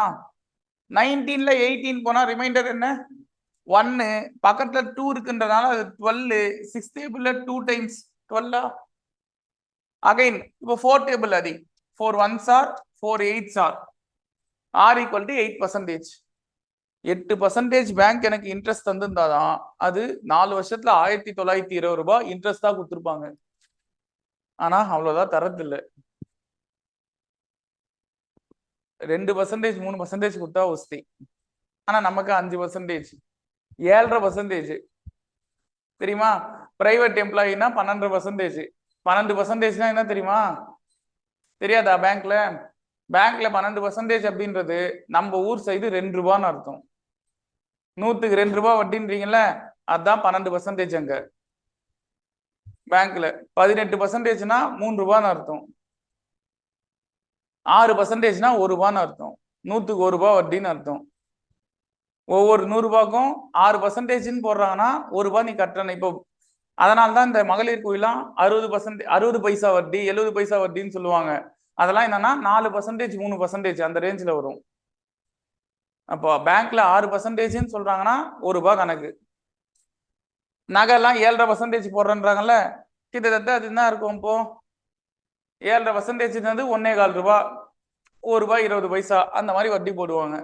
Speaker 1: 19ல 18 போனா ரிமைண்டர் என்ன, 1. பக்கத்துல 2 இருக்குன்றதால அது 12. 6 டேபிள்ல 2 டைம்ஸ் 12. அகைன் இப்போ 4 டேபிள் அதி, 4 1s are 4 8s are r equal to 8%. 8% bank எனக்கு இன்ட்ரெஸ்ட் தந்திருந்தாதான் அது 4 வருஷத்துல 1,920 ரூபாய் இன்ட்ரெஸ்டா கொடுத்துருப்பாங்க. ஆனா அவ்வளவுதான் தரது இல்லை. 2% 3% கொடுத்தா ஒஸ்தி. ஆனா நமக்கு 5%, 7.5%. தெரியுமா? பிரைவேட் எம்ப்ளாயினா 12%. 12%னா என்ன தெரியுமா, தெரியாதா? பேங்க்ல 12% அப்படின்றது நம்ம ஊர் சைடு 2 ரூபான்னு அர்த்தம். 100க்கு 2 ரூபாய் வட்டின்றீங்கல்ல, அதுதான் 12%. அங்க பேங்க்ல 18%னா 3 ரூபான்னு அர்த்தம். 6%னா 1 ரூபான்னு அர்த்தம். 100க்கு 1 ரூபாய் வட்டின்னு அர்த்தம். ஒவ்வொரு 100 ரூபாய்க்கும் 6% போடுறாங்கன்னா ₹1 நீ கட்டணும். இப்போ அதனால்தான் இந்த மகளிர் குழுலாம் 60% 60 பைசா வட்டி 70 பைசா வட்டின்னு சொல்லுவாங்க. அதெல்லாம் என்னன்னா 4% 3% அந்த ரேஞ்சில் வரும். அப்போ பேங்க்ல 6%ன்னு சொல்றாங்கன்னா ₹1 கணக்கு. நகைலாம் 7.5% போடுறேன்றாங்கல்ல, கிட்டத்தட்ட அது என்ன இருக்கும்? இப்போ 7.5% ₹1.25, ₹1.20 அந்த மாதிரி வட்டி போடுவாங்க.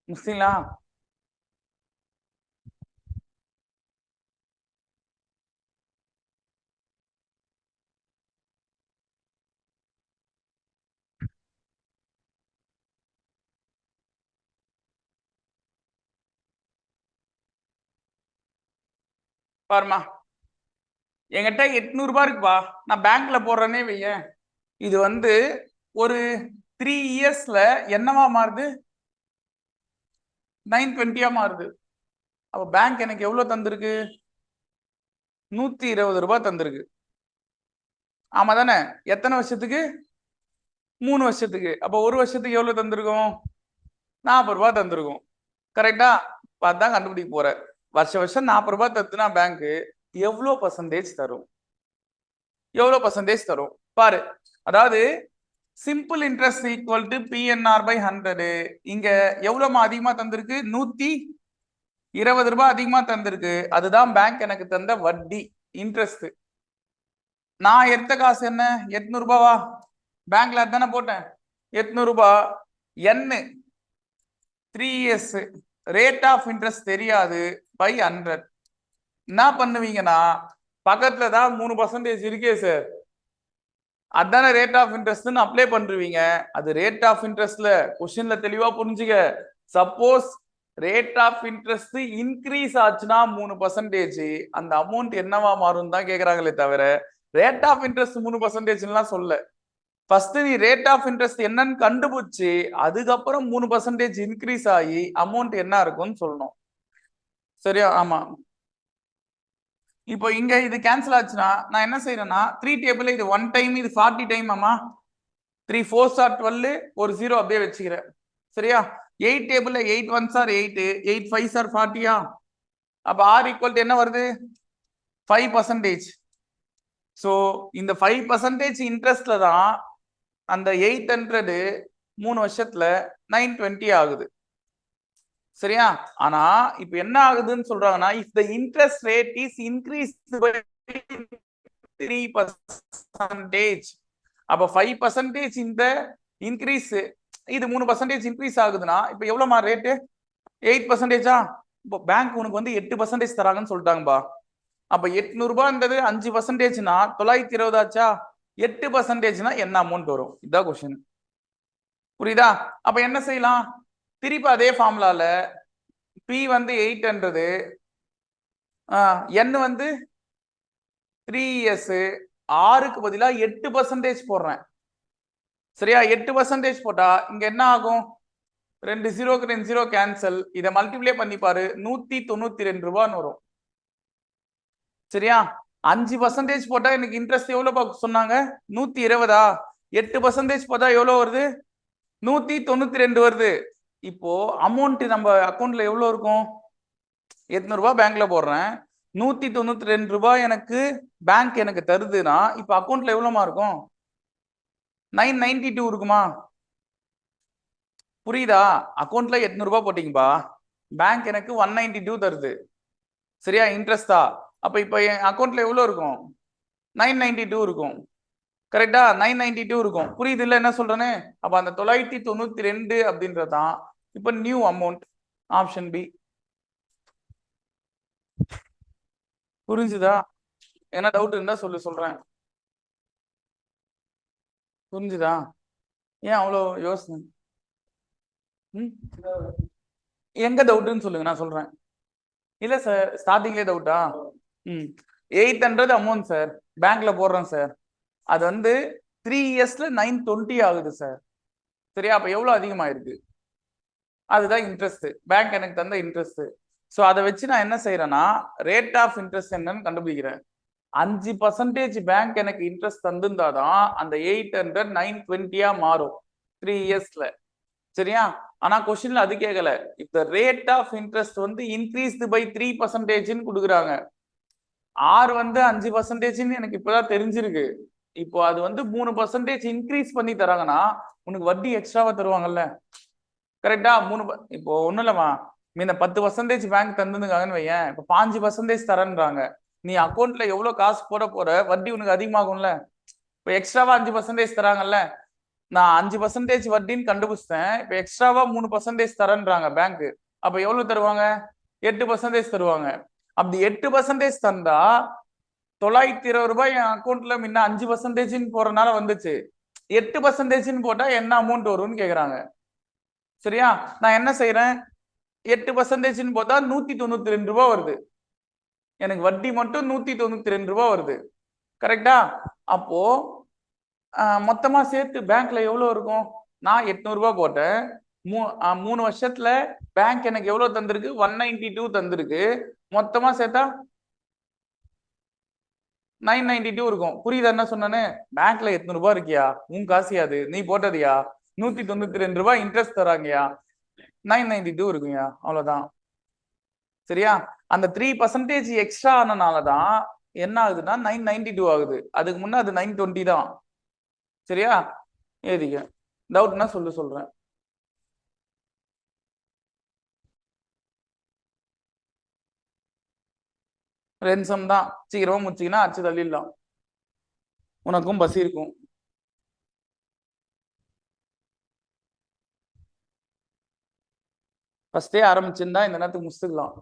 Speaker 1: முஸ்லீங்களா? பாருமா, என்கிட்ட ₹800 இருக்குப்பா, நான் பேங்க்ல போடுறேன்னே வையேன். இது வந்து ஒரு 3 இயர்ஸ்ல என்னவா மாறுது? 920 மாறுது. அப்ப பேங்க் எனக்கு எவ்வளவு தந்திருக்கு? ₹120 தந்திருக்கு. ஆமா தானே? எத்தனை வருஷத்துக்கு? 3 வருஷத்துக்கு. அப்ப ஒரு வருஷத்துக்கு எவ்வளவு தந்திருக்கும்? ₹40 தந்திருக்கும். கரெக்டா? அதான் கண்டுபிடிக்க போற. வருஷம் ₹40 தந்துனா பேங்க் எவ்வளவு பர்சன்டேஜ் தரும்? எவ்வளவு பர்சன்டேஜ் தரும் பாரு. அதாவது simple interest equal to PNR/100. இங்க எவ்வளவு அதிகமா தந்திருக்கு? ₹120 அதிகமா தந்திருக்கு. அதுதான் பேங்க் எனக்கு தந்த வட்டி, இன்ட்ரெஸ்ட். நான் எடுத்த காசு என்ன? ₹800. பேங்க்ல தானே போட்டேன். ₹800 n 3 years rate of interest தெரியாது பை 100. என்ன பண்ணுவீங்கன்னா, பக்கத்துல தான் 3% இருக்கே சார், அதான ரேட் ஆஃப் இன்ட்ரெஸ்ட்னு அப்ளை பண்ணுவீங்க. அது ரேட் ஆஃப் இன்ட்ரெஸ்ட்ல क्वेश्चनல தெளிவா புரிஞ்சுக்க. Suppose rate of interest increase ஆச்சுன்னா 3%, அந்த அமௌண்ட் என்னவா மாறும் தான் கேக்குறாங்களே தவிர ரேட் ஆஃப் இன்ட்ரெஸ்ட் 3%லாம் சொல்ல. ஃபர்ஸ்ட் நீ ரேட் ஆஃப் இன்ட்ரெஸ்ட் என்னன்னு கண்டுபிடிச்சு அதுக்கப்புறம் 3% இன்க்ரீஸ் ஆகி அமௌண்ட் என்ன இருக்கும்னு சொல்லணும். சரியா? ஆமா. இப்போ இங்க இது கேன்சல் ஆச்சுன்னா நான் என்ன செய்யறேன்னா 3 டேபிள் இது 1 டைம், இது 40 டைம். ஆமா, 3 4s are 12, ஒரு 0 அப்படியே வச்சுக்கிறேன். சரியா? 8 டேபிள்ல 8 1s are 8, 8 5s are 40. அப்ப R ஈக்குவல் டு என்ன வருது? 5%. ஸோ இந்த 5% இன்ட்ரெஸ்ட்ல தான் அந்த 800 3 வருஷத்துல 920 ஆகுது. சரியா? ஆனா இப்ப என்ன ஆகுதுன்னு சொல்றாங்கன்னா, if the interest rate is increased by 3%, அப்ப 5% இந்த இன்க்ரீஸ், இது 3% இன்க்ரீஸ் ஆகுதுன்னா இப்ப எவ்வளவுமா ரேட்டு? 8%. இப்போ பேங்க் உனக்கு வந்து 8% தராங்கன்னு சொல்லிட்டாங்கப்பா. அப்ப ₹800 5%னா 920 ஆச்சா? 8%னா என்ன அமௌண்ட் வரும்? இதான் கொஸ்டின். புரியுதா? அப்ப என்ன செய்யலாம்? திருப்பி அதே ஃபார்முலால P வந்து 800, N வந்து 3 இயர்ஸ், ஆறுக்கு பதிலா 8% போடுறேன். சரியா? 8% போட்டா இங்க என்ன ஆகும்? 2 0க்கு 2 0 கேன்சல். இதை மல்டிப்ளை பண்ணி பாரு, ₹192 வரும். சரியா? 5% போட்டா எனக்கு இன்ட்ரெஸ்ட் எவ்வளவு சொன்னாங்க? 120. 8% போட்டா எவ்வளவு வருது? 192 வருது. இப்போ அமௌண்ட் நம்ம அக்கௌண்ட்ல எவ்வளவு இருக்கும்? ₹800 பேங்க்ல போடுறேன், ₹192 எனக்கு பேங்க் எனக்கு தருதுன்னா இப்ப அக்கௌண்ட்ல எவ்வளவுமா இருக்கும்? 992 இருக்குமா? புரியுதா? அக்கௌண்ட்ல ₹800 போட்டீங்கப்பா, பேங்க் எனக்கு 192 தருது. சரியா? இன்ட்ரெஸ்டா? அப்ப இப்ப என் அக்கௌண்ட்ல எவ்வளவு இருக்கும்? 992 இருக்கும். கரெக்டா 992 இருக்கும். புரியுது இல்ல என்ன சொல்றேன்னு? அப்ப அந்த 992 அப்படின்றதான் இப்ப நியூ அமௌண்ட். Option B. புரிஞ்சுதா? என்ன டவுட் இருந்தா சொல்றேன். புரிஞ்சுதா? ஏன் அவ்வளோ யோசனை? எங்க டவுட்னு சொல்லுங்க, நான் சொல்றேன். இல்ல சார், ஸ்டார்டிங்லேயே டவுட்டா? 800 அமௌண்ட் சார், பேங்க்ல போடுறேன் சார். அது வந்து 3 இயர்ஸ்ல 920 ஆகுது சார். சரியா? அப்ப எவ்வளவு அதிகமாயிருக்கு? அதுதான் இன்ட்ரெஸ்ட். பேங்க் எனக்கு தந்த இன்ட்ரெஸ்ட். ஸோ அதை வச்சு நான் என்ன செய்யறேன்னா, ரேட் ஆஃப் இன்ட்ரெஸ்ட் என்னன்னு கண்டுபிடிக்கிறேன். 5% பேங்க் எனக்கு இன்ட்ரெஸ்ட் தந்திருந்தாதான் அந்த 800 920 மாறும் 3 இயர்ஸ்ல. சரியா? ஆனா கொஸ்டின்ல அது கேட்கல. இப்ப ரேட் ஆஃப் இன்ட்ரெஸ்ட் வந்து இன்க்ரீஸ்டு பை 3% கொடுக்குறாங்க. ஆர் வந்து 5% எனக்கு இப்பதான் தெரிஞ்சிருக்கு. இப்போ அது வந்து 3% இன்க்ரீஸ் பண்ணி தராங்கன்னா உனக்கு வட்டி எக்ஸ்ட்ராவா தருவாங்கல்ல. கரெக்டா? இப்போ ஒண்ணும் இல்லமா, இந்த 10% பேங்க் தந்துருக்காங்கன்னு வையேன், இப்ப 5% தரேன்றாங்க. நீ அக்கௌண்ட்ல எவ்வளவு காசு போற வட்டி உனக்கு அதிகமாகும்ல. இப்ப எக்ஸ்ட்ராவா 5% தராங்கல்ல, நான் 5% வட்டின்னு கண்டுபிடிச்சிட்டேன். இப்ப எக்ஸ்ட்ராவா 3% தரேன்றாங்க பேங்க். அப்ப எவ்வளவு தருவாங்க? 8% தருவாங்க. அப்படி 8% தந்தா 920 ரூபாய் என் அக்கௌண்ட்ல முன்ன 5% போறனால வந்துச்சு. 8% போட்டா என்ன அமௌண்ட் வரும்னு கேக்குறாங்க. சரியா? நான் என்ன செய்யறேன்? 8% போட்டா 192 ரூபாய் வருது. எனக்கு வட்டி மட்டும் 192 ரூபாய் வருது. கரெக்டா? அப்போ மொத்தமா சேர்த்து பேங்க்ல எவ்வளவு இருக்கும்? நான் 800 ரூபாய் போட்டேன். 3 வருஷத்துல பேங்க் எனக்கு எவ்வளவு தந்திருக்கு? 192 தந்திருக்கு. மொத்தமா சேர்த்தா 992 இருக்கும். புரியுதா என்ன சொன்னேன்னு? பேங்க்ல 800 ரூபாய் இருக்கியா? உன் காசியாது, நீ போட்டதியா? 192 ரூபாய் இன்ட்ரெஸ்ட் தராங்கயா, 992 இருக்குங்க. அவ்வளவுதான். சரியா? அந்த 3% எக்ஸ்ட்ரா ஆனனாலதான் என்ன ஆகுதுன்னா 992 ஆகுது. அதுக்கு முன்ன அது 920 தான். சரியா? எழுதிக்க. டவுட்னா சொல்றேன். ரென்சம் தான். சீக்கிரமா முடிச்சிங்கன்னா அச்சு தள்ளிடலாம். உனக்கும் பசி இருக்கும். ஃபர்ஸ்டே ஆரம்பிச்சிருந்தா இந்த நேரத்துக்கு முடிச்சுக்கலாம்.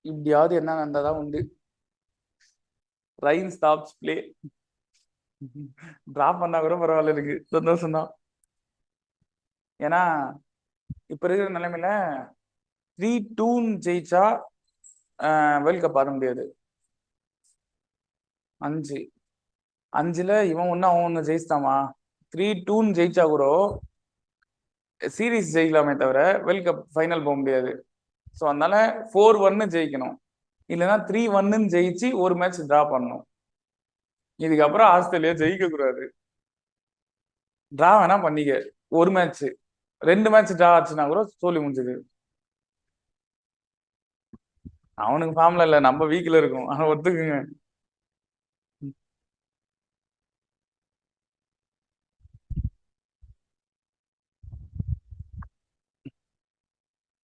Speaker 1: இப்படியாவது என்ன நடந்தாதான் உண்டு. Rhine stops play. டிராப் பண்ணா கூட பரவாயில்ல, இருக்கு சந்தோஷம் தான். ஏன்னா இப்ப இருக்கிற நிலைமையில 3-2 ஜெயிச்சா வேர்ல்ட் கப் ஆட முடியாது. 5-5ல இவன் ஒண்ணு அவன் ஒண்ணு ஜெயிச்சிட்டாமா. 3-2 ஜெயிச்சா கூட சீரீஸ் ஜெயிக்கலாமே தவிர வேர்ல்ட் கப் ஃபைனல் போக முடியாது. ஸோ அதனால 4-1 ஜெயிக்கணும். இல்லைன்னா 3-1 ஜெயிச்சு ஒரு மேட்ச் டிரா பண்ணணும். இதுக்கப்புறம் ஆஸ்திரேலியா ஜெயிக்க கூடாது. டிரா வேணா பண்ணிக்க, ஒரு மேட்ச் 2 மேட்ச் டிரா ஆச்சுன்னா கூட தோல்வி முடிஞ்சது. அவனுக்கு ஃபார்ம்ல இல்ல, நம்ம வீக்ல இருக்கும். அவன் ஒத்துக்குங்க.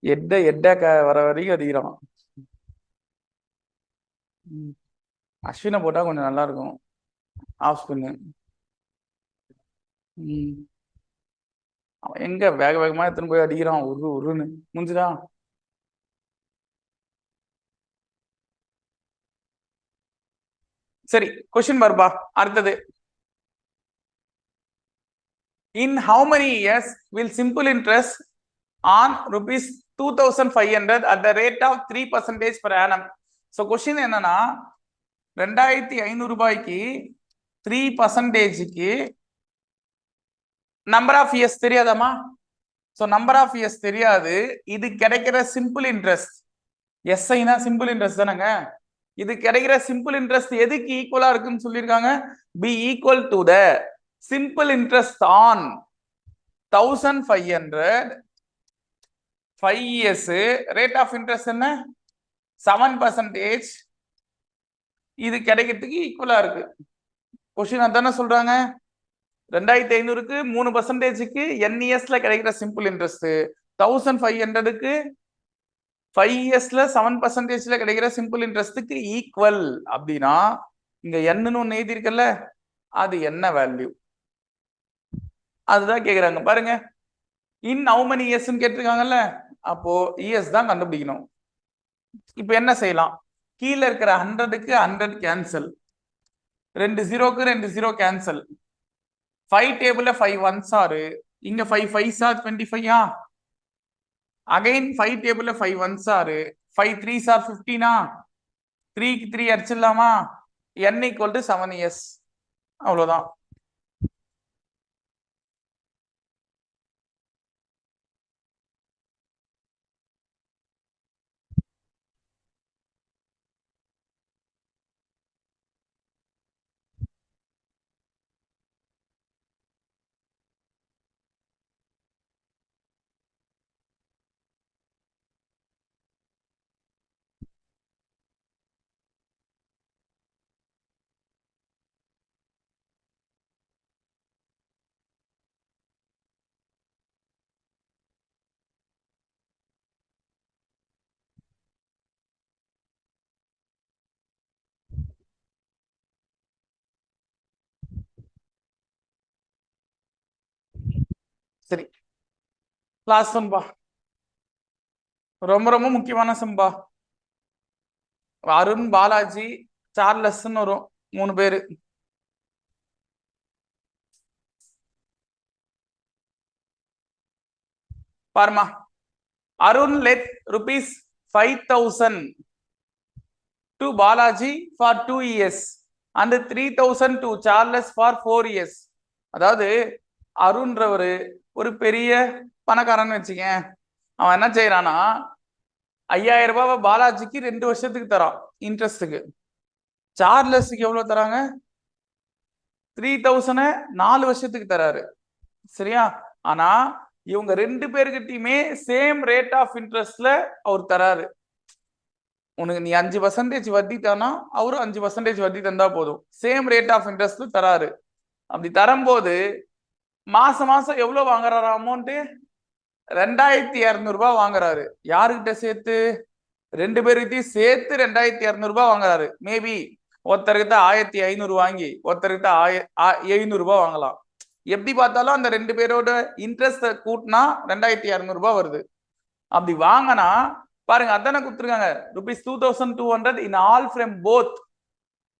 Speaker 1: எட்ட வர வரைக்கும் அடிக்கிறான். அஸ்வினை போட்டா கொஞ்சம் நல்லா இருக்கும். ஆஃப் ஸ்பின்னு. அவன் எங்க வேக வேகமா எடுத்துன்னு போய் அடிக்கிறான். உருன்னு முடிஞ்சுதா? சரி, கொஸ்டின் வருபா. அடுத்தது. In how many years will simple interest on rupees 2500 at the rate of 3% per annum? So question என்னன்னா, 2500 ரூபாய்க்கு 3%க்கு நம்பர் ஆஃப் இயர்ஸ் தெரியாதாமா? ஸோ நம்பர் ஆஃப் இயர்ஸ் தெரியாது. இது கிடைக்கிற சிம்பிள் இன்ட்ரெஸ்ட் எஸ்ஐனா சிம்பிள் இன்ட்ரெஸ்ட் தானங்க. இது கிடைக்கிற சிம்பிள் இன்ட்ரெஸ்ட் எதுக்கு ஈக்குவலா இருக்குன்னு சொல்லியிருக்காங்க? P equal to the simple interest on 1500 5 years rate of interest என்ன 7%. இது கிடைக்கிறதுக்கு ஈக்குவலா இருக்கு. கொஸ்டின் அதானே சொல்றாங்க. 2500க்கு 3%க்கு NESல கிடைக்கிற சிம்பிள் இன்ட்ரெஸ்ட், 1500க்கு 5 இயர்ஸ்ல 7%ல கிடைக்கிற சிம்பிள் இன்ட்ரெஸ்ட்டுக்கு ஈக்குவல் அப்படின்னா இங்க என்னன்னு ஒண்ணு எழுதி இருக்கல, அது என்ன வேல்யூ அதுதான் கேக்குறாங்க. பாருங்க, இன் ஹவு மெனி இயர்ஸ்ன்னு கேட்டிருக்காங்கல்ல, அப்போ இயர்ஸ் தான் கண்டுபிடிக்கணும். இப்போ என்ன செய்யலாம், கீழே இருக்கிற 100க்கு 100 கேன்சல், 2 0க்கு 2 0 கேன்சல், 5 டேபிள்ல 5 1s ஆர், இங்க 5 5s ஆர் 25 அகைன் 5 டேபிள்ல 5 1s ஆர், 5 3s ஆர் 15 3க்கு 3 அடிச்சிடலாமா, n ஈக்குவல் டு 7 இயர்ஸ். அவ்வளவுதான். சரி, லாஸ்ட் ஒன்பா, ரொம்ப ரொம்ப முக்கியமான சம்பா. அருண், பாலாஜி, சார்லஸ்ன்னு வரும் 3 பேரு. பாருமா, Arun let ₹5,000 to Balaji for 2 years and 3,000 to Charles for 4 years. அதாவது அருண்ன்றவரு ஒரு பெரிய பணக்காரன்னு வச்சுக்க, அவன் என்ன செய்யறானா 5000 ரூபாவை பாலாஜிக்கு 2 வருஷத்துக்கு தரான் இன்ட்ரெஸ்ட்டுக்கு. சார்லஸுக்கு எவ்வளவு தராங்க, 3000 4 வருஷத்துக்கு தராரு. சரியா, ஆனா இவங்க 2 பேருக்கிட்டையுமே சேம் ரேட் ஆஃப் இன்ட்ரெஸ்ட்ல அவர் தராரு. உனக்கு நீ 5% வட்டி தானா, அவரும் 5% வட்டி தந்தா போதும், சேம் ரேட் ஆஃப் இன்ட்ரெஸ்ட்ல தராரு. அப்படி தரும்போது மாசம் மாசம் எவ்வளவு வாங்குறாரு அமௌண்ட், 2200 ரூபாய் வாங்குறாரு. யாருக்கிட்ட சேர்த்து, 2 பேருக்கிட்டையும் சேர்த்து 2200 ரூபாய் வாங்குறாரு. மேபி ஒருத்தர்கிட்ட 1500 வாங்கி ஒருத்தர்கிட்ட 700 ரூபாய் வாங்கலாம். எப்படி பார்த்தாலும் அந்த 2 பேரோட இன்ட்ரெஸ்ட் கூட்டினா 2200 ரூபாய் வருது. அப்படி வாங்கினா பாருங்க, அதானே கொடுத்துருக்காங்க, ₹2200 in all from both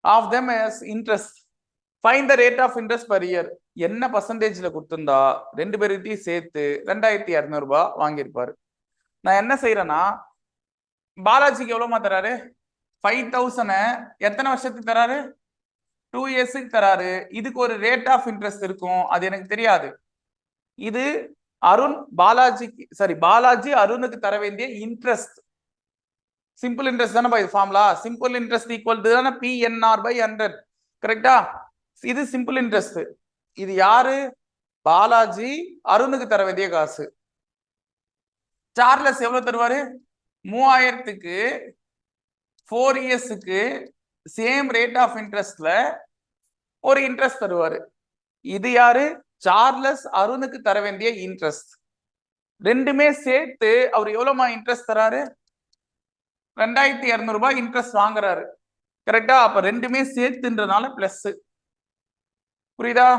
Speaker 1: of them as interest. Find the rate of interest per year. என்ன பர்சன்டேஜ்ல கொடுத்திருந்தா 2 பேருக்கிட்டையும் சேர்த்து 2200 ரூபாய் வாங்கியிருப்பாரு. நான் என்ன செய்யறேன்னா, பாலாஜிக்கு எவ்வளவுமா தராரு, 5000 எத்தனை வருஷத்துக்கு தராரு, 2 இயர்ஸுக்கு தராரு. இதுக்கு ஒரு ரேட் ஆஃப் இன்ட்ரெஸ்ட் இருக்கும், அது எனக்கு தெரியாது. இது அருண் பாலாஜிக்கு, சாரி பாலாஜி அருணுக்கு தர வேண்டிய இன்ட்ரெஸ்ட், சிம்பிள் இன்ட்ரெஸ்ட் தானே இது formula. Simple interest equal to தானே PNR/100, கரெக்டா. இது சிம்பிள் இன்ட்ரெஸ்ட். இது யாரு, பாலாஜி அருணுக்கு தர வேண்டிய காசு. சார்லஸ் எவ்வளவு தருவாரு, 3000க்கு 4 இயர்ஸுக்கு சேம் ரேட் ஆஃப் இன்ட்ரெஸ்ட்ல ஒரு இன்ட்ரெஸ்ட் தருவாரு. இது யாரு, சார்லஸ் அருணுக்கு தர வேண்டிய இன்ட்ரெஸ்ட். ரெண்டுமே சேர்த்து அவர் எவ்வளவுமா இன்ட்ரெஸ்ட் தராரு, 2200 ரூபாய் இன்ட்ரெஸ்ட் வாங்குறாரு, கரெக்டா. அப்ப ரெண்டுமே சேர்த்துன்றதுனால பிளஸ். புரியுதா,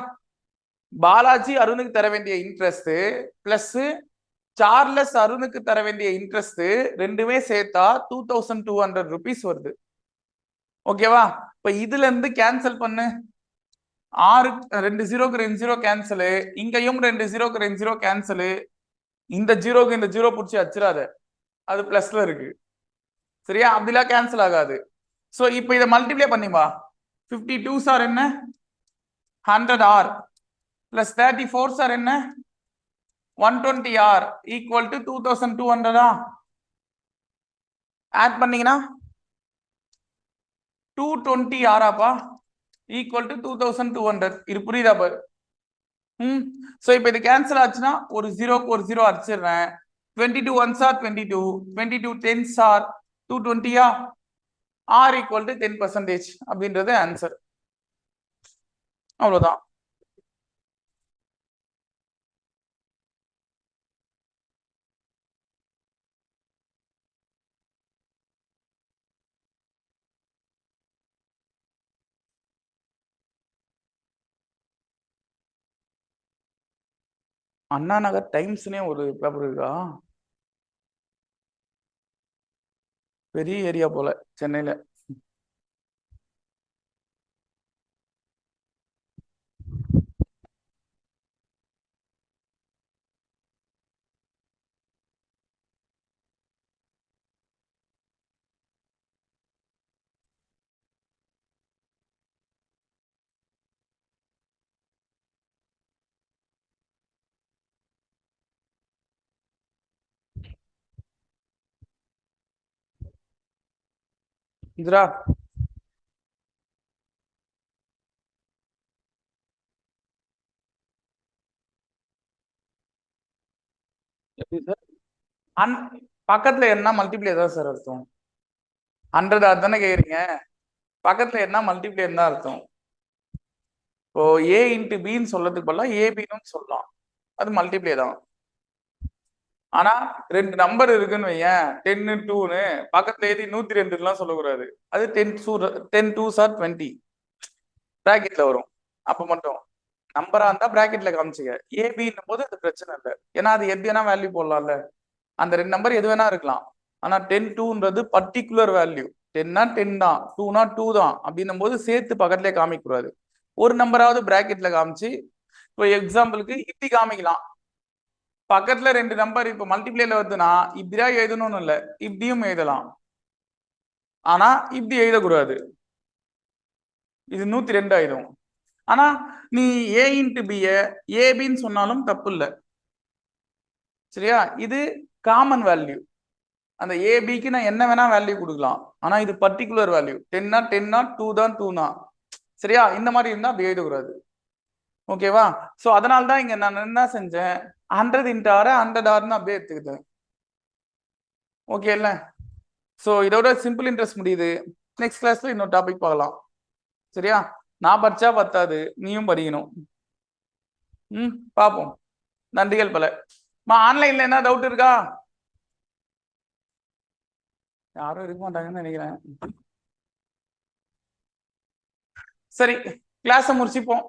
Speaker 1: பாலாஜி அருணுக்கு தர வேண்டிய இன்ட்ரெஸ்ட் பிளஸ் சார்லஸ் அருணுக்கு தர வேண்டிய இன்ட்ரெஸ்ட், ரெண்டுமே சேர்த்தா 2200 rupees வருது. ஓகேவா. இப்ப இதுல இருந்து கேன்சல் பண்ணு, 2 0க்கு 2 0 கேன்சலு, இங்கேயும் 2 0க்கு 2 0 கேன்சலு, இந்த 0க்கு இந்த 0 பிடிச்சி வச்சிடாத, அது பிளஸ்ல இருக்கு. சரியா, அப்படிலாம் கேன்சல் ஆகாது. சோ இப்போ இதை மல்டிப்ளை பண்ணிவா, 52 சார் என்ன 100R பிளஸ் 34 சார் என்ன 120R ஈக்குவல் டு 2200. ஆட் பண்ணீங்கன்னா 220R ஆப்பா ஈக்குவல் டு 2200. இது புரியுதா பாரு. சோ இப்போ இது கேன்சல் ஆச்சுன்னா ஒரு 0க்கு ஒரு 0 அடிச்சிடுறேன். 22 ones are 22, 22 tens are 220 r equal to 10% அப்படின்றது ஆன்சர். அவ்வளவுதான். அண்ணா நகர் டைம்ஸ்னே ஒரு பேப்பர் இருக்கா? பெரிய ஏரியா போல சென்னையில. இதுரா எப்படி சார்? பக்கத்துல என்ன மல்டிப்ளை தான் சார் அர்த்தம்? 100 அதுதானே கேக்குறீங்க? பக்கத்துல என்ன மல்டிப்ளை தான் அர்த்தம்? இப்போ ஏ இன்ட்டு பின்னு சொல்றதுக்கு பதிலா ஏபின்னு சொல்லலாம். அது மல்டிப்ளை தான். ஆனா 2 நம்பர் இருக்குன்னு வையன், 10 2ன்னு பக்கத்துல எழுதி 102 சொல்லக்கூடாது. அது 10 2s are 20 பிராக்கெட்ல வரும். அப்ப மட்டும் நம்பரா இருந்தா பிராக்கெட்ல காமிச்சுக்க. ஏபின்னும் போது அது பிரச்சனை இல்லை. ஏன்னா அது எது வேணா வேல்யூ போடலாம்ல. அந்த 2 நம்பர் எது வேணா இருக்கலாம். ஆனா 10 2ன்றது பர்டிகுலர் வேல்யூ. 10னா 10 தான், 2னா 2 தான் அப்படின்னும் போது சேர்த்து பக்கத்துலேயே காமிக்க கூடாது. ஒரு நம்பராவது பிராக்கெட்ல காமிச்சு, இப்போ எக்ஸாம்பிளுக்கு இப்படி காமிக்கலாம். பக்கத்துல 2 நம்பர் இப்ப மல்டிப்ளேல வருதுன்னா இப்படிதான் எழுதணும்னு இல்லை, இப்படியும் எழுதலாம். ஆனா இப்படி எழுதக்கூடாது. இது 102 ஆயிடும். ஆனா நீ ஏ இன்ட்டு பிய ஏபின்னு சொன்னாலும் தப்பு இல்லை. சரியா? இது காமன் வேல்யூ. அந்த ஏபிக்கு நான் என்ன வேணா வேல்யூ கொடுக்கலாம். ஆனா இது பர்டிகுலர் வேல்யூ. 10னா 10னா 2 தான் 2 தான். சரியா? இந்த மாதிரி இருந்தா அப்படி எழுதக்கூடாது. ஓகேவா? சோ அதனால தான் இங்க நான் என்ன செஞ்சேன், 100 இன்ட்டு ஆர 100 ஆர்னு அப்படியே எடுத்துக்கிட்டேன். ஓகே இல்ல? சோ இதோட சிம்பிள் இன்ட்ரெஸ்ட் முடியுது. நெக்ஸ்ட் கிளாஸ்ல இன்னொரு டாபிக் பார்க்கலாம். சரியா? நான் படிச்சா பத்தாது, நீயும் படிக்கணும். பார்ப்போம். நன்றிகள் பல. ஆன்லைன்ல என்ன டவுட் இருக்கா? யாரும் இருக்க மாட்டாங்கன்னு நினைக்கிறேன். சரி, கிளாஸை முடிச்சுப்போம்.